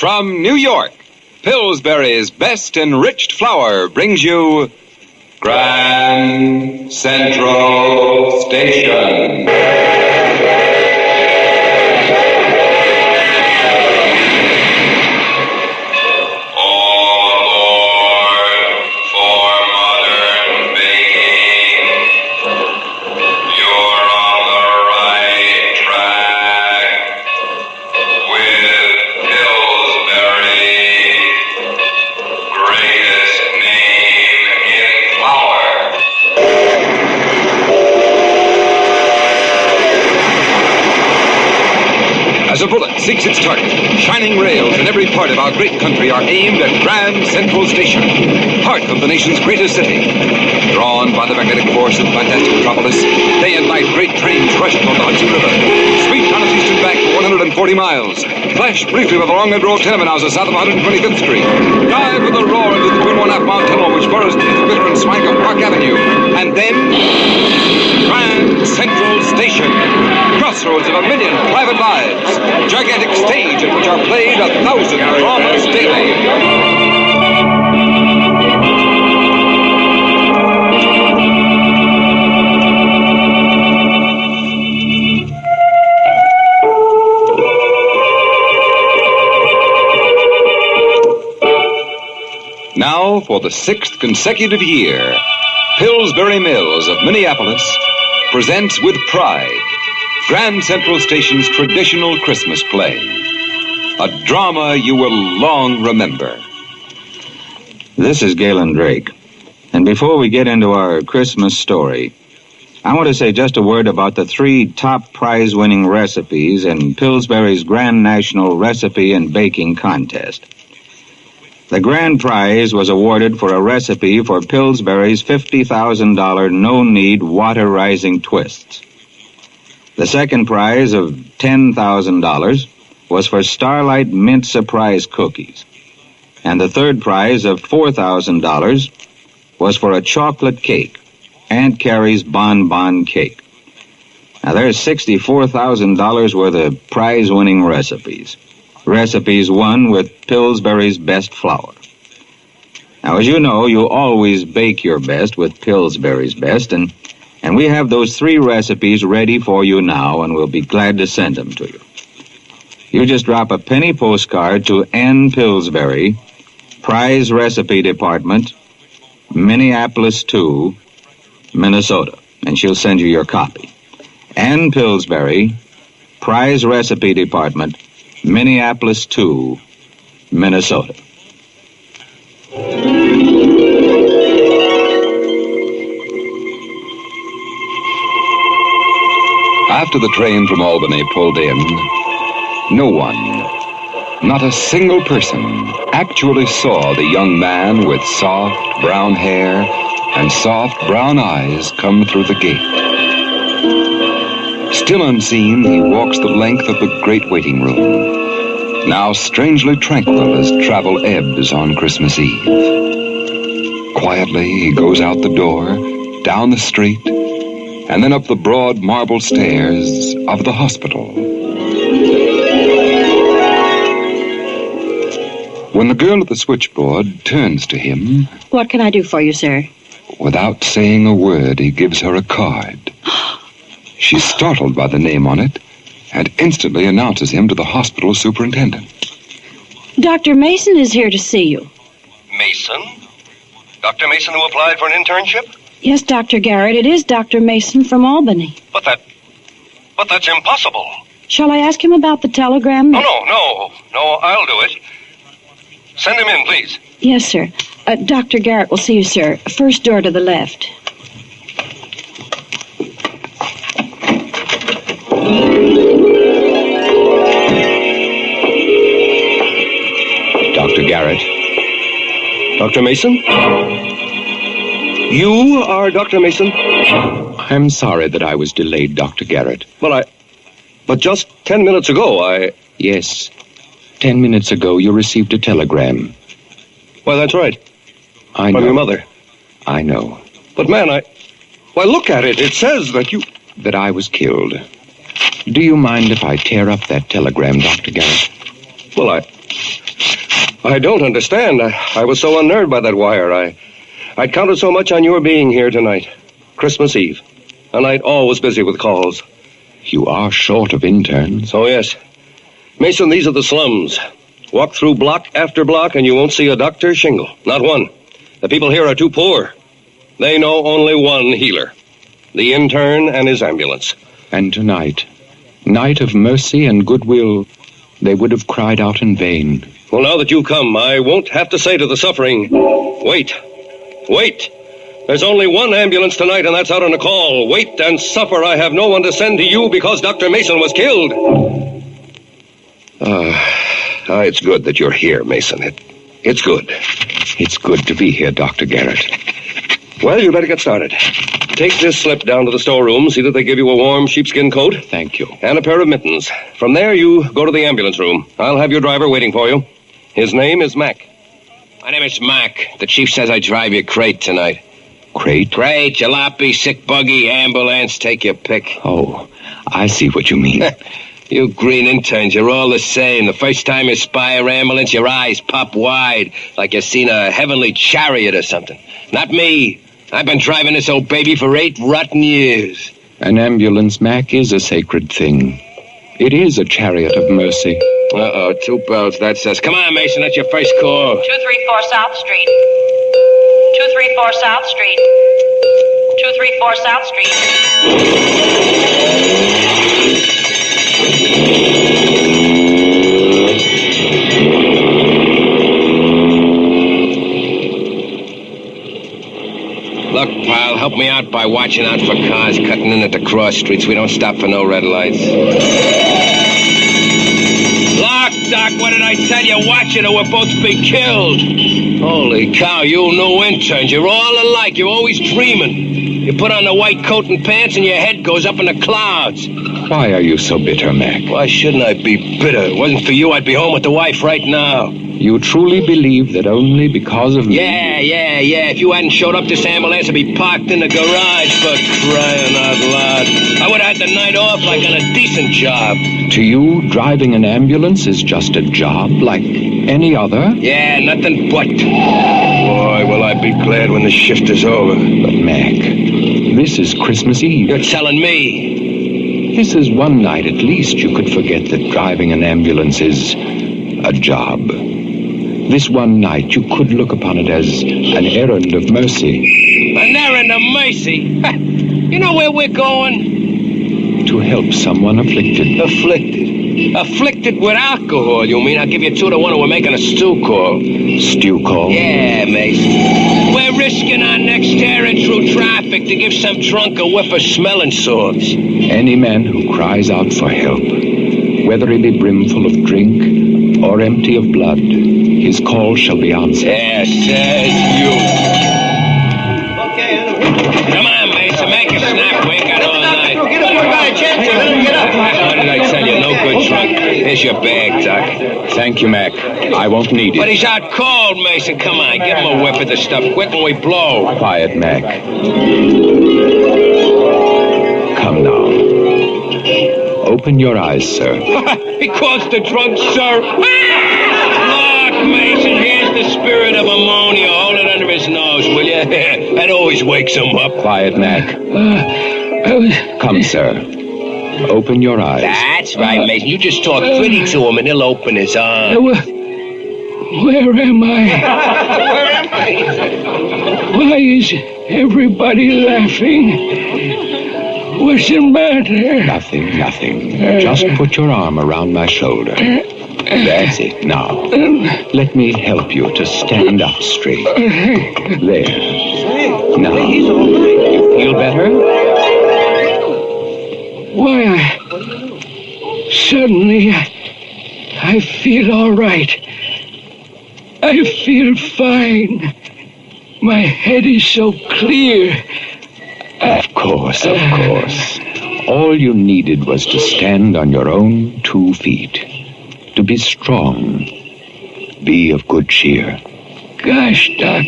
From New York, Pillsbury's best enriched flour brings you Grand Central Station. As a bullet seeks its target, shining rails in every part of our great country are aimed at Grand Central Station, heart of the nation's greatest city. Drawn by the magnetic force of fantastic metropolis, day and night great trains rush on the Hudson River, sweep down its eastern bank for 140 miles, flash briefly with the long and row of tenement houses south of 125th Street, dive with a roar into the twin 1/2 mile tunnel which burrows beneath the glitter and swank of Park Avenue, and then Grand Central Station, crossroads of a million private lives, gigantic stage at which are played 1,000 dramas daily. Now, for the 6th consecutive year, Pillsbury Mills of Minneapolis presents with pride Grand Central Station's traditional Christmas play, a drama you will long remember. This is Galen Drake. And before we get into our Christmas story, I want to say just a word about the 3 top prize-winning recipes in Pillsbury's Grand National Recipe and Baking Contest. The grand prize was awarded for a recipe for Pillsbury's $50,000 no-need water-rising twists. The second prize of $10,000 was for Starlight Mint Surprise Cookies. And the third prize of $4,000 was for a chocolate cake, Aunt Carrie's Bonbon Cake. Now, there's $64,000 worth of prize-winning recipes. Recipes won with Pillsbury's best flour. Now, as you know, you always bake your best with Pillsbury's best, and we have those 3 recipes ready for you now, and we'll be glad to send them to you. You just drop a penny postcard to Ann Pillsbury, Prize Recipe Department, Minneapolis 2, Minnesota, and she'll send you your copy. Ann Pillsbury, Prize Recipe Department, Minneapolis 2, Minnesota. After the train from Albany pulled in, no one, not a single person, actually saw the young man with soft brown hair and soft brown eyes come through the gate. Still unseen, he walks the length of the great waiting room, now strangely tranquil as travel ebbs on Christmas Eve. Quietly, he goes out the door, down the street, and then up the broad marble stairs of the hospital. When the girl at the switchboard turns to him, "What can I do for you, sir?" Without saying a word, he gives her a card. She's startled by the name on it and instantly announces him to the hospital superintendent. "Dr. Mason is here to see you." Mason? Dr. Mason who applied for an internship? "Yes, Dr. Garrett, it is Dr. Mason from Albany." But that's impossible. Shall I ask him about the telegram? No, I'll do it. Send him in, please. Yes, sir. Dr. Garrett will see you, sir. First door to the left. Dr. Garrett. Dr. Mason? You are Dr. Mason? I'm sorry that I was delayed, Dr. Garrett. But just 10 minutes ago, Yes. 10 minutes ago, you received a telegram. Well, that's right. I know. From your mother. I know. But, man, Why, look at it. It says that you... That I was killed. Do you mind if I tear up that telegram, Dr. Garrett? Well, I don't understand. I was so unnerved by that wire. I'd counted so much on your being here tonight. Christmas Eve. A night always busy with calls. You are short of interns. Oh, yes. Mason, these are the slums. Walk through block after block and you won't see a doctor shingle. Not one. The people here are too poor. They know only one healer. The intern and his ambulance. And tonight, night of mercy and goodwill, they would have cried out in vain. Well, now that you come, I won't have to say to the suffering, wait. Wait. There's only one ambulance tonight, and that's out on a call. Wait and suffer. I have no one to send to you because Dr. Mason was killed. It's good that you're here, Mason. It's good. It's good to be here, Dr. Garrett. Well, you better get started. Take this slip down to the storeroom. See that they give you a warm sheepskin coat. Thank you. And a pair of mittens. From there, you go to the ambulance room. I'll have your driver waiting for you. His name is Mac. My name is Mac. The chief says I drive your crate tonight. Crate? Crate, jalopy, sick buggy, ambulance, take your pick. Oh, I see what you mean. You green interns, you're all the same. The first time you spy a ambulance, your eyes pop wide, like you've seen a heavenly chariot or something. Not me. I've been driving this old baby for 8 rotten years. An ambulance, Mac, is a sacred thing. It is a chariot of mercy. Uh-oh, 2 bells, that says. Come on, Mason, that's your first call. 234 South Street. 234 South Street. 234 South Street. Look, pal, help me out by watching out for cars cutting in at the cross streets. We don't stop for no red lights. Look, Doc, what did I tell you? Watch it or we'll both be killed. Holy cow, you new interns. You're all alike. You're always dreaming. You put on the white coat and pants and your head goes up in the clouds. Why are you so bitter, Mac? Why shouldn't I be bitter? If it wasn't for you, I'd be home with the wife right now. You truly believe that only because of me? Yeah. If you hadn't showed up, this ambulance would be parked in the garage, for crying out loud. I would have had the night off like on a decent job. To you, driving an ambulance is just a job like any other? Yeah, nothing but. Boy, will I be glad when the shift is over. But, Mac, this is Christmas Eve. You're telling me? This is one night at least you could forget that driving an ambulance is a job. This one night you could look upon it as an errand of mercy. An errand of mercy? You know where we're going? To help someone afflicted. Afflicted with alcohol, you mean? I'll give you 2 to 1 and we're making a stew call. Stew call? Yeah, Mason. We're risking our necks tearing through traffic to give some drunk a whiff of smelling salts. Any man who cries out for help, whether he be brimful of drink or empty of blood, his call shall be answered. Yes, says you. Okay, come on, Mason, make a snap. We ain't got all night. What did I tell you? No good drunk. Here's your bag, Doc. Thank you, Mac. I won't need it. But he's out cold, Mason. Come on, give him a whiff of the stuff quick when we blow. Quiet, Mac. Come now. Open your eyes, sir. He calls the drunk, sir. Look, Mason, here's the spirit of ammonia. Hold it under his nose, will you? That always wakes him up. Quiet, Mac. Come, sir. Open your eyes. That's right, Mason. You just talk pretty to him and he'll open his arms. Where am I? Why is everybody laughing? What's the matter? Nothing. Just put your arm around my shoulder. That's it. Now, let me help you to stand up straight. There. Now, you feel better? Why, suddenly I feel all right. I feel fine. My head is so clear. Of course. All you needed was to stand on your own 2 feet. To be strong. Be of good cheer. Gosh, Doc.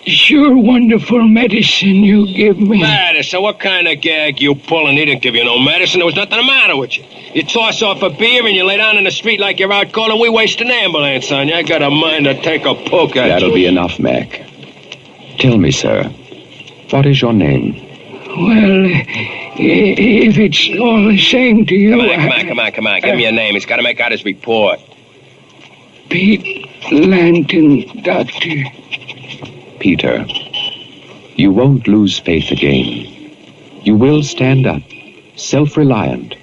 sure wonderful medicine you give me. Medicine? What kind of gag you pulling? He didn't give you no medicine. There was nothing the matter with you. You toss off a beer and you lay down in the street like you're out calling. We waste an ambulance on you. I got a mind to take a poke at That'll you. be enough, Mac. Tell me, sir, what is your name? Well, if it's all the same to you... Come on. Give me your name. He's got to make out his report. Pete Lanton, Doctor. Peter, you won't lose faith again. You will stand up, self-reliant,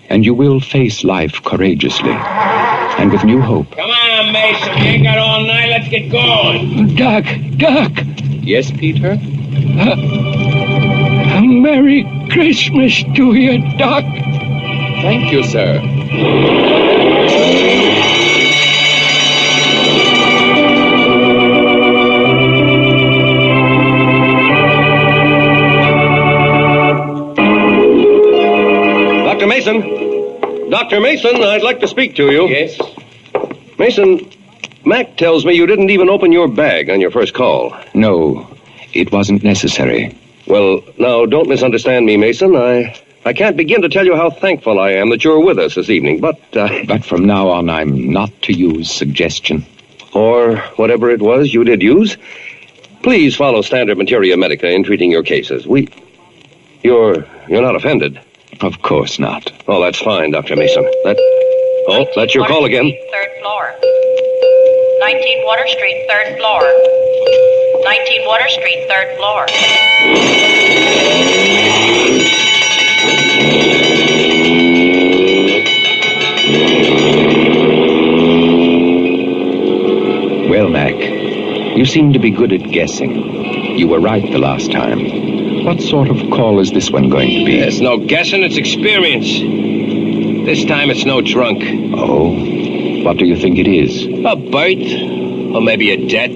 and you will face life courageously and with new hope. Come on, Mason. We ain't got all night. Let's get going. Doc. Yes, Peter? A Merry Christmas to you, Doc. Thank you, sir. Dr. Mason, I'd like to speak to you. Yes? Mason, Mac tells me you didn't even open your bag on your first call. No, it wasn't necessary. Well, now, don't misunderstand me, Mason. I can't begin to tell you how thankful I am that you're with us this evening, but... But from now on, I'm not to use suggestion. Or whatever it was you did use. Please follow standard materia medica in treating your cases. You're not offended? Of course not. Oh, that's fine, Dr. Mason. That's your call again. Third floor. 19 Water Street, third floor. 19 Water Street, third floor. Well, Mac, you seem to be good at guessing. You were right the last time. What sort of call is this one going to be? It's no guessing, it's experience. This time it's no drunk. Oh? What do you think it is? A birth, or maybe a death.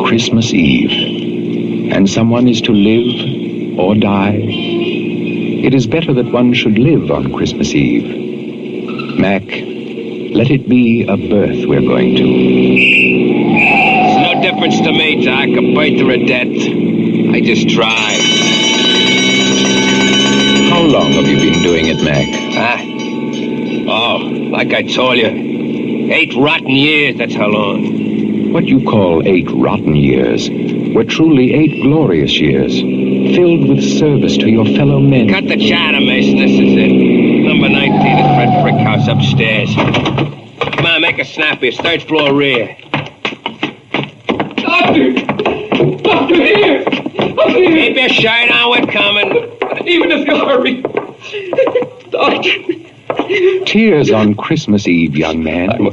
Christmas Eve. And someone is to live or die. It is better that one should live on Christmas Eve. Mac, let it be a birth we're going to. It's no difference to me, Doc, a birth or a death. I just drive. How long have you been doing it, Mac? Oh, like I told you, 8 rotten years, that's how long. What you call 8 rotten years were truly 8 glorious years, filled with service to your fellow men. Cut the chatter, Mason, this is it. Number 19 at the red brick house upstairs. Come on, make a snappy, it's 3rd floor rear. Doctor, here! Keep your shirt on, we're coming. Even if you hurry. Doctor. Tears on Christmas Eve, young man. I'm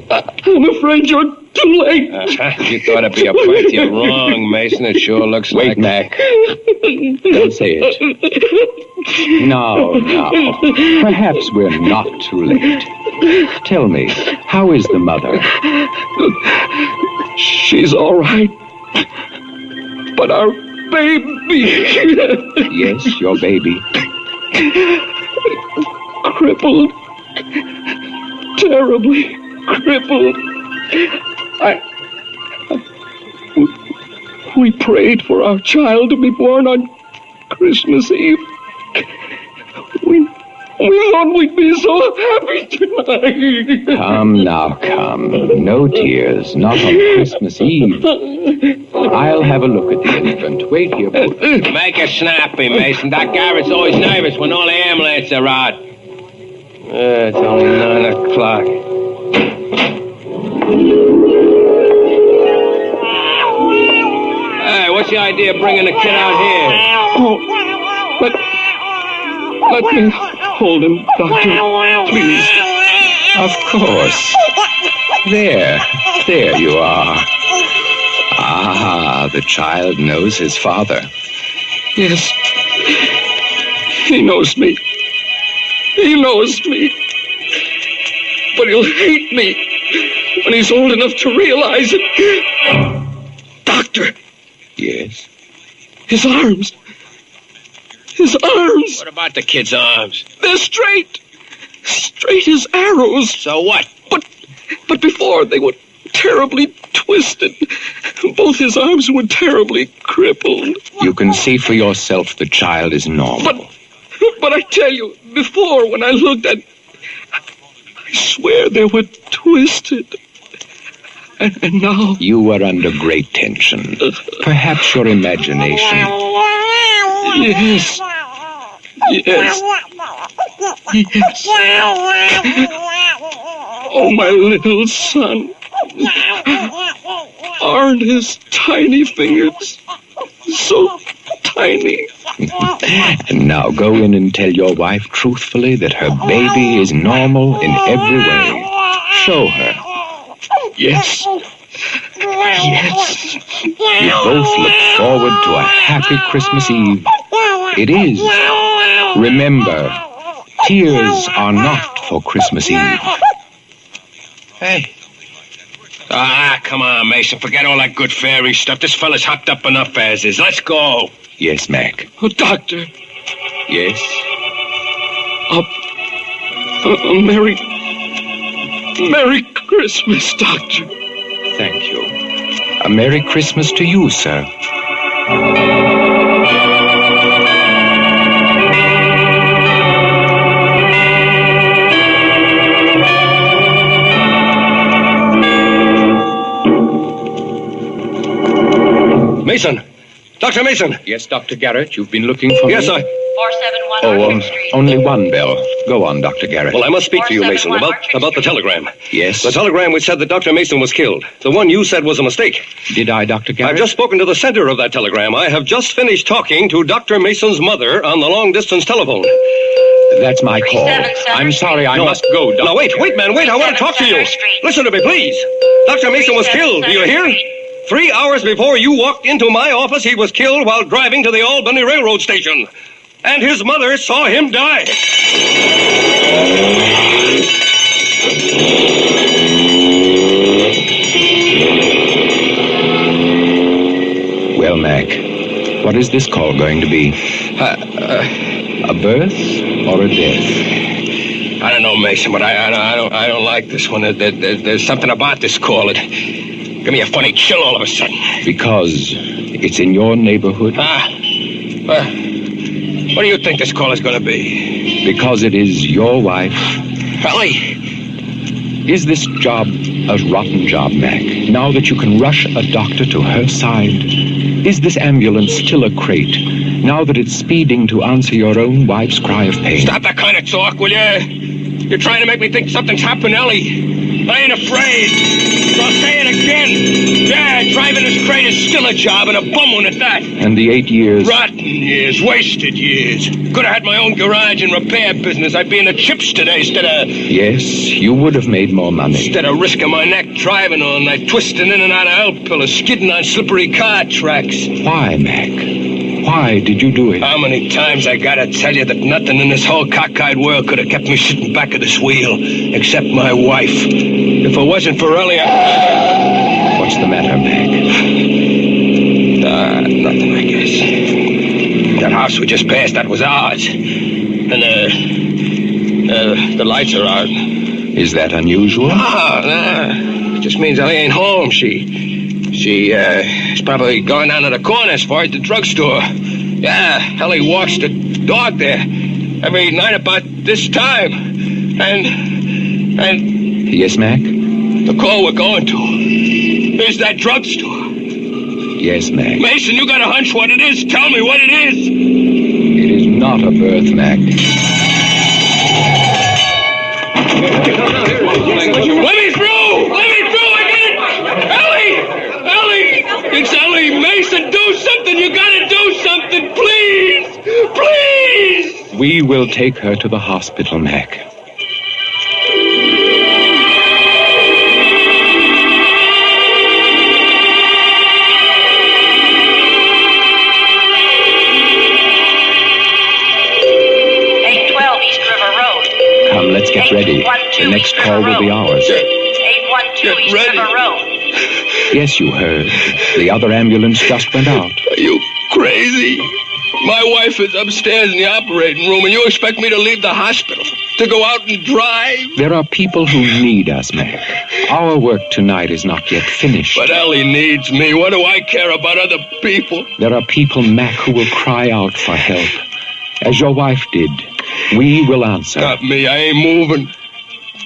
afraid you're too late. You thought it'd be a birth. You're wrong, Mason. It sure looks Wait, like... Mac. Don't say it. No. Perhaps we're not too late. Tell me, how is the mother? She's all right. But our baby... Yes, your baby. Crippled. Terribly crippled. We prayed for our child to be born on Christmas Eve. We thought we'd be so happy tonight. Come now, come. No tears, not on Christmas Eve. I'll have a look at the infant. Wait here, both. Make it snappy, Mason. Doc Garrett's always nervous when all the ambulances are out. It's only 9 o'clock. Hey, what's the idea of bringing the kid out here? Oh, let me hold him, Doctor, please. Of course. There you are. Ah, the child knows his father. Yes. He knows me. He knows me. But he'll hate me when he's old enough to realize it. Doctor. Yes? His arms. His arms. What about the kid's arms? They're straight. Straight as arrows. So what? But before they were terribly twisted. Both his arms were terribly crippled. You can see for yourself the child is normal. But I tell you, before, when I looked at... I swear they were twisted. And now... You were under great tension. Perhaps your imagination... Yes. Yes. Yes. Oh, my little son. Aren't his tiny fingers so tiny? And now go in and tell your wife truthfully that her baby is normal in every way. Show her. Yes. Yes. You both look forward to a happy Christmas Eve. It is. Remember, tears are not for Christmas Eve. Hey. Ah, come on, Mason. Forget all that good fairy stuff. This fella's hopped up enough as is. Let's go. Yes, Mac. Oh, Doctor. Yes? Merry Christmas, Doctor. Thank you. A Merry Christmas to you, sir. Mason! Dr. Mason! Yes, Dr. Garrett, you've been looking for me? Yes, I... 471 Street. Only one bell. Go on, Dr. Garrett. Well, I must speak to you, Mason, about the telegram. Yes? The telegram which said that Dr. Mason was killed. The one you said was a mistake. Did I, Dr. Garrett? I've just spoken to the sender of that telegram. I have just finished talking to Dr. Mason's mother on the long-distance telephone. That's my call. I'm sorry, I must go, Doctor. Now, wait, man, wait. I want to talk to you. Listen to me, please. Dr. Mason was killed. Do you hear? 3 hours before you walked into my office, he was killed while driving to the Albany Railroad Station. And his mother saw him die. Well, Mac, what is this call going to be? A birth or a death? I don't know, Mason, but I don't like this one. There's something about this call that give me a funny chill all of a sudden. Because it's in your neighborhood? What do you think this call is going to be? Because it is your wife. Ellie! Is this job a rotten job, Mac? Now that you can rush a doctor to her side? Is this ambulance still a crate? Now that it's speeding to answer your own wife's cry of pain? Stop that kind of talk, will you? You're trying to make me think something's happened, Ellie. I ain't afraid. So I'll say it again. Yeah, driving this crate is still a job, and a bum one at that. And the 8 years? Rotten years, wasted years. Could have had my own garage and repair business. I'd be in the chips today instead of... Yes, you would have made more money. Instead of risking my neck driving all night, twisting in and out of help pillars, skidding on slippery car tracks. Why, Mac? Why did you do it? How many times I gotta tell you that nothing in this whole cockeyed world could have kept me sitting back of this wheel, except my wife. If it wasn't for Ellie, What's the matter, Mac? Nothing, I guess. That house we just passed, that was ours. And, the lights are out. Is that unusual? It just means Ellie ain't home. She's probably going down to the corner as far as the drugstore. Yeah, Ellie walks the dog there every night about this time. And... Yes, Mac? The call we're going to is that drugstore. Yes, Mac. Mason, you got a hunch what it is. Tell me what it is. It is not a birth, Mac. Let me through! Let me through! I get it! Ellie! Ellie! It's Ellie! Mason, do something! You gotta do something! Please! Please! We will take her to the hospital, Mac. Come, let's get ready. The next call will be ours. 812 East River Road. Yes, you heard. The other ambulance just went out. Are you crazy? My wife is upstairs in the operating room, and you expect me to leave the hospital? to go out and drive. There are people who need us, Mac. Our work tonight is not yet finished. But Ellie needs me. What do I care about other people? There are people, Mac, who will cry out for help. As your wife did, we will answer. Not me. I ain't moving.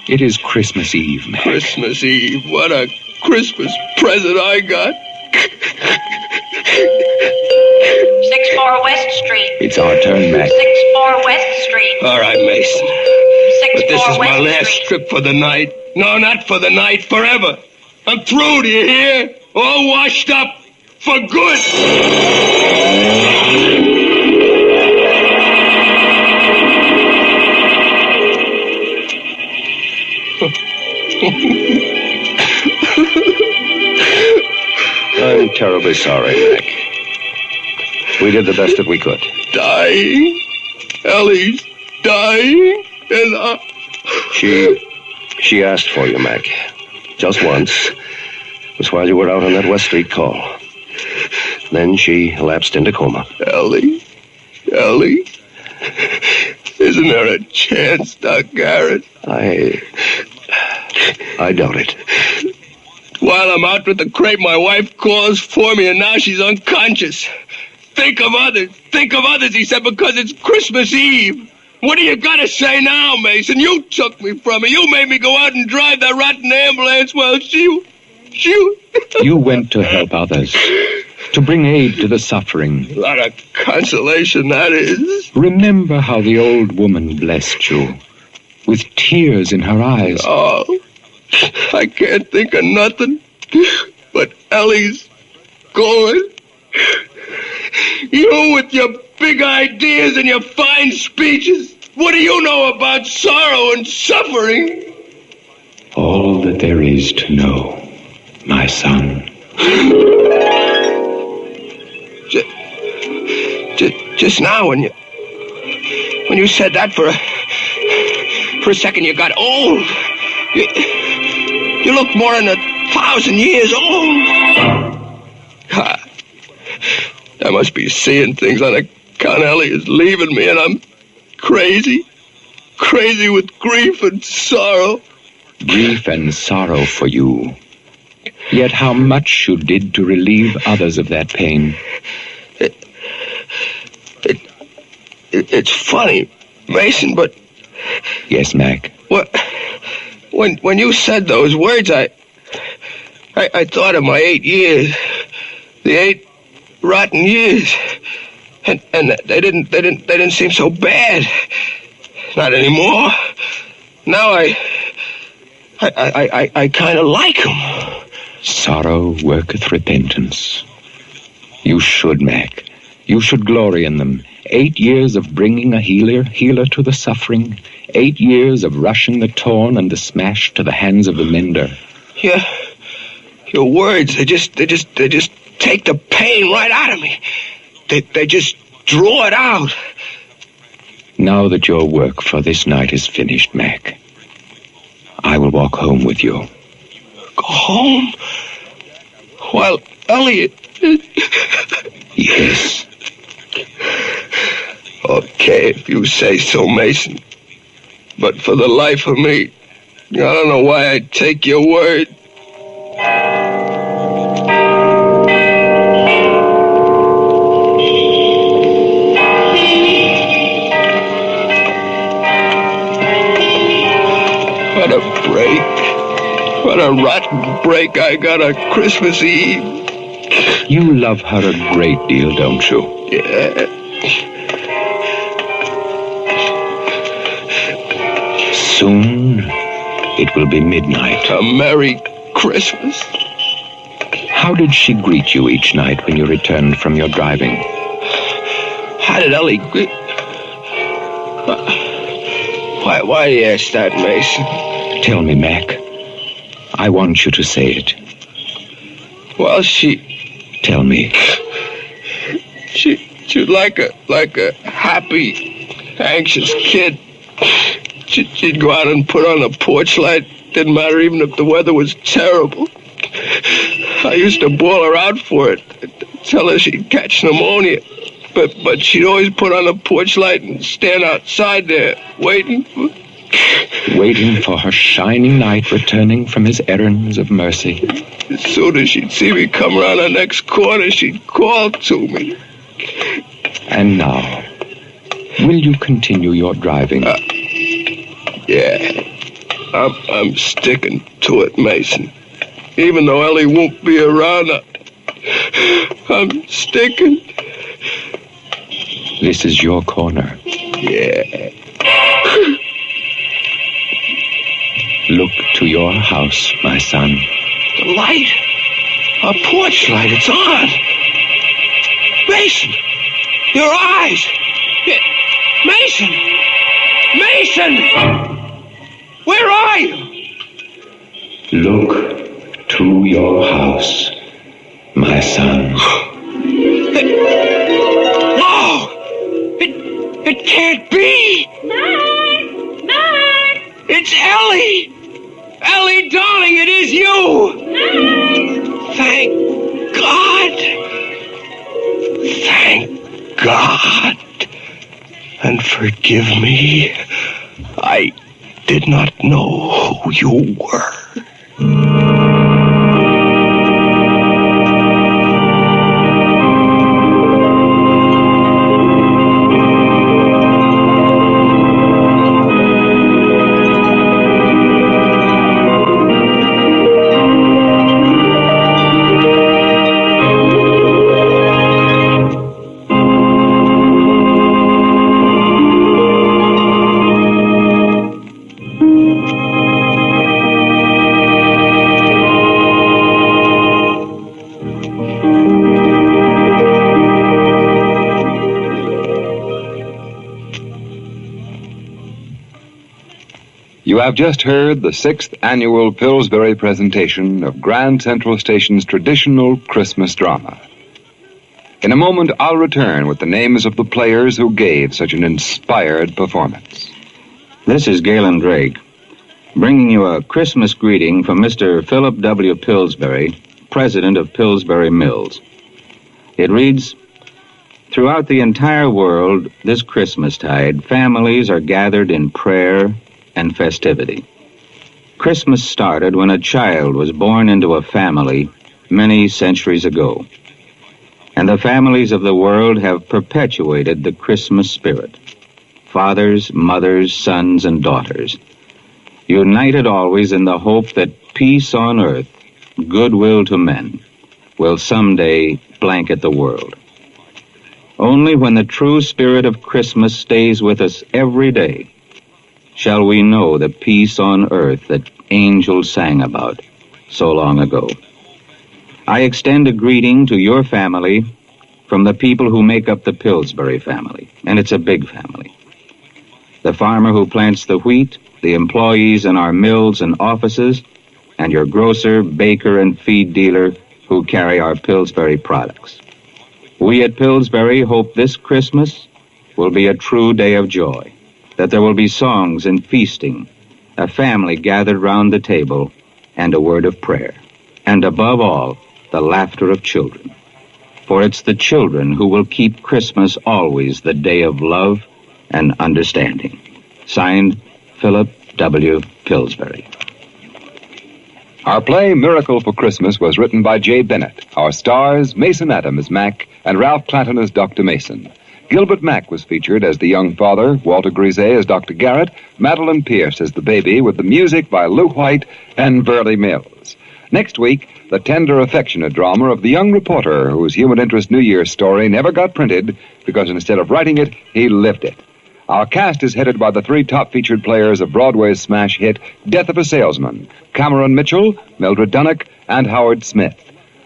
It is Christmas Eve, Mac. Christmas Eve. What a Christmas present I got. 64 West Street. It's our turn, Mac. 64 West Street. All right, Mason. 64 But this is my West last Street. trip for the night. No, not for the night. Forever. I'm through, do you hear? All washed up. For good. I'm terribly sorry, Mac. We did the best that we could. Dying. Ellie's dying. And She asked for you, Mac. Just once. It was while you were out on that West Street call. Then she lapsed into coma. Ellie? Isn't there a chance, Doc Garrett? I doubt it. While I'm out with the crepe, my wife calls for me, and now she's unconscious. Think of others, he said, because it's Christmas Eve. What do you got to say now, Mason? You took me from her. You made me go out and drive that rotten ambulance while she... You went to help others, to bring aid to the suffering. A lot of consolation, that is. Remember how the old woman blessed you, with tears in her eyes. Oh, I can't think of nothing but Ellie's going. You with your big ideas and your fine speeches. What do you know about sorrow and suffering? All that there is to know, my son. Just now when you said that for a second you got old. You look more than 1,000 years old. I must be seeing things on account Ellie is leaving me, and I'm crazy with grief and sorrow. Grief and sorrow for you. Yet how much you did to relieve others of that pain. It's funny, Mason, but... Yes, Mac? When you said those words, I thought of my 8 years. The 8 rotten years. And they didn't seem so bad. Not anymore. Now I kind of like them. Sorrow worketh repentance. You should, Mac. You should glory in them. 8 years of bringing a healer to the suffering. 8 years of rushing the torn and the smashed to the hands of the mender. Yeah, your words, they just take the pain right out of me. They just draw it out. Now that your work for this night is finished, Mac, I will walk home with you. Go home? While Elliot... Yes. Okay, if you say so, Mason. But for the life of me, I don't know why I'd take your word. What a break. What a rotten break I got on Christmas Eve. You love her a great deal, don't you? Yeah. Soon, it will be midnight. A Merry Christmas. How did she greet you each night when you returned from your driving? How did Ellie greet... Why do you ask that, Mason? Tell me, Mac. I want you to say it. Well, she... Tell me. She's like a happy, anxious kid. She'd go out and put on a porch light. Didn't matter even if the weather was terrible. I used to bawl her out for it. Tell her she'd catch pneumonia. But she'd always put on a porch light and stand outside there waiting waiting for her shining knight returning from his errands of mercy. As soon as she'd see me come around the next corner, she'd call to me. And now, will you continue your driving? Yeah. I'm sticking to it, Mason. Even though Ellie won't be around, I'm sticking. This is your corner. Yeah. Look to your house, my son. The light? Our porch light, it's on. Mason! Your eyes! Mason! Mason! Where are you? Look to your house, my son. No! It can't be! Max! Max! It's Ellie! Ellie, darling, it is you! Max! Thank God! Thank God! And forgive me. I did not know who you were. You have just heard the 6th annual Pillsbury presentation of Grand Central Station's traditional Christmas drama. In a moment, I'll return with the names of the players who gave such an inspired performance. This is Galen Drake, bringing you a Christmas greeting from Mr. Philip W. Pillsbury, president of Pillsbury Mills. It reads, "Throughout the entire world, this Christmastide, families are gathered in prayer and festivity. Christmas started when a child was born into a family many centuries ago, and the families of the world have perpetuated the Christmas spirit. Fathers, mothers, sons, and daughters, united always in the hope that peace on earth, goodwill to men, will someday blanket the world. Only when the true spirit of Christmas stays with us every day shall we know the peace on earth that angels sang about so long ago. I extend a greeting to your family from the people who make up the Pillsbury family, and it's a big family. The farmer who plants the wheat, the employees in our mills and offices, and your grocer, baker, and feed dealer who carry our Pillsbury products. We at Pillsbury hope this Christmas will be a true day of joy, that there will be songs and feasting, a family gathered round the table, and a word of prayer. And above all, the laughter of children. For it's the children who will keep Christmas always the day of love and understanding." Signed, Philip W. Pillsbury. Our play Miracle for Christmas was written by Jay Bennett. Our stars, Mason Adam as Mac and Ralph Clanton as Dr. Mason. Gilbert Mack was featured as the young father, Walter Griset as Dr. Garrett, Madeline Pierce as the baby, with the music by Lou White and Burley Mills. Next week, the tender, affectionate drama of the young reporter whose human interest New Year's story never got printed because instead of writing it, he lived it. Our cast is headed by the 3 top featured players of Broadway's smash hit Death of a Salesman, Cameron Mitchell, Mildred Dunnock, and Howard Smith.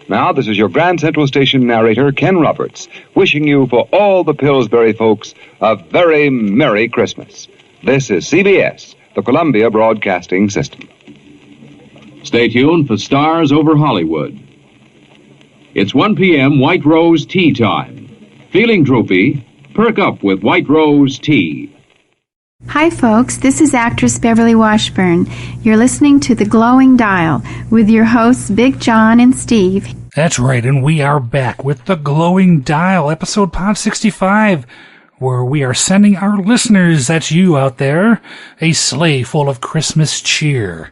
Now, this is your Grand Central Station narrator, Ken Roberts, wishing you, for all the Pillsbury folks, a very Merry Christmas. This is CBS, the Columbia Broadcasting System. Stay tuned for Stars Over Hollywood. It's 1 p.m. White Rose tea time. Feeling droopy? Perk up with White Rose tea. Hi, folks. This is actress Beverly Washburn. You're listening to The Glowing Dial with your hosts, Big John and Steve. That's right, and we are back with The Glowing Dial, episode POD65. where we are sending our listeners, that's you out there, a sleigh full of Christmas cheer.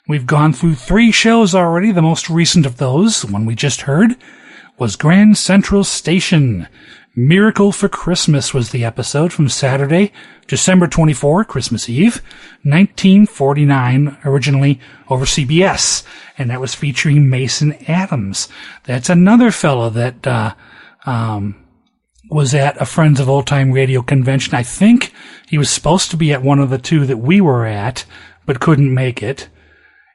We've gone through 3 shows already. The most recent of those, the one we just heard, was Grand Central Station. Miracle for Christmas was the episode from Saturday, December 24, Christmas Eve, 1949, originally over CBS. And that was featuring Mason Adams. That's another fellow that was at a Friends of Old Time Radio convention. I think he was supposed to be at one of the 2 that we were at, but couldn't make it.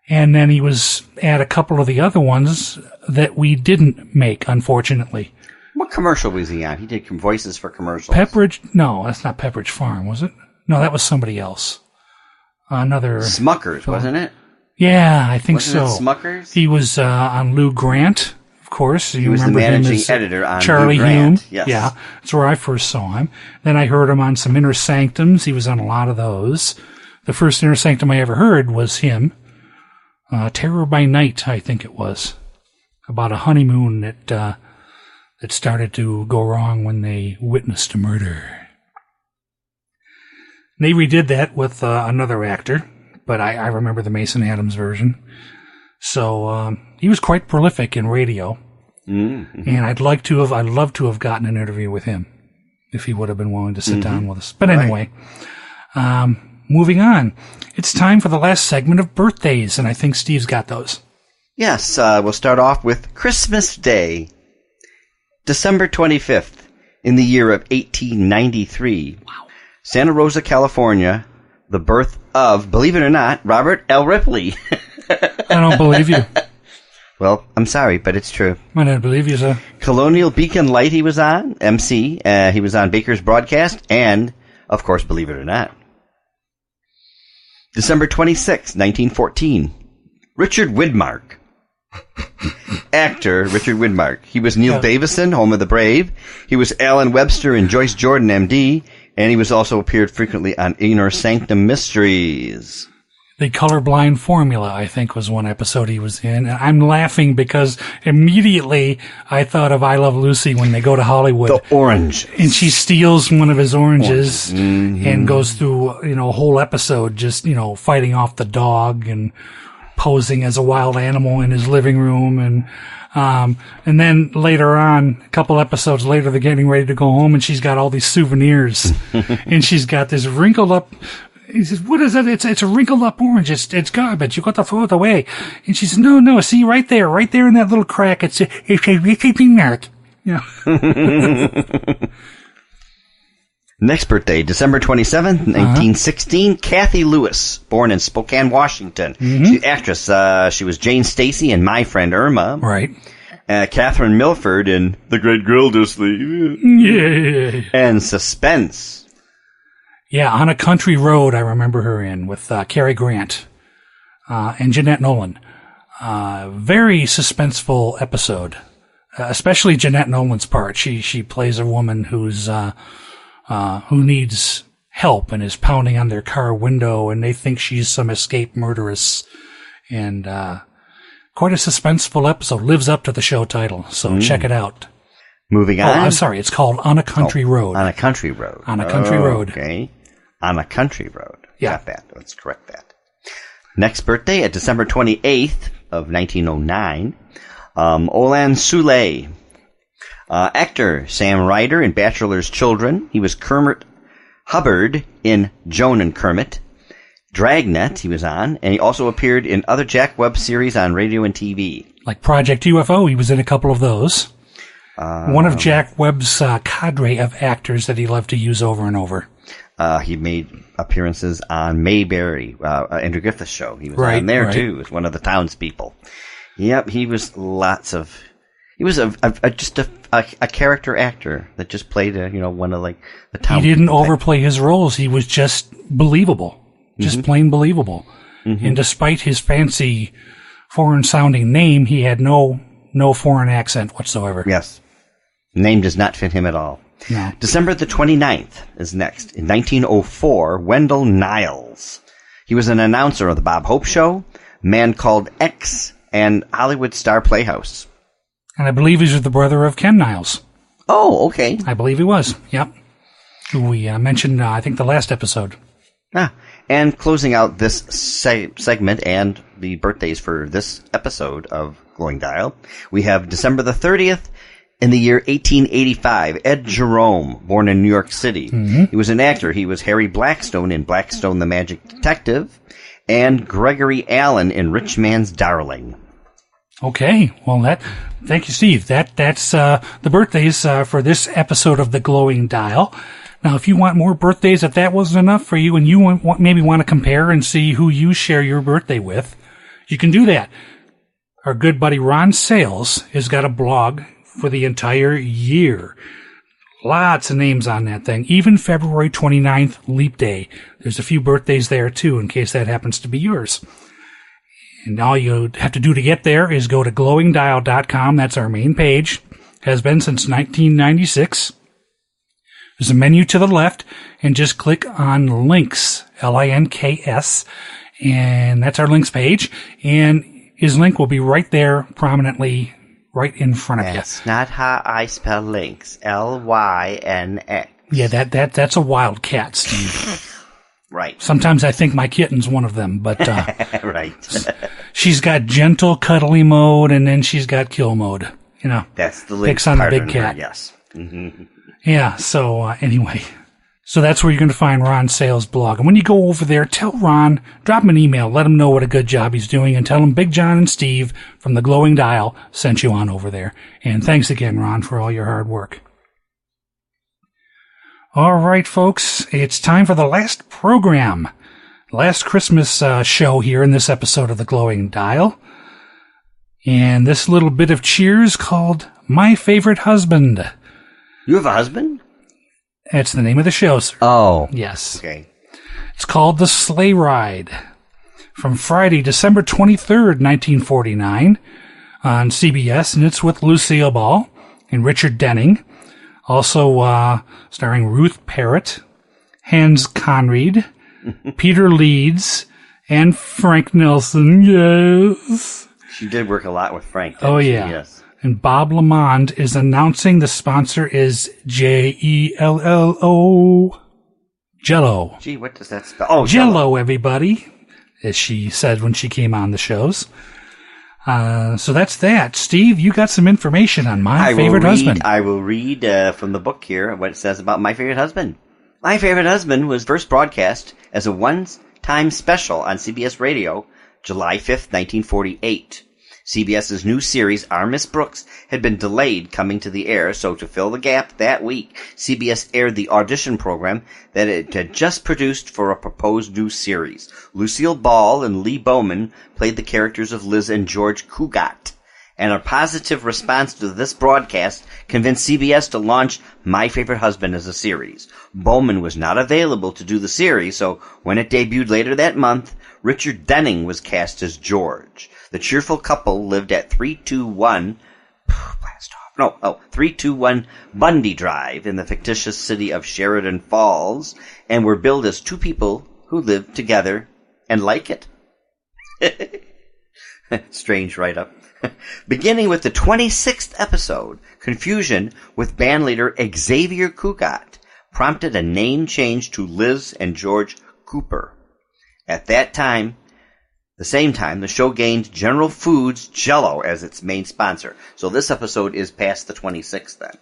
And then he was at a couple of the other ones that we didn't make, unfortunately. What commercial was he on? He did voices for commercials. Pepperidge? No, that's not Pepperidge Farm, was it? No, that was somebody else. Another... Smuckers, wasn't it? Yeah, I think wasn't so. It Smuckers? He was on Lou Grant, of course. He was the managing editor on Charlie Lou Grant. Hume. Yes. Yeah, that's where I first saw him. Then I heard him on some Inner Sanctums. He was on a lot of those. The first Inner Sanctum I ever heard was him. Terror by Night, I think it was, about a honeymoon that started to go wrong when they witnessed a murder. They redid that with another actor, but I remember the Mason Adams version. So he was quite prolific in radio, and I'd love to have gotten an interview with him if he would have been willing to sit down with us. But anyway. Moving on. It's time for the last segment of birthdays, and I think Steve's got those. Yes, we'll start off with Christmas Day. December 25th, in the year of 1893. Wow. Santa Rosa, California, the birth of, believe it or not, Robert L. Ripley. I don't believe you. Well, I'm sorry, but it's true. I don't believe you, sir. Colonial Beacon Light he was on, MC. He was on Baker's Broadcast, and, of course, believe it or not. December 26, 1914. Richard Widmark. Actor Richard Widmark. He was Neil Davison, Home of the Brave. He was Alan Webster and Joyce Jordan, MD. And he was also appeared frequently on Inner Sanctum Mysteries. The Colorblind Formula, I think, was one episode he was in. And I'm laughing because immediately I thought of I Love Lucy when they go to Hollywood. The orange. And she steals one of his oranges and goes through, a whole episode just, fighting off the dog and posing as a wild animal in his living room. And then later on, a couple episodes later, they're getting ready to go home and she's got all these souvenirs. And she's got this wrinkled up... He says, what is it? It's a wrinkled up orange. It's garbage. You got to throw it away. And she says, no, see right there in that little crack. It's a repeating mark. Yeah. Next birthday, December 27th, 1916. Kathy Lewis, born in Spokane, Washington. She's an actress. She was Jane Stacy in My Friend Irma. Right. Catherine Milford in The Great Gildersleeve. Yeah. And Suspense. Yeah, On a Country Road, I remember her in with Cary Grant and Jeanette Nolan. Very suspenseful episode, especially Jeanette Nolan's part. She plays a woman who needs help and is pounding on their car window, and they think she's some escaped murderess. And quite a suspenseful episode. Lives up to the show title, so check it out. Moving on. Oh, I'm sorry. It's called On a Country Road. On a Country Road. On a Country Road. Okay. On a Country Road. Yeah. Got that. Let's correct that. Next birthday at December 28th of 1909. Olan Soule. Actor Sam Ryder in Bachelor's Children. He was Kermit Hubbard in Joan and Kermit. Dragnet he was on. And he also appeared in other Jack Webb series on radio and TV. Like Project UFO. He was in a couple of those. One of Jack Webb's cadre of actors that he loved to use over and over. He made appearances on Mayberry, Andrew Griffith's show. He was on there too, as one of the townspeople. Yep, he was just a character actor that just played one of like the town. He didn't overplay his roles. He was just believable, just plain believable. And despite his fancy foreign sounding name, he had no foreign accent whatsoever. Yes. Name does not fit him at all. No. December the 29th is next. In 1904, Wendell Niles. He was an announcer of the Bob Hope Show, Man Called X, and Hollywood Star Playhouse. And I believe he's the brother of Ken Niles. Oh, okay. I believe he was. Yep. We mentioned, I think, the last episode. And closing out this segment and the birthdays for this episode of Glowing Dial, we have December the 30th in the year 1885. Ed Jerome, born in New York City. Mm-hmm. He was an actor. He was Harry Blackstone in Blackstone the Magic Detective and Gregory Allen in Rich Man's Darling. Okay, well, thank you, Steve. That's the birthdays for this episode of The Glowing Dial. Now, if you want more birthdays, if that wasn't enough for you and you maybe want to compare and see who you share your birthday with, you can do that. Our good buddy Ron Sales has got a blog for the entire year. Lots of names on that thing. Even February 29th, Leap Day. There's a few birthdays there, too, in case that happens to be yours. And all you have to do to get there is go to glowingdial.com. That's our main page. Has been since 1996. There's a menu to the left, and just click on Links, Links, and that's our links page. And his link will be right there, prominently, right in front of you. That's not how I spell links. Lynx. Yeah, that's a wildcat, Steve. Right. Sometimes I think my kitten's one of them, but right. She's got gentle, cuddly mode, and then she's got kill mode. You know, that's the picks on the big cat. Her, yes. Mm-hmm. Yeah. So anyway, so that's where you're going to find Ron Sales' blog. And when you go over there, tell Ron, drop him an email, let him know what a good job he's doing, and tell him Big John and Steve from the Glowing Dial sent you on over there. And thanks again, Ron, for all your hard work. All right, folks, it's time for the last program, last Christmas show here in this episode of The Glowing Dial. And this little bit of cheers called My Favorite Husband. You have a husband? That's the name of the show, sir. Oh. Yes. Okay. It's called The Sleigh Ride. From Friday, December 23rd, 1949 on CBS, and it's with Lucille Ball and Richard Denning. Also starring Ruth Parrott, Hans Conried, Peter Leeds, and Frank Nelson. Yes. She did work a lot with Frank. Oh, yeah. She? Yes. And Bob Lamond is announcing the sponsor is Jello. Jello. Gee, what does that spell? Oh, Jello, everybody, as she said when she came on the shows. So that's that. Steve, you got some information on My Favorite Husband. I will read from the book here what it says about My Favorite Husband. My Favorite Husband was first broadcast as a one-time special on CBS Radio July 5th, 1948. CBS's new series, Our Miss Brooks, had been delayed coming to the air, so to fill the gap that week, CBS aired the audition program that it had just produced for a proposed new series. Lucille Ball and Lee Bowman played the characters of Liz and George Cugat, and a positive response to this broadcast convinced CBS to launch My Favorite Husband as a series. Bowman was not available to do the series, so when it debuted later that month, Richard Denning was cast as George. The cheerful couple lived at 321 Bundy Drive in the fictitious city of Sheridan Falls and were billed as two people who lived together and like it. Strange write-up. Beginning with the 26th episode, confusion with bandleader Xavier Cugat prompted a name change to Liz and George Cooper. At that time, the same time, the show gained General Foods Jell-O as its main sponsor. So this episode is past the 26th then.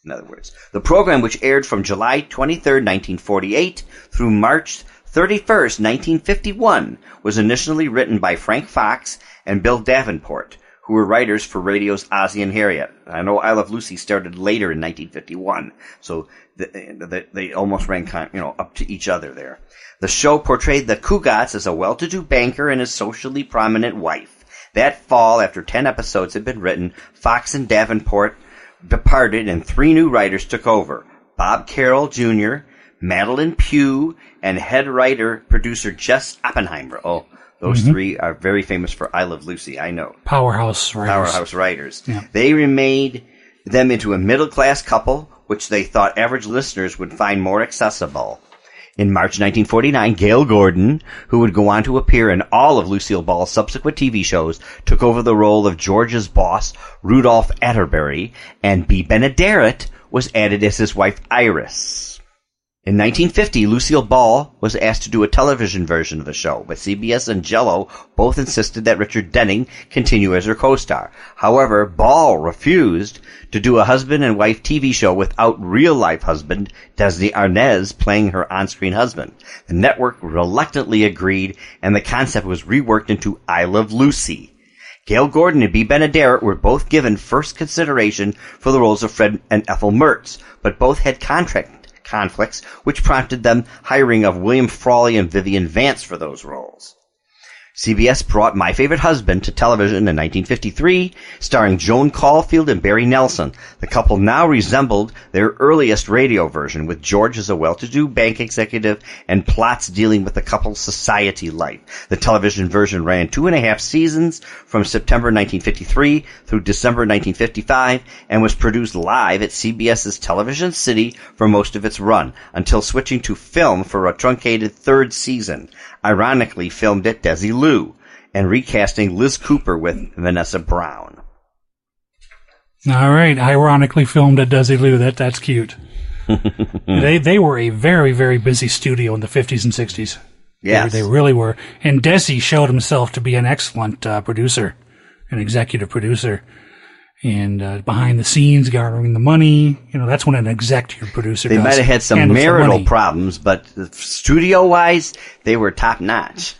In other words, the program, which aired from July 23rd, 1948 through March 31st, 1951, was initially written by Frank Fox and Bill Davenport, who were writers for radio's Ozzie and Harriet. I know I Love Lucy started later in 1951, so they almost ran up to each other there. The show portrayed the Cugats as a well-to-do banker and his socially prominent wife. That fall, after 10 episodes had been written, Fox and Davenport departed and 3 new writers took over. Bob Carroll Jr., Madeline Pugh, and head writer-producer Jess Oppenheimer. Oh, those 3 are very famous for I Love Lucy, I know. Powerhouse writers. Yeah. They remade them into a middle-class couple, which they thought average listeners would find more accessible. In March 1949, Gail Gordon, who would go on to appear in all of Lucille Ball's subsequent TV shows, took over the role of George's boss, Rudolph Atterbury, and Bea Benaderet was added as his wife, Iris. In 1950, Lucille Ball was asked to do a television version of the show, but CBS and Jell-O both insisted that Richard Denning continue as her co-star. However, Ball refused to do a husband and wife TV show without real-life husband Desi Arnaz playing her on-screen husband. The network reluctantly agreed, and the concept was reworked into I Love Lucy. Gail Gordon and Bea Benaderet were both given first consideration for the roles of Fred and Ethel Mertz, but both had contract conflicts, which prompted them hiring of William Frawley and Vivian Vance for those roles. CBS brought My Favorite Husband to television in 1953, starring Joan Caulfield and Barry Nelson. The couple now resembled their earliest radio version, with George as a well-to-do bank executive and plots dealing with the couple's society life. The television version ran 2.5 seasons from September 1953 through December 1955 and was produced live at CBS's Television City for most of its run, until switching to film for a truncated third season. Ironically filmed at Desilu, and recasting Liz Cooper with Vanessa Brown. All right, ironically filmed at Desilu. That's cute. They were a very, very busy studio in the 50s and 60s. Yes. They really were. And Desi showed himself to be an excellent producer, an executive producer. And behind the scenes, gathering the money, that's what an executive producer does. They might have had some marital problems, but studio-wise, they were top-notch.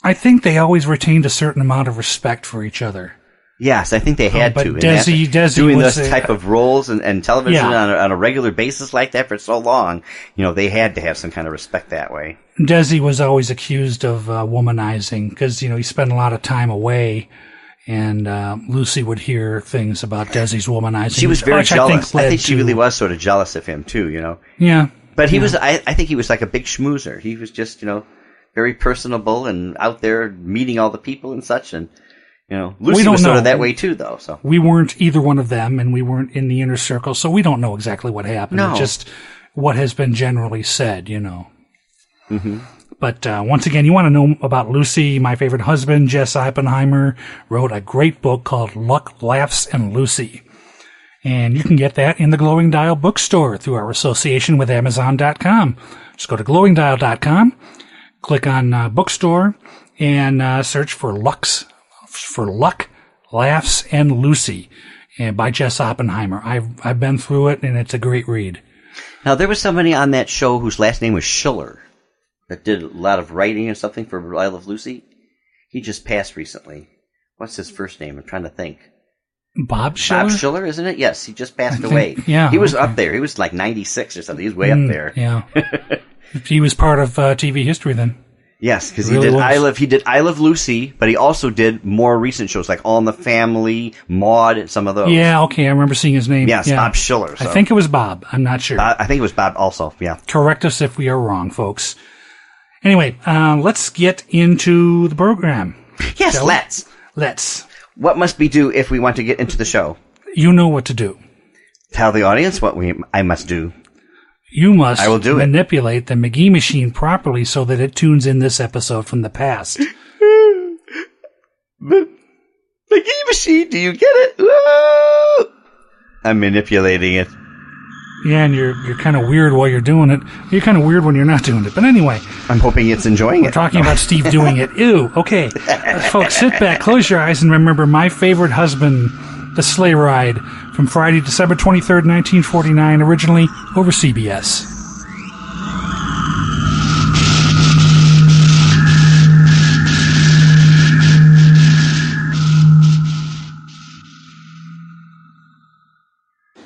I think they always retained a certain amount of respect for each other. Yes, I think they had but to. Desi doing was those type of roles and television on a regular basis like that for so long, they had to have some kind of respect that way. Desi was always accused of womanizing because, he spent a lot of time away. And Lucy would hear things about Desi's womanizing. She was very jealous. I think she to, really was sort of jealous of him, too, Yeah. But he was, I think he was like a big schmoozer. He was just, very personable and out there meeting all the people and such. And, Lucy was sort of that way, too, though. So we weren't either one of them, and we weren't in the inner circle, so we don't know exactly what happened. No. It's just what has been generally said, Mm-hmm. But once again, you want to know about Lucy, My Favorite Husband. Jess Oppenheimer wrote a great book called Luck, Laughs, and Lucy. And you can get that in the Glowing Dial bookstore through our association with Amazon.com. Just go to glowingdial.com, click on bookstore, and search for Luck, Laughs, and Lucy, and by Jess Oppenheimer. I've been through it, and it's a great read. Now, there was somebody on that show whose last name was Schiller that did a lot of writing or something for I Love Lucy. He just passed recently. What's his first name? I'm trying to think. Bob Schiller? Bob Schiller, isn't it? Yes, he just passed away. Yeah. He was up there. He was like 96 or something. He was way up there. Yeah. He was part of TV history then. Yes, because he did I Love Lucy, but he also did more recent shows like All in the Family, Maude, and some of those. Yeah, okay, I remember seeing his name. Yes, yeah. Bob Schiller. So. I think it was Bob. I'm not sure. I think it was Bob also, yeah. Correct us if we are wrong, folks. Anyway, let's get into the program. Yes, Let's. What must we do if we want to get into the show? You know what to do. Tell the audience what I must do. You must I will do manipulate the McGee machine properly so that it tunes in this episode from the past. McGee machine, do you get it? Woo! I'm manipulating it. Yeah, and you're kind of weird while you're doing it. You're kind of weird when you're not doing it. But anyway. I'm hoping it's enjoying We're talking about Steve doing it. Ew. Okay. Folks, sit back, close your eyes, and remember My Favorite Husband, The Sleigh Ride, from Friday, December 23rd, 1949, originally over CBS.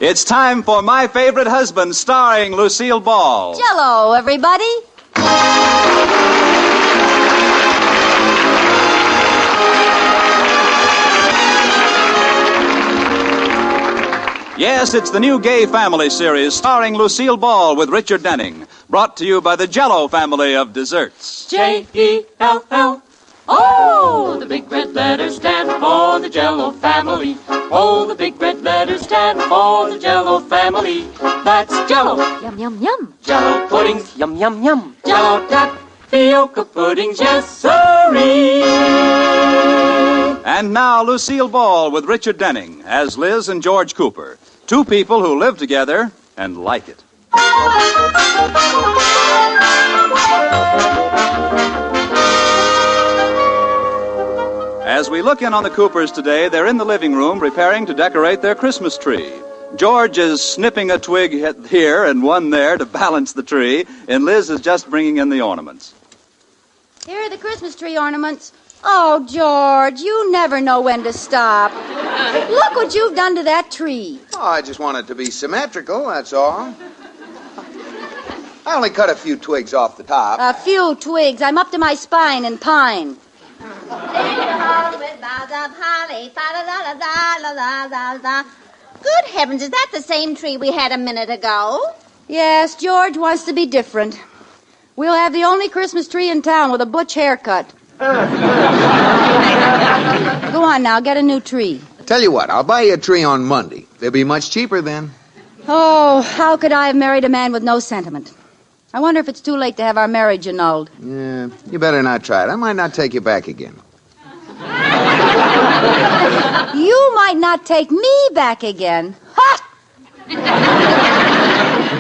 It's time for My Favorite Husband, starring Lucille Ball. Jell-O, everybody. Yes, it's the new Gay Family series starring Lucille Ball with Richard Denning. Brought to you by the Jell-O family of desserts. Jell-O. Oh, the big red letters stand for the Jell-O family. Oh, the big red letters stand for the Jell-O family. That's Jell-O. Yum, yum, yum. Jell-O puddings. Yum, yum, yum. Jell-O tapioca puddings. Yes, sirree. And now Lucille Ball with Richard Denning as Liz and George Cooper. Two people who live together and like it. As we look in on the Coopers today, they're in the living room preparing to decorate their Christmas tree. George is snipping a twig here and one there to balance the tree, and Liz is just bringing in the ornaments. Here are the Christmas tree ornaments. Oh, George, you never know when to stop. Look what you've done to that tree. Oh, I just want it to be symmetrical, that's all. I only cut a few twigs off the top. A few twigs. I'm up to my spine in pine. Good heavens, is that the same tree we had a minute ago? Yes, George wants to be different. We'll have the only Christmas tree in town with a butch haircut. Go on now, get a new tree. Tell you what, I'll buy you a tree on Monday. They'll be much cheaper then. Oh, how could I have married a man with no sentiment? I wonder if it's too late to have our marriage annulled. Yeah, you better not try it. I might not take you back again. You might not take me back again. Ha!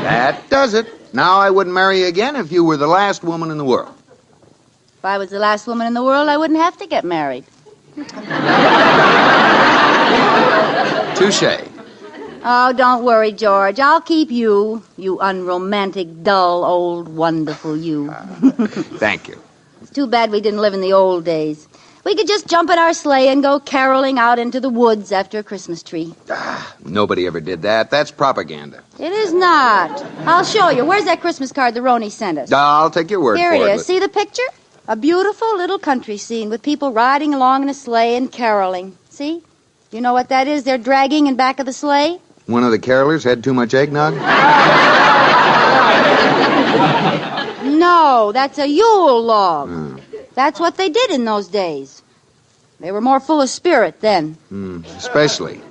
That does it. Now I wouldn't marry you again if you were the last woman in the world. If I was the last woman in the world, I wouldn't have to get married. Touché. Oh, don't worry, George. I'll keep you, you unromantic, dull, old, wonderful you. Thank you. It's too bad we didn't live in the old days. We could just jump in our sleigh and go caroling out into the woods after a Christmas tree. Nobody ever did that. That's propaganda. It is not. I'll show you. Where's that Christmas card the Roni sent us? I'll take your word Here for it. it is. See the picture? A beautiful little country scene with people riding along in a sleigh and caroling. See? You know what that is they're dragging in back of the sleigh? One of the carolers had too much eggnog? No, that's a Yule log. That's what they did in those days. They were more full of spirit then. Especially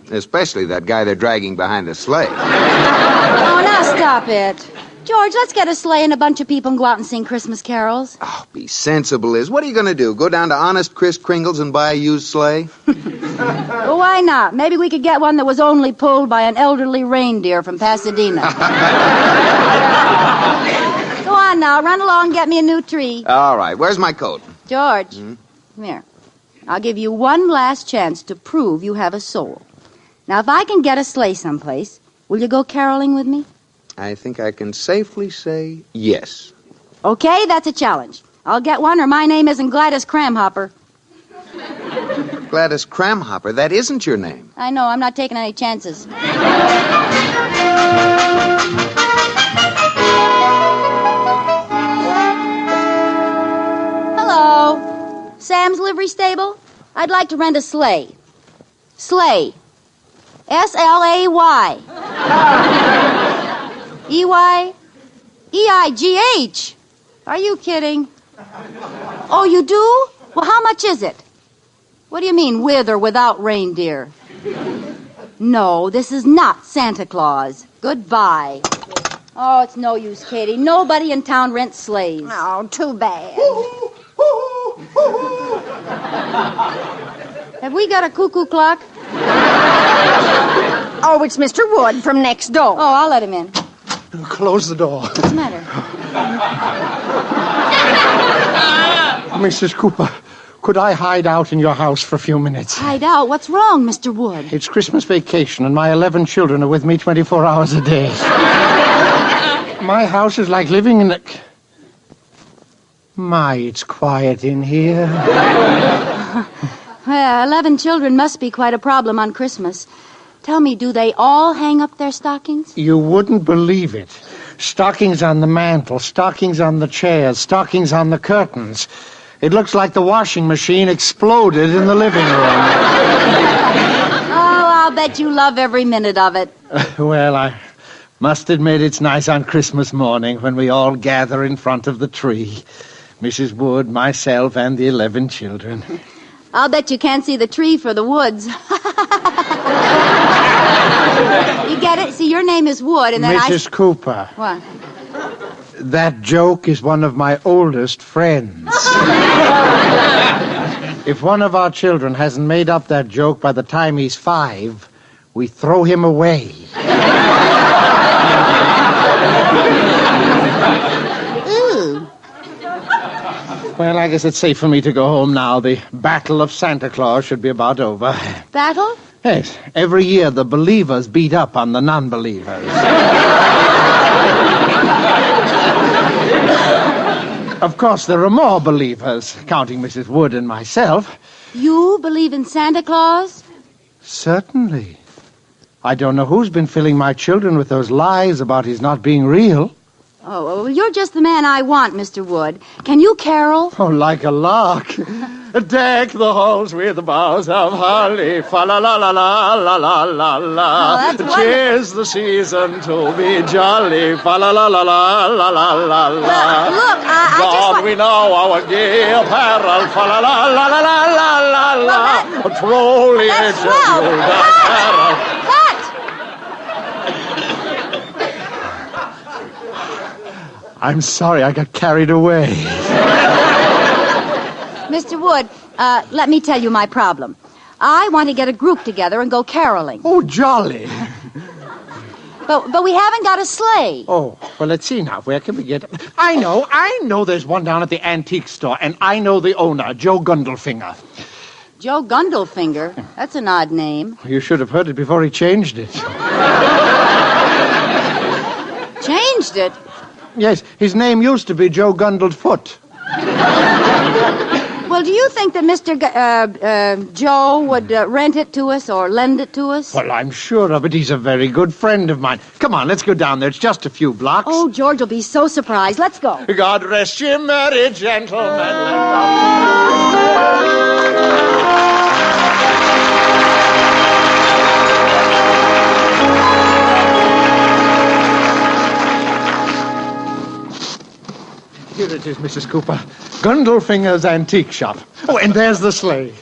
that guy they're dragging behind the sleigh. Oh, now stop it. George, let's get a sleigh and a bunch of people and go out and sing Christmas carols. Oh, be sensible, Liz. What are you going to do? Go down to Honest Chris Kringle's and buy a used sleigh? Well, why not? Maybe we could get one that was only pulled by an elderly reindeer from Pasadena. Go on now, run along and get me a new tree. All right, where's my coat? George, come here. I'll give you one last chance to prove you have a soul. Now, if I can get a sleigh someplace, will you go caroling with me? I think I can safely say yes. Okay, that's a challenge. I'll get one or my name isn't Gladys Cramhopper. Gladys Cramhopper, that isn't your name. I know, I'm not taking any chances. Hello. Sam's Livery Stable? I'd like to rent a sleigh. Sleigh. S-L-A-Y. E-Y? E-I-G-H. Are you kidding? Oh, you do? Well, how much is it? What do you mean, with or without reindeer? No, this is not Santa Claus. Goodbye. Oh, it's no use, Katie. Nobody in town rents sleighs. Oh, too bad. Have we got a cuckoo clock? Oh, it's Mr. Wood from next door. Oh, I'll let him in. Close the door. What's the matter? Mrs. Cooper, could I hide out in your house for a few minutes? Hide out? What's wrong, Mr. Wood? It's Christmas vacation, and my 11 children are with me 24 hours a day. My house is like living in a... My, it's quiet in here. Well, 11 children must be quite a problem on Christmas. Tell me, do they all hang up their stockings? You wouldn't believe it. Stockings on the mantel, stockings on the chairs, stockings on the curtains. It looks like the washing machine exploded in the living room. Oh, I'll bet you love every minute of it. Well, I must admit it's nice on Christmas morning when we all gather in front of the tree. Mrs. Wood, myself, and the 11 children. I'll bet you can't see the tree for the woods. You get it? See, your name is Wood, and then Mrs. Cooper. What? That joke is one of my oldest friends. If one of our children hasn't made up that joke by the time he's 5, we throw him away. Ooh. Well, I guess it's safe for me to go home now. The Battle of Santa Claus should be about over. Battle? Yes, every year the believers beat up on the non-believers. Of course, there are more believers, counting Mrs. Wood and myself. You believe in Santa Claus? Certainly. I don't know who's been filling my children with those lies about his not being real. Oh, well, you're just the man I want, Mr. Wood. Can you carol? Oh, like a lark. Deck the halls with the boughs of holly. Fa la la la la la la la la. Oh, that's wonderful. 'Tis the season to be jolly. Fa la la la la la la la la. Well, look, I just God, want... we know our gay apparel. Fa la la la la la la la la. Truly That's it's swell. a carol. Cut! I'm sorry, I got carried away. Mr. Wood, let me tell you my problem. I want to get a group together and go caroling. Oh, jolly. But we haven't got a sleigh. Oh, well, let's see now. Where can we get... I know there's one down at the antique store, and I know the owner, Joe Gundelfinger. Joe Gundelfinger? That's an odd name. You should have heard it before he changed it. Changed it? Yes, his name used to be Joe Gundelfoot. Well, do you think that Mr. Joe would rent it to us or lend it to us? Well, I'm sure of it. He's a very good friend of mine. Come on, let's go down there. It's just a few blocks. Oh, George will be so surprised. Let's go. God rest ye merry gentlemen. Here it is, Mrs. Cooper. Gundelfinger's antique shop. Oh, and there's the sleigh.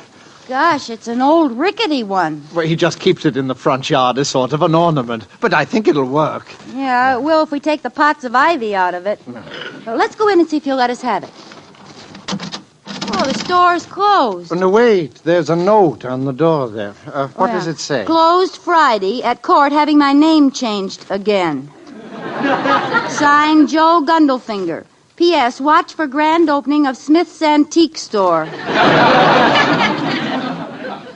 Gosh, it's an old rickety one. Well, he just keeps it in the front yard as sort of an ornament. But I think it'll work. Yeah, it will if we take the pots of ivy out of it. Well, let's go in and see if he'll let us have it. Oh, the store's closed. Oh, no, wait. There's a note on the door there. What does it say? Closed Friday at court having my name changed again. Signed Joe Gundelfinger. P.S. Watch for grand opening of Smith's Antique Store.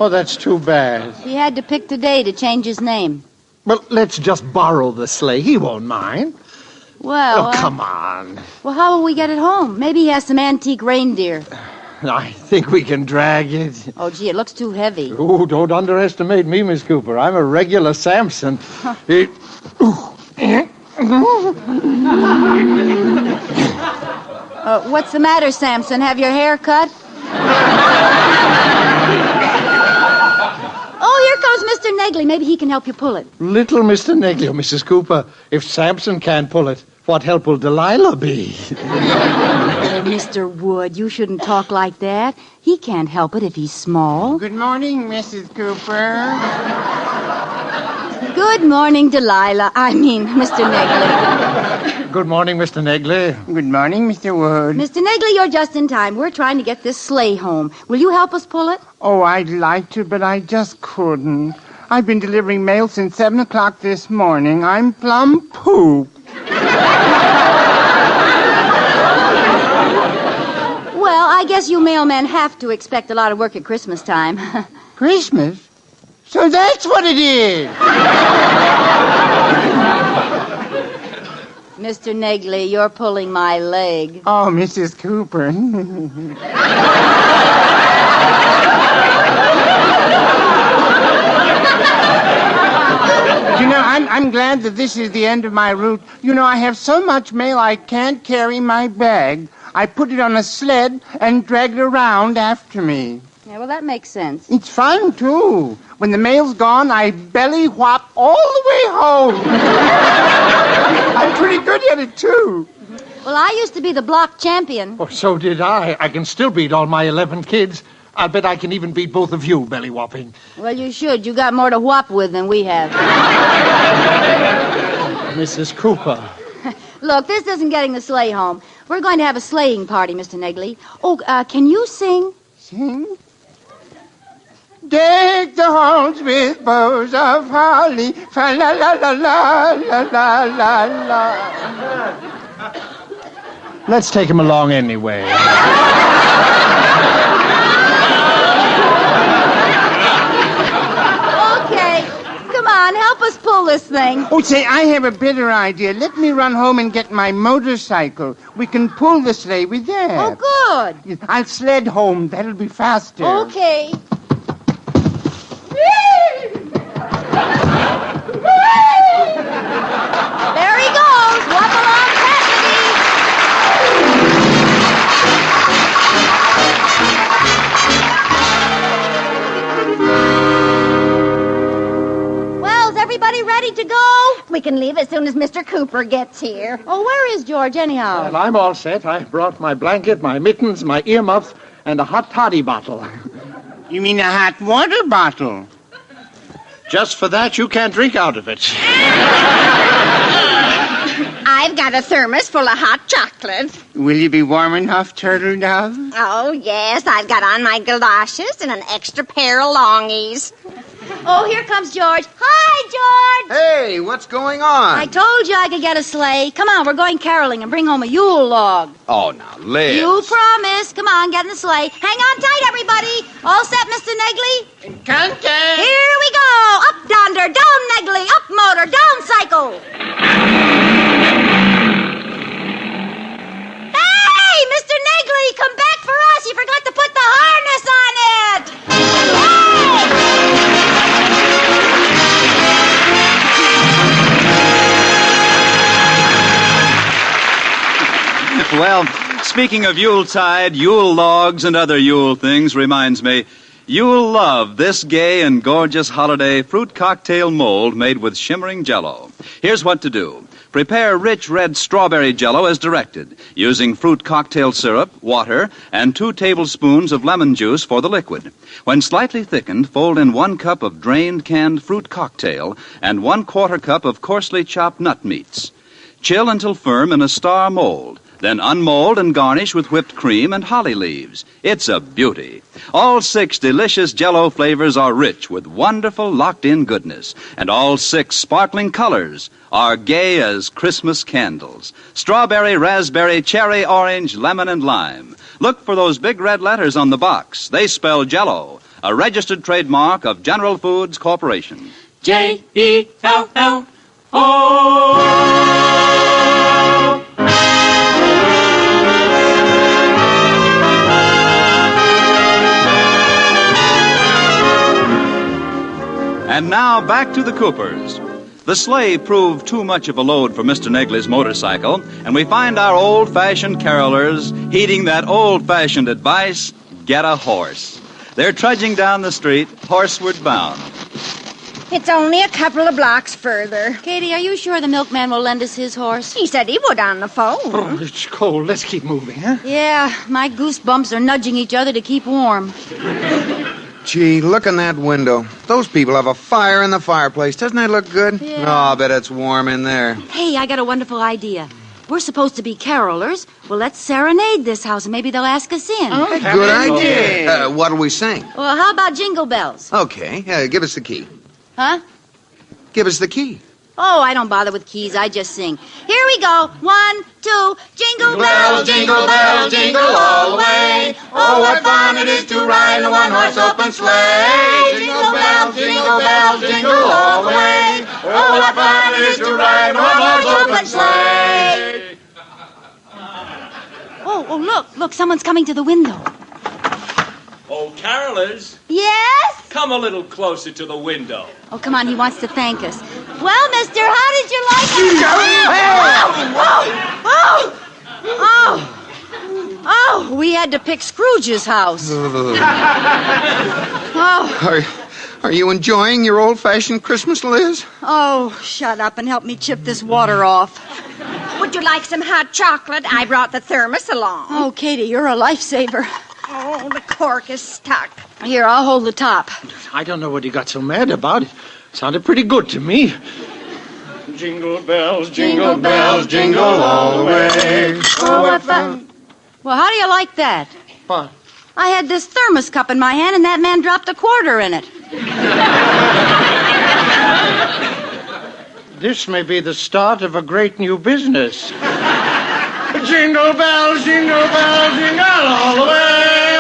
Oh, that's too bad. He had to pick today to change his name. Well, let's just borrow the sleigh. He won't mind. Well... Oh, come on. Well, how will we get it home? Maybe he has some antique reindeer. I think we can drag it. Oh, gee, it looks too heavy. Oh, don't underestimate me, Miss Cooper. I'm a regular Samson. What's the matter, Samson? Have your hair cut? Oh, here comes Mr. Negley. Maybe he can help you pull it. Little Mr. Negley, oh, Mrs. Cooper. If Samson can't pull it, what help will Delilah be? Oh, Mr. Wood, you shouldn't talk like that. He can't help it if he's small. Good morning, Mrs. Cooper. Good morning, Delilah. I mean, Mr. Negley. Good morning, Mr. Negley. Good morning, Mr. Wood. Mr. Negley, you're just in time. We're trying to get this sleigh home. Will you help us pull it? Oh, I'd like to, but I just couldn't. I've been delivering mail since 7 o'clock this morning. I'm plumb poop. Well, I guess you mailmen have to expect a lot of work at Christmas time. Christmas? So that's what it is. Mr. Negley, you're pulling my leg. Oh, Mrs. Cooper. You know, I'm glad that this is the end of my route. You know, I have so much mail I can't carry my bag. I put it on a sled and drag it around after me. Yeah, well, that makes sense. It's fun, too. When the mail's gone, I belly whop all the way home. I'm pretty good at it, too. Well, I used to be the block champion. Oh, so did I. I can still beat all my 11 kids. I'll bet I can even beat both of you, belly whopping. Well, you should. You got more to whop with than we have. Mrs. Cooper. Look, this isn't getting the sleigh home. We're going to have a sleighing party, Mr. Negley. Oh, can you sing? Sing? Deck the halls with bows of holly. Fa la la la la la la la la. Let's take him along anyway. Okay, come on, help us pull this thing. Oh, say, I have a better idea. Let me run home and get my motorcycle. We can pull the sleigh with that. Oh, good. I'll sled home. That'll be faster. Okay. There he goes. Walk along, Cassidy. Well, is everybody ready to go? We can leave as soon as Mr. Cooper gets here. Oh, where is George, anyhow? Well, I'm all set. I brought my blanket, my mittens, my earmuffs, and a hot toddy bottle. You mean a hot water bottle? Just for that, you can't drink out of it. I've got a thermos full of hot chocolate. Will you be warm enough, Turtle Dove? Oh, yes, I've got on my galoshes and an extra pair of longies. Oh, here comes George. Hi, George. Hey, what's going on? I told you I could get a sleigh. Come on, we're going caroling and bring home a Yule log. Oh, now, Liz. You promised. Come on, get in the sleigh. Hang on tight, everybody. All set, Mr. Negley? Encante. Here we go. Up yonder, down Negley, up motor, down cycle. Hey, Mr. Negley, come back for us. You forgot to put the harness on it. Well, speaking of Yuletide, Yule logs, and other Yule things reminds me, you'll love this gay and gorgeous holiday fruit cocktail mold made with shimmering Jell-O. Here's what to do. Prepare rich red strawberry Jell-O as directed, using fruit cocktail syrup, water, and 2 tablespoons of lemon juice for the liquid. When slightly thickened, fold in 1 cup of drained canned fruit cocktail and 1/4 cup of coarsely chopped nut meats. Chill until firm in a star mold. Then unmold and garnish with whipped cream and holly leaves. It's a beauty. All 6 delicious Jell-O flavors are rich with wonderful locked-in goodness. And all 6 sparkling colors are gay as Christmas candles. Strawberry, raspberry, cherry, orange, lemon, and lime. Look for those big red letters on the box. They spell Jell-O, a registered trademark of General Foods Corporation. Jell-O. And now back to the Coopers. The sleigh proved too much of a load for Mr. Negley's motorcycle, and we find our old-fashioned carolers heeding that old-fashioned advice, get a horse. They're trudging down the street, horseward bound. It's only a couple of blocks further. Katie, are you sure the milkman will lend us his horse? He said he would on the phone. Oh, it's cold. Let's keep moving, huh? Yeah, my goosebumps are nudging each other to keep warm. Gee, look in that window. Those people have a fire in the fireplace. Doesn't that look good? Yeah. Oh, I bet it's warm in there. Hey, I got a wonderful idea. We're supposed to be carolers. Well, let's serenade this house, and maybe they'll ask us in. Oh, good idea. What'll we sing? Well, how about Jingle Bells? Okay, give us the key. Huh? Give us the key. Oh, I don't bother with keys. I just sing. Here we go. 1, 2, jingle bells, jingle all the way. Oh, what fun it is to ride in a one-horse open sleigh. Jingle bells, jingle all the way. Oh, what fun it is to ride in a one-horse open sleigh. Oh, look, someone's coming to the window. Oh, carolers. Yes? Come a little closer to the window. Oh, come on, he wants to thank us. Well, mister, how did you like it? Oh, we had to pick Scrooge's house. Are you enjoying your old-fashioned Christmas, Liz? Oh, shut up and help me chip this water off. Would you like some hot chocolate? I brought the thermos along. Oh, Katie, you're a lifesaver. Oh, the cork is stuck. Here, I'll hold the top. I don't know what he got so mad about. It sounded pretty good to me. Jingle bells, jingle all the way. Oh, what fun. Well, how do you like that? Fine. I had this thermos cup in my hand, and that man dropped a quarter in it. This may be the start of a great new business. Jingle bells, jingle all the way.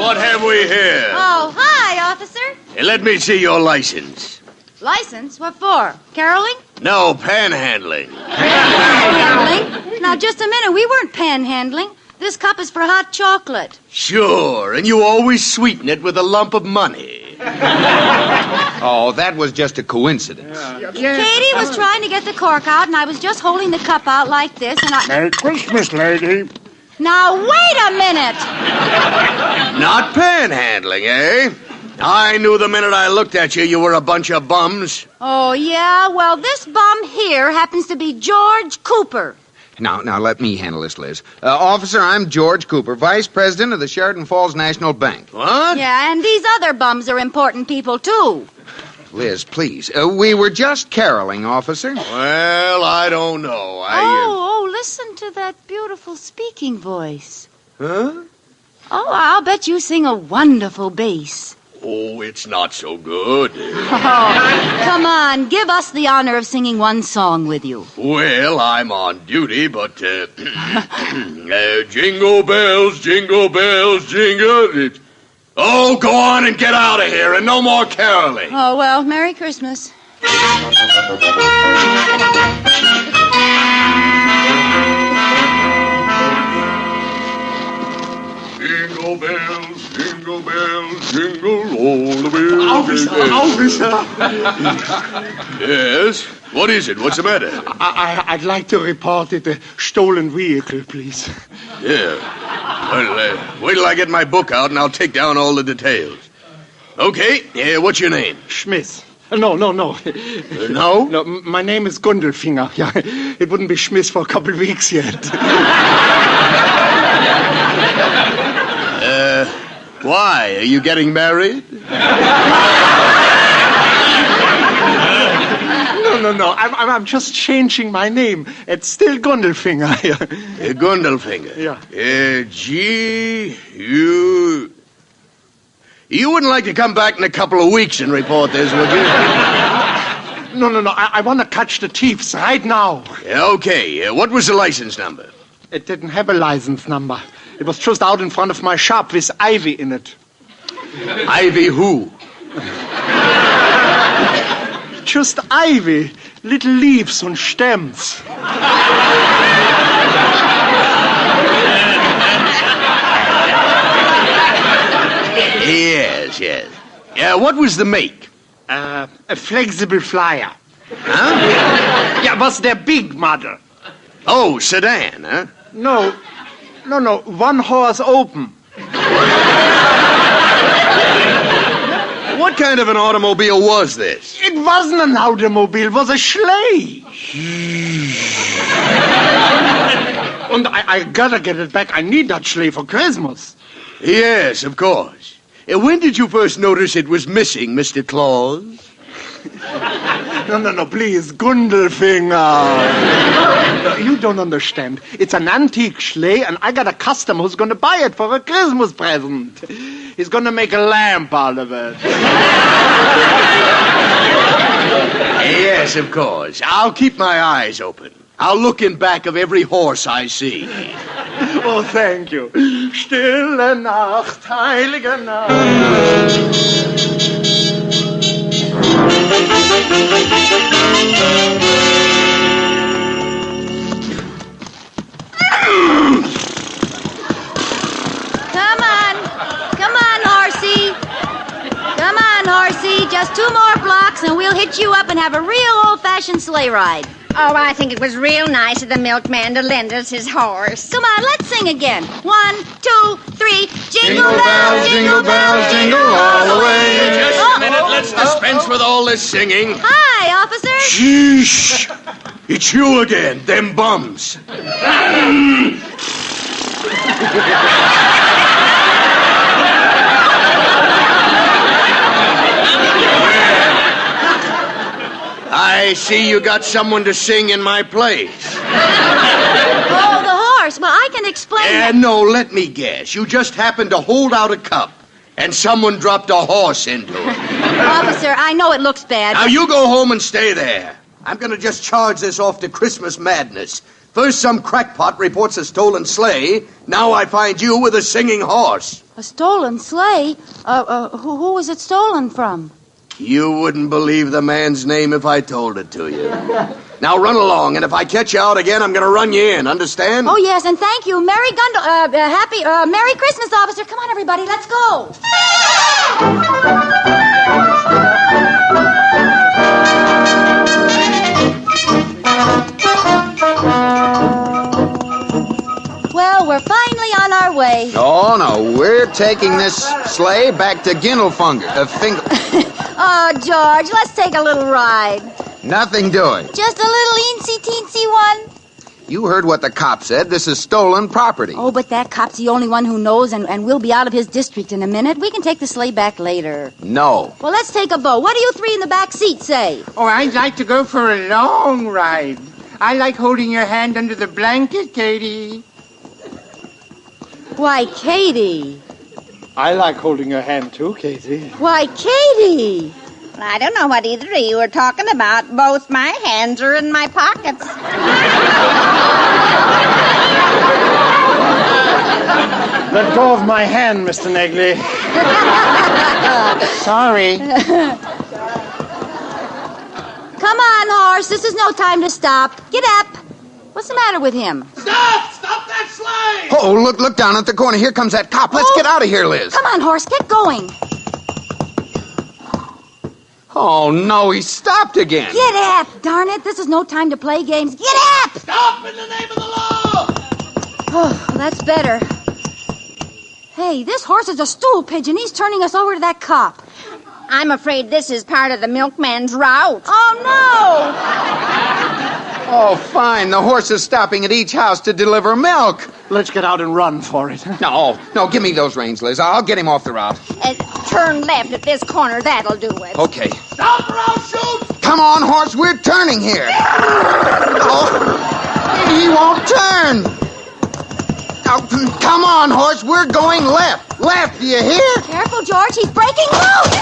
What have we here? Oh, hi, officer. Hey, let me see your license. License? What for? Caroling? No, panhandling. Panhandling? Now, just a minute. We weren't panhandling. This cup is for hot chocolate. Sure, and you always sweeten it with a lump of money. Oh, that was just a coincidence. Katie was trying to get the cork out, and I was just holding the cup out like this, and I... Merry Christmas, lady. Now, wait a minute! Not panhandling, eh? I knew the minute I looked at you were a bunch of bums. Oh, yeah? Well, this bum here happens to be George Cooper. Now, let me handle this, Liz. Officer, I'm George Cooper, Vice President of the Sheridan Falls National Bank. What? Yeah, and these other bums are important people, too. Liz, please. We were just caroling, officer. Well, I don't know. Oh, listen to that beautiful speaking voice. Huh? Oh, I'll bet you sing a wonderful bass. Oh, it's not so good. Oh, come on, give us the honor of singing one song with you. Well, I'm on duty, but jingle bells, jingle bells, jingle. Oh, go on and get out of here, and no more caroling. Oh, well, Merry Christmas. Jingle bells, jingle bells, jingle all the way. Officer. Yes? What is it? What's the matter? I'd like to report it a stolen vehicle, please. Yeah. Well, wait till I get my book out and I'll take down all the details. Okay, what's your name? Schmidt. No. No? No, my name is Gundelfinger. Yeah, it wouldn't be Schmidt for a couple of weeks yet. Why? Are you getting married? No. I'm just changing my name. It's still Gundelfinger. Gundelfinger? Yeah. You wouldn't like to come back in a couple of weeks and report this, would you? No. I want to catch the thieves right now. Okay. What was the license number? It didn't have a license number. It was just out in front of my shop with ivy in it. Ivy who? Just ivy. Little leaves and stems. Yes. Yeah, what was the make? A flexible flyer. Huh? Yeah, was their big model. Oh, sedan, huh? No, one horse open. What kind of an automobile was this? It wasn't an automobile, it was a sleigh. And I gotta get it back. I need that sleigh for Christmas. Yes, of course. When did you first notice it was missing, Mr. Claus? No, please, Gundelfinger. You don't understand. It's an antique sleigh, and I got a customer who's going to buy it for a Christmas present. He's going to make a lamp out of it. Yes, of course. I'll keep my eyes open. I'll look in back of every horse I see. Oh, thank you. Stille Nacht, heilige Nacht. Come on, horsey. Just 2 more blocks and we'll hit you up and have a real old-fashioned sleigh ride. Oh, I think it was real nice of the milkman to lend us his horse. Come on, let's sing again. 1, 2, 3. Jingle bells, jingle bells, jingle all the way. Just a minute. Let's dispense with all this singing. Hi, officer. Sheesh. It's you again, them bums. I see you got someone to sing in my place. Oh, the horse. Well, I can explain that. No, let me guess. You just happened to hold out a cup, and someone dropped a horse into it. Officer, I know it looks bad. Now, you go home and stay there. I'm going to just charge this off to Christmas madness. First, some crackpot reports a stolen sleigh. Now I find you with a singing horse. A stolen sleigh? Who was it stolen from? You wouldn't believe the man's name if I told it to you. Now run along, and if I catch you out again, I'm going to run you in. Understand? Oh, yes, and thank you. Merry Christmas, officer. Come on, everybody, let's go. Well, we're finally on our way. Oh, no, we're taking this sleigh back to Gindelfunger. Oh, George, let's take a little ride. Nothing doing. Just a little eensy-teensy one. You heard what the cop said. This is stolen property. Oh, but that cop's the only one who knows, and we'll be out of his district in a minute. We can take the sleigh back later. No. Well, let's take a boat. What do you three in the back seat say? Oh, I'd like to go for a long ride. I like holding your hand under the blanket, Katie. Why, Katie. I like holding your hand, too, Katie. Why, Katie. I don't know what either of you are talking about. Both my hands are in my pockets. Let go of my hand, Mr. Negley. Sorry. Come on, horse. This is no time to stop. Get up. What's the matter with him? Stop! Stop that sleigh! Oh, look down at the corner. Here comes that cop. Let's get out of here, Liz. Come on, horse. Get going. Oh, no, he stopped again. Get up, darn it. This is no time to play games. Get up! Stop in the name of the law! Oh, that's better. Hey, this horse is a stool pigeon. He's turning us over to that cop. I'm afraid this is part of the milkman's route. Oh, no! Oh, fine. The horse is stopping at each house to deliver milk. Let's get out and run for it. No, give me those reins, Liz. I'll get him off the route. Turn left at this corner. That'll do it. Okay. Stop or I'll shoot! Come on, horse. We're turning here. Oh, he won't turn. Oh, come on, horse. We're going left. Left, do you hear? Careful, George. He's breaking loose.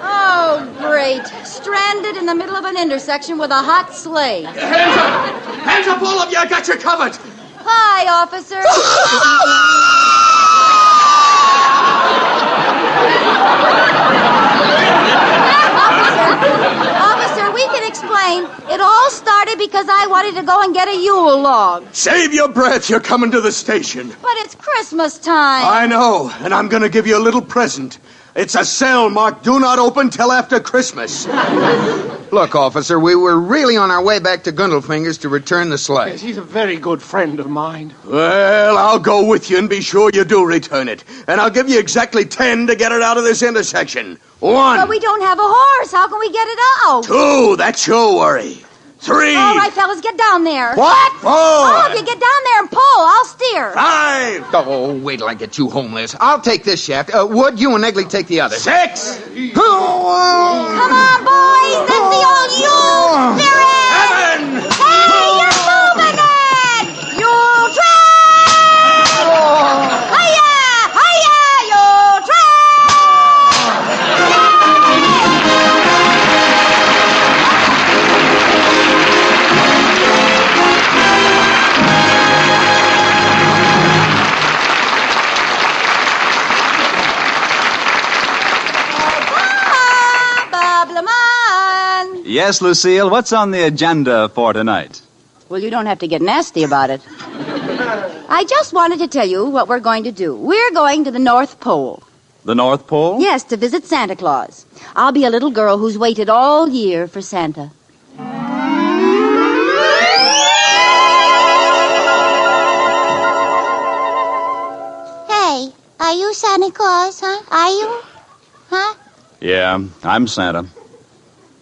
Oh, great. Stranded in the middle of an intersection with a hot sleigh. Hands up! Hands up, all of you! I got you covered! Hi, officer. Officer, we can explain. It all started because I wanted to go and get a Yule log. Save your breath. You're coming to the station. But it's Christmas time. I know, and I'm going to give you a little present. It's a cell marked Do Not Open Till After Christmas. Look, officer, we were really on our way back to Gundelfinger's to return the sleigh. Yes, he's a very good friend of mine. Well, I'll go with you and be sure you do return it. And I'll give you exactly 10 to get it out of this intersection. 1. But we don't have a horse. How can we get it out? 2. That's your worry. 3. All right, fellas, get down there. What? 4. All of you, get down there and pull. I'll steer. 5. Oh, wait till I get you home, Liz. I'll take this shaft. Wood, you and Egley take the other. 6. Come on, boys. That's the old Yule spirit. 7. Hey, you're moving it. Yule train. Hiya, hiya, Yule Yes, Lucille, what's on the agenda for tonight? Well, you don't have to get nasty about it. I just wanted to tell you what we're going to do. We're going to the North Pole. The North Pole? Yes, to visit Santa Claus. I'll be a little girl who's waited all year for Santa. Hey, are you Santa Claus, huh? Are you? Huh? Yeah, I'm Santa.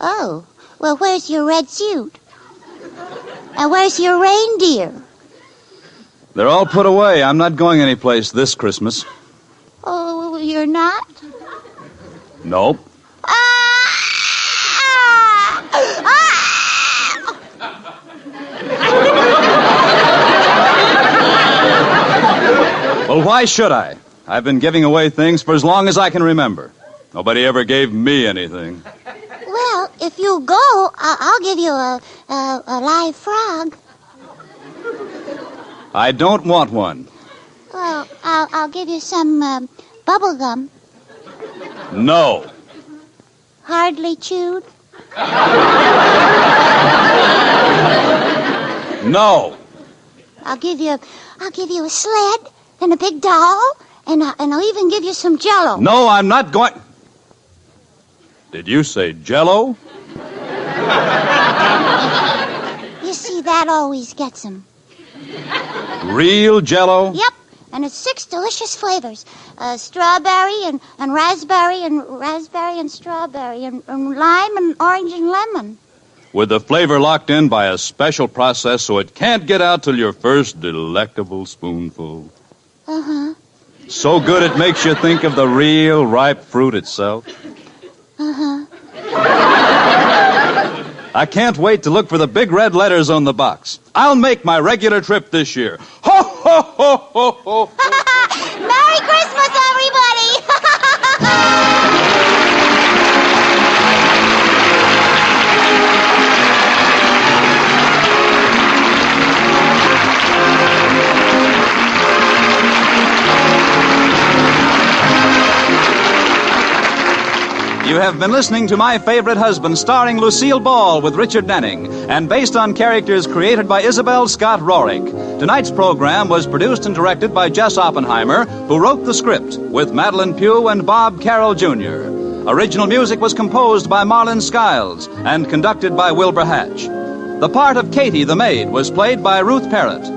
Oh, well, where's your red suit? And where's your reindeer? They're all put away. I'm not going anyplace this Christmas. Oh, you're not? Nope. Well, why should I? I've been giving away things for as long as I can remember. Nobody ever gave me anything. Well, if you go, I'll give you a live frog. I don't want one. Well, I'll give you some bubble gum. No. Hardly chewed. No. I'll give you a sled and a big doll, and I'll even give you some Jell-O. No, I'm not going... Did you say Jell-O? You see, that always gets him. Real Jell-O? Yep, and it's 6 delicious flavors. Strawberry and raspberry and strawberry and lime and orange and lemon. With the flavor locked in by a special process so it can't get out till your first delectable spoonful. Uh-huh. So good it makes you think of the real ripe fruit itself. Uh-huh. I can't wait to look for the big red letters on the box. I'll make my regular trip this year. Ho, ho, ho, ho, ho. Merry Christmas, You have been listening to My Favorite Husband, starring Lucille Ball with Richard Denning, and based on characters created by Isabel Scott Rorick. Tonight's program was produced and directed by Jess Oppenheimer, who wrote the script with Madeline Pugh and Bob Carroll Jr. Original music was composed by Marlon Skiles and conducted by Wilbur Hatch. The part of Katie the maid was played by Ruth Parrott.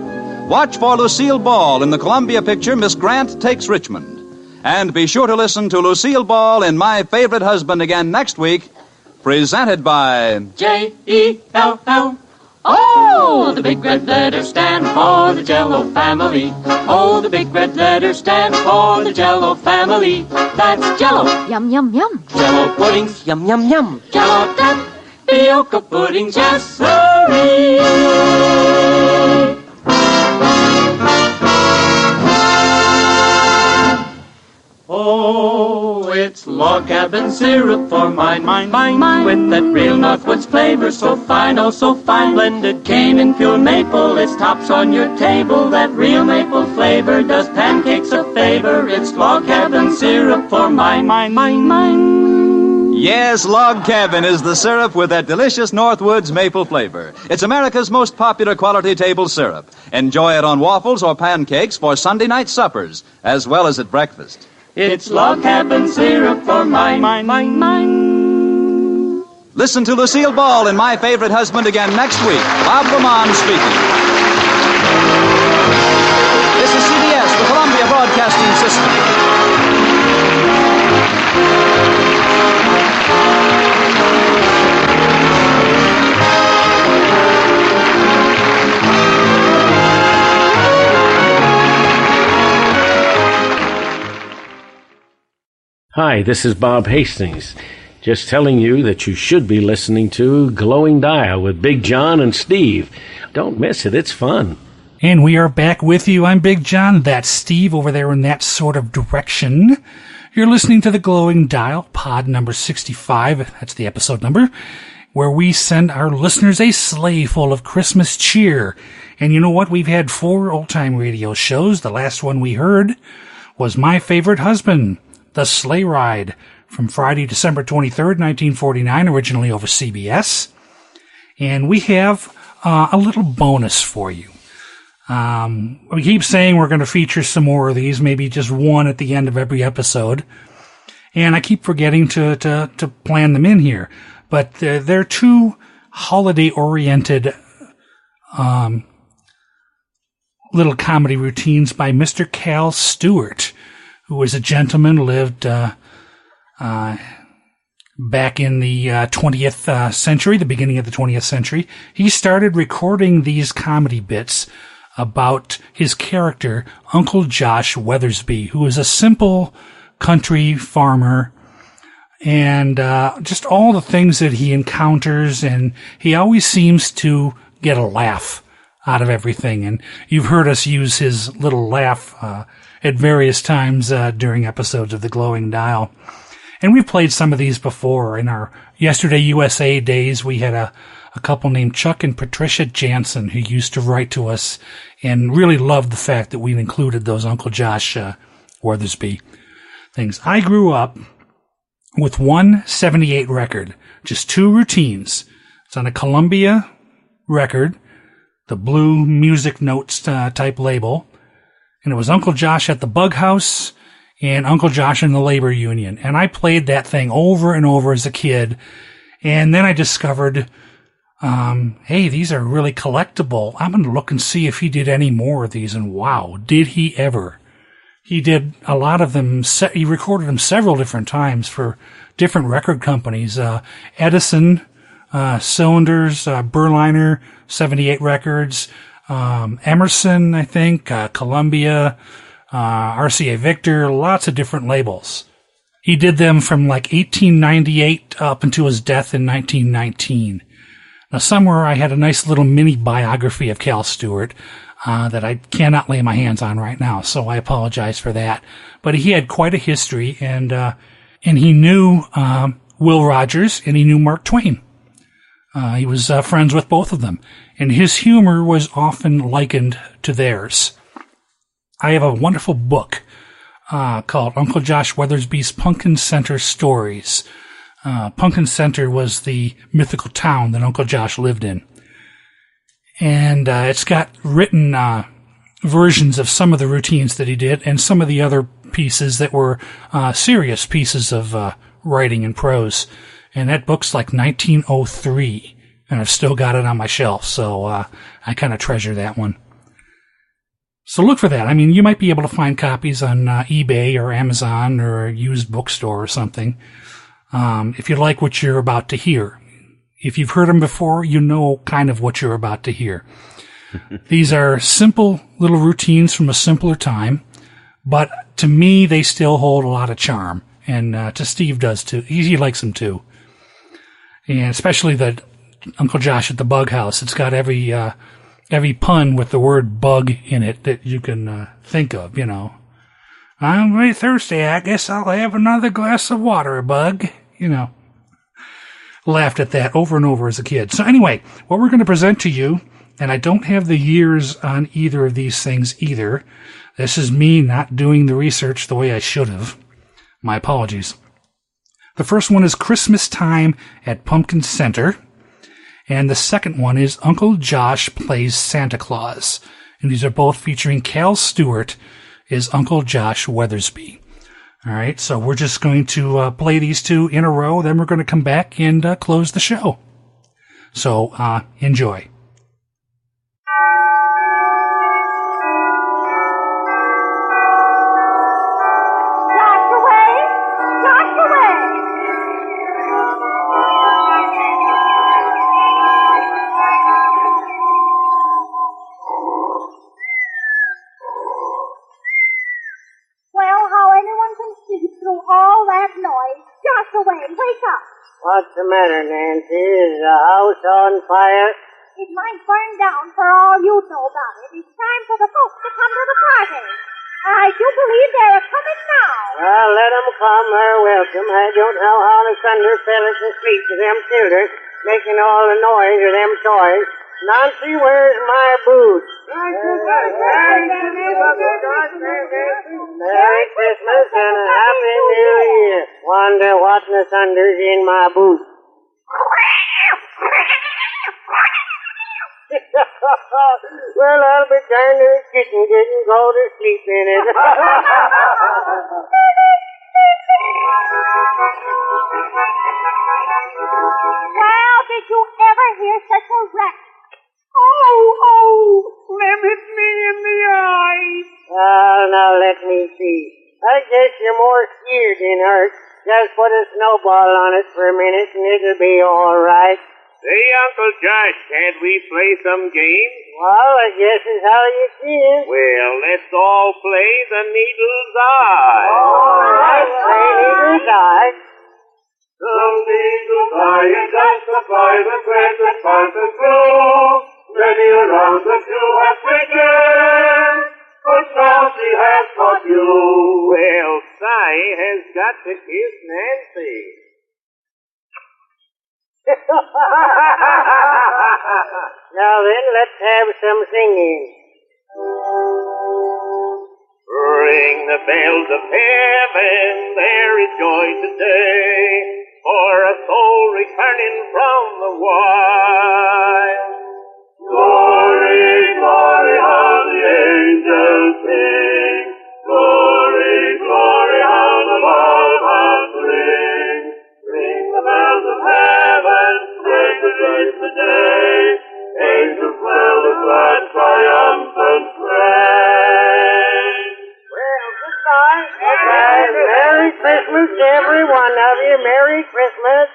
Watch for Lucille Ball in the Columbia picture Miss Grant Takes Richmond. And be sure to listen to Lucille Ball in My Favorite Husband again next week, presented by Jell. Oh, the big red letters stand for the Jell-O family. Oh, the big red letters stand for the Jell-O family. That's Jell-O. Yum, yum, yum. Jell-O puddings. Yum, yum, yum. Jell-O tapioca puddings. Yes, sirree. Oh, it's log cabin syrup for mine, with that real Northwoods flavor so fine, oh so fine, blended cane and pure maple, it's tops on your table, that real maple flavor does pancakes a favor, it's log cabin syrup for mine. Yes, Log Cabin is the syrup with that delicious Northwoods maple flavor. It's America's most popular quality table syrup. Enjoy it on waffles or pancakes for Sunday night suppers, as well as at breakfast. It's log cabin syrup for mine. Listen to Lucille Ball in My Favorite Husband again next week. Bob Lamont speaking. This is CBS, the Columbia Broadcasting System. Hi, this is Bob Hastings. Just telling you that you should be listening to Glowing Dial with Big John and Steve. Don't miss it. It's fun. And we are back with you. I'm Big John. That's Steve over there in that sort of direction. You're listening to the Glowing Dial, pod number 65. That's the episode number, where we send our listeners a sleigh full of Christmas cheer. And you know what? We've had 4 old-time radio shows. The last one we heard was My Favorite Husband, The Sleigh Ride, from Friday, December 23rd, 1949, originally over CBS. And we have a little bonus for you. We keep saying we're going to feature some more of these, maybe just one at the end of every episode. And I keep forgetting to plan them in here. But they're 2 holiday-oriented little comedy routines by Mr. Cal Stewart, who was a gentleman, lived back in the 20th century, the beginning of the 20th century. He started recording these comedy bits about his character, Uncle Josh Weathersby, who is a simple country farmer, and just all the things that he encounters, and he always seems to get a laugh out of everything. And you've heard us use his little laugh at various times during episodes of The Glowing Dial. And we've played some of these before. In our Yesterday USA days, we had a couple named Chuck and Patricia Jansen who used to write to us and really loved the fact that we included those Uncle Josh Weathersby things. I grew up with one 78 record, just 2 routines. It's on a Columbia record, the Blue Music Notes type label, and it was Uncle Josh at the Bug House and Uncle Josh in the Labor Union. And I played that thing over and over as a kid, and then I discovered, hey, these are really collectible. I'm going to look and see if he did any more of these, and wow, did he ever. He did a lot of them. He recorded them several different times for different record companies. Edison, Cylinders, Berliner, 78 Records, Emerson, I think, Columbia, RCA Victor, lots of different labels. He did them from like 1898 up until his death in 1919. Now, somewhere I had a nice little mini biography of Cal Stewart that I cannot lay my hands on right now, so I apologize for that. But he had quite a history, and he knew Will Rogers, and he knew Mark Twain. He was friends with both of them, and his humor was often likened to theirs. I have a wonderful book called Uncle Josh Weathersby's Pumpkin Center Stories. Pumpkin Center was the mythical town that Uncle Josh lived in. And it's got written versions of some of the routines that he did and some of the other pieces that were serious pieces of writing and prose. And that book's like 1903, and I've still got it on my shelf, so I kind of treasure that one. So look for that. I mean, you might be able to find copies on eBay or Amazon or a used bookstore or something if you like what you're about to hear. If you've heard them before, you know kind of what you're about to hear. These are simple little routines from a simpler time, but to me, they still hold a lot of charm, and to Steve does too. He likes them too. And especially the Uncle Josh at the Bug House. It's got every pun with the word bug in it that you can think of, you know. I'm very thirsty. I guess I'll have another glass of water, Bug. You know. Laughed at that over and over as a kid. So anyway, what we're going to present to you, and I don't have the years on either of these things either. This is me not doing the research the way I should have. My apologies. The first one is Christmas Time at Pumpkin Center. And the second one is Uncle Josh Plays Santa Claus. And these are both featuring Cal Stewart as Uncle Josh Weathersby. All right, so we're just going to play these two in a row, then we're going to come back and close the show. So, enjoy. What's the matter, Nancy? Is the house on fire? It might burn down for all you know about it. It's time for the folks to come to the party. I do believe they're coming now. Well, let 'em come. They're welcome. I don't know how the thunder fell asleep to them children, making all the noise of them toys. Nancy, where's my boots? Merry Christmas and a Happy New Year. Wonder what in the thunder's in my boots. Well, I'll be darned if the kitten didn't go to sleep in it. Well, did you ever hear such a wreck? Oh, limit me in the eye. Well, now let me see. I guess you're more scared than hurt. Just put a snowball on it for a minute and it'll be all right. Say, Uncle Josh, can't we play some games? Well, I guess it's how you can. Well, let's all play the Needle's Eye. All right, play Needle's Eye. The needle's eye is just supply the thread that passes through. Many around the two have taken. but now she has caught you. Well, Cy has got to kiss Nancy. Now then, let's have some singing. Ring the bells of heaven, there is joy today, for a soul returning from the wild. Glory, glory, how the angels sing. Glory, glory, how the lovers ring. Ring the bells of heaven, break the great today. Angels swell the glad triumphant praise. Well, goodbye. Goodbye. Merry Christmas to every one of you. Merry Christmas.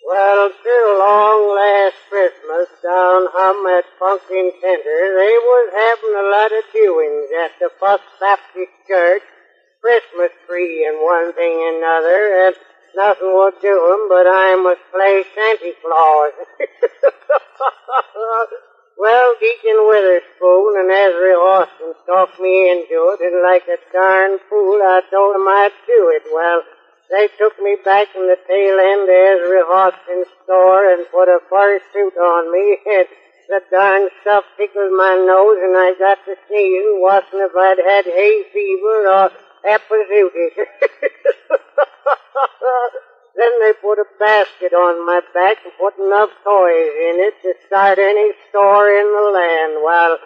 Well, till long last Christmas, down hum at Pumpkin Center, they was having a lot of doings at the First Baptist Church, Christmas tree and one thing and another, and nothing would do 'em but I must play Santa Claus. Well, Deacon Witherspoon and Ezra Austin talked me into it, and like a darn fool, I told 'em I'd do it. Well, they took me back in the tail end of Ezra Austin's store and put a fur suit on me, and the darn stuff tickled my nose, and I got to sneezing, wasn't if I'd had hay fever or epizootic. Then they put a basket on my back and put enough toys in it to start any store in the land, while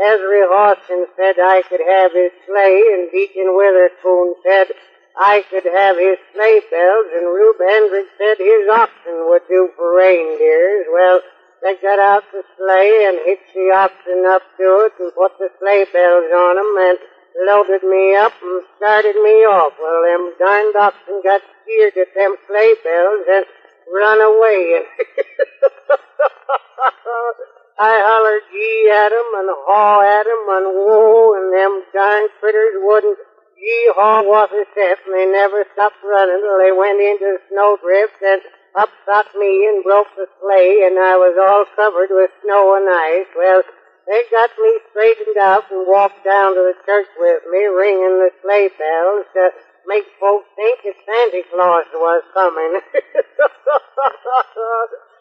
Ezra Austin said I could have his sleigh, and Deacon Witherspoon said I could have his sleigh bells, and Rube Hendricks said his oxen would do for reindeers. Well, they got out the sleigh and hitched the oxen up to it and put the sleigh bells on 'em and loaded me up and started me off. Well, them darned oxen got scared at them sleigh bells and run away. And I hollered gee at 'em and haw at 'em and whoa, and them darn critters wouldn't gee-haw worth a cent, and they never stopped running till they went into the snowdrift and upset me and broke the sleigh, and I was all covered with snow and ice. Well, they got me straightened out and walked down to the church with me, ringing the sleigh bells to make folks think that Santa Claus was coming.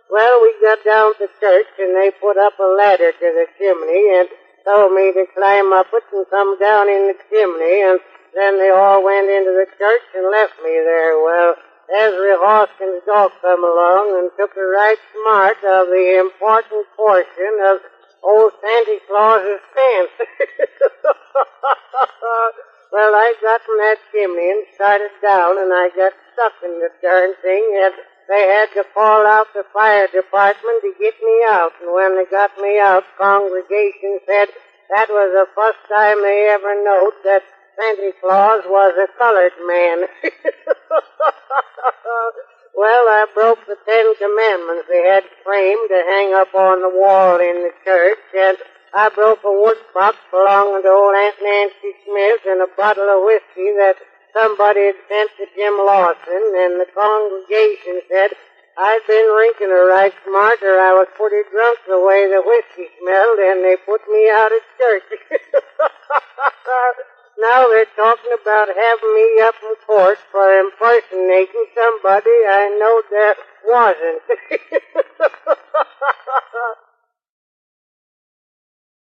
Well, we got down to church, and they put up a ladder to the chimney and told me to climb up it and come down in the chimney, and then they all went into the church and left me there. Well, Ezra Hoskins' dog come along and took a right smart of the important portion of old Santa Claus's pants. Well, I got in that chimney and started down, and I got stuck in the darn thing, and they had to call out the fire department to get me out. And when they got me out, congregation said that was the first time they ever knowed that Santa Claus was a colored man. Well, I broke the 10 Commandments they had framed to hang up on the wall in the church, and I broke a wood box belonging to old Aunt Nancy Smith and a bottle of whiskey that somebody had sent to Jim Lawson, and the congregation said I'd been drinking a right smart, or I was pretty drunk the way the whiskey smelled, and they put me out of church. Now they're talking about having me up in court for impersonating somebody I know there wasn't.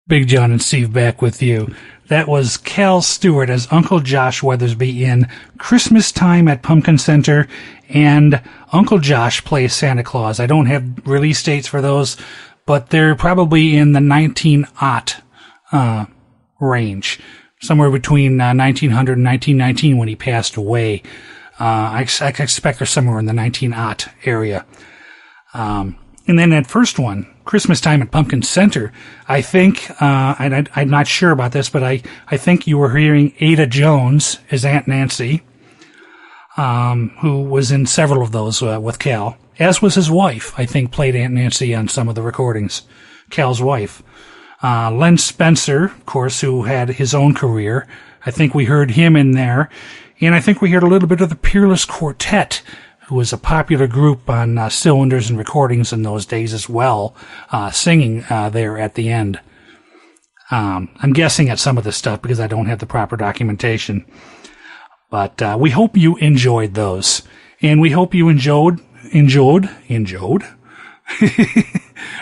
Big John and Steve back with you. That was Cal Stewart as Uncle Josh Weathersby in Christmas Time at Pumpkin Center, and Uncle Josh plays Santa Claus. I don't have release dates for those, but they're probably in the 1900 range. Somewhere between 1900 and 1919 when he passed away. I expect they're somewhere in the 1900 area. And then that first one, Christmas Time at Pumpkin Center, I think, I'm not sure about this, but I think you were hearing Ada Jones as Aunt Nancy, who was in several of those with Cal, as was his wife, I think, played Aunt Nancy on some of the recordings, Cal's wife. Len Spencer, of course, who had his own career. I think we heard him in there. And I think we heard a little bit of the Peerless Quartet, who was a popular group on cylinders and recordings in those days as well, singing there at the end. I'm guessing at some of this stuff because I don't have the proper documentation. But we hope you enjoyed those. And we hope you enjoyed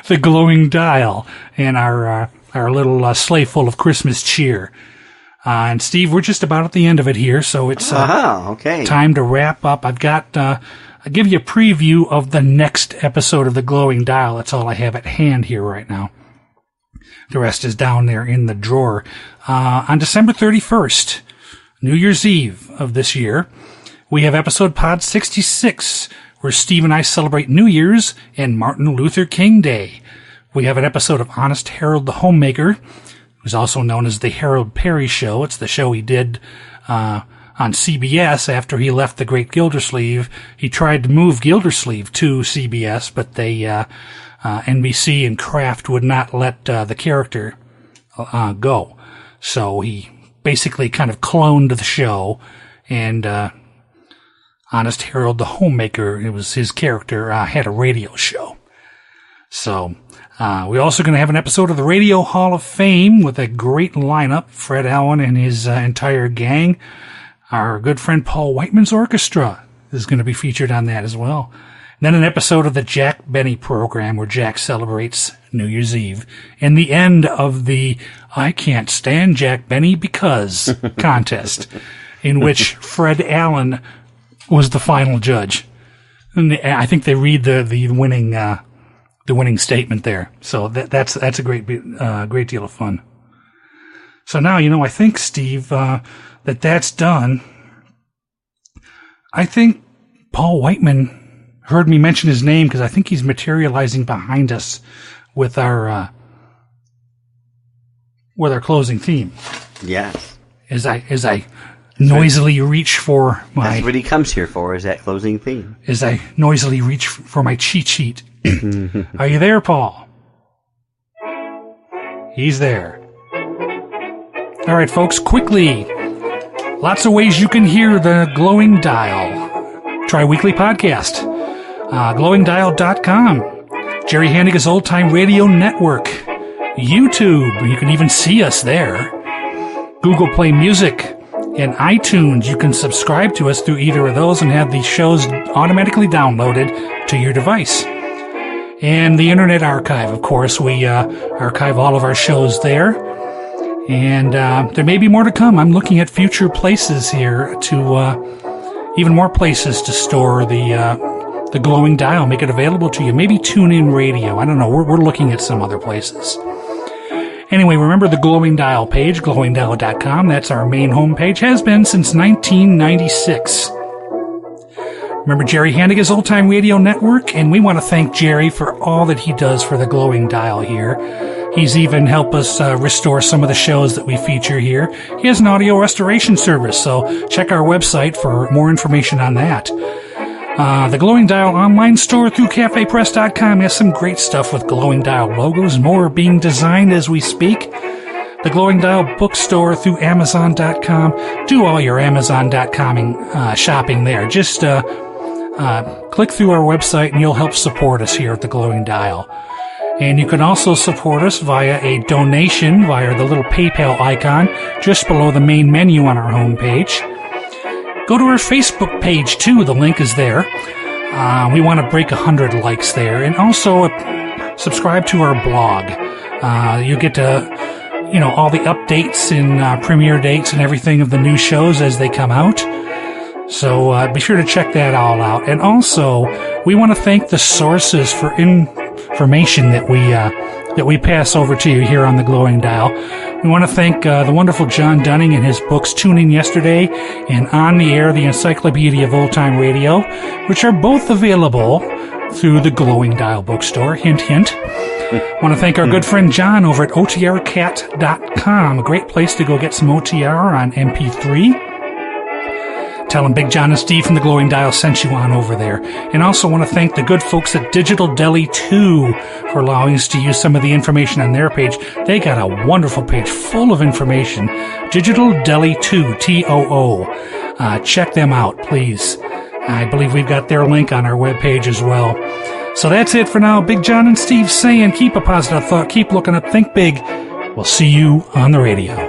the glowing dial and our little sleigh full of Christmas cheer. And Steve, we're just about at the end of it here, so it's okay. Time to wrap up. I've got I'll give you a preview of the next episode of the glowing dial. That's all I have at hand here right now. The rest is down there in the drawer. On December 31st, New Year's Eve of this year, we have episode POD65, where Steve and I celebrate New Year's and Martin Luther King Day. We have an episode of Honest Harold the Homemaker, who's also known as the Harold Perry Show. It's the show he did on CBS after he left the Great Gildersleeve. He tried to move Gildersleeve to CBS, but they NBC and Kraft would not let the character go. So he basically kind of cloned the show, and Honest Harold the Homemaker, it was his character, had a radio show. So we're also going to have an episode of the Radio Hall of Fame with a great lineup. Fred Allen and his entire gang. Our good friend Paul Whiteman's orchestra is going to be featured on that as well. Then an episode of the Jack Benny program where Jack celebrates New Year's Eve. And the end of the I Can't Stand Jack Benny Because contest, in which Fred Allen was the final judge. And I think they read the winning statement there. So that's a great deal of fun. So now, I think, Steve, that's done. I think Paul Whiteman heard me mention his name because I think he's materializing behind us with our closing theme. Yes. As I noisily reach for my... That's what he comes here for, is that closing theme. As I noisily reach for my cheat sheet. Are you there, Paul? He's there. All right, folks, quickly. Lots of ways you can hear the Glowing Dial Tri-Weekly Podcast. GlowingDial.com. Jerry Hanniga's Old Time Radio Network. YouTube. You can even see us there. Google Play Music. And iTunes. You can subscribe to us through either of those and have these shows automatically downloaded to your device. And the Internet Archive, of course. We archive all of our shows there. And there may be more to come. I'm looking at future places here to even more places to store the Glowing Dial, make it available to you. Maybe TuneIn Radio. I don't know. We're looking at some other places. Anyway, remember the Glowing Dial page, glowingdial.com. That's our main homepage. Has been since 1996. Remember Jerry Hanniga's Old Time Radio Network, and we want to thank Jerry for all that he does for the Glowing Dial here. He's even helped us restore some of the shows that we feature here. He has an audio restoration service, so check our website for more information on that. The Glowing Dial online store through cafepress.com has some great stuff with Glowing Dial logos. More are being designed as we speak. The Glowing Dial bookstore through amazon.com. Do all your amazon.com shopping there. Just click through our website and you'll help support us here at the Glowing Dial. And you can also support us via a donation via the little PayPal icon just below the main menu on our homepage. Go to our Facebook page, too. The link is there. We want to break 100 likes there. And also subscribe to our blog. You'll get to, all the updates and premiere dates and everything of the new shows as they come out. So be sure to check that all out. And also, we want to thank the sources for information that we pass over to you here on the Glowing Dial. We want to thank the wonderful John Dunning and his books Tune In Yesterday and On the Air, the Encyclopedia of Old Time Radio, which are both available through the Glowing Dial bookstore. Hint, hint. I want to thank our good friend John over at OTRcat.com, a great place to go get some OTR on MP3. Tell them Big John and Steve from the Glowing Dial sent you on over there. And also want to thank the good folks at Digital Deli 2 for allowing us to use some of the information on their page. They got a wonderful page full of information. Digital Deli 2, T-O-O. Check them out, please. I believe we've got their link on our webpage as well. So that's it for now. Big John and Steve saying keep a positive thought, keep looking up, think big. We'll see you on the radio.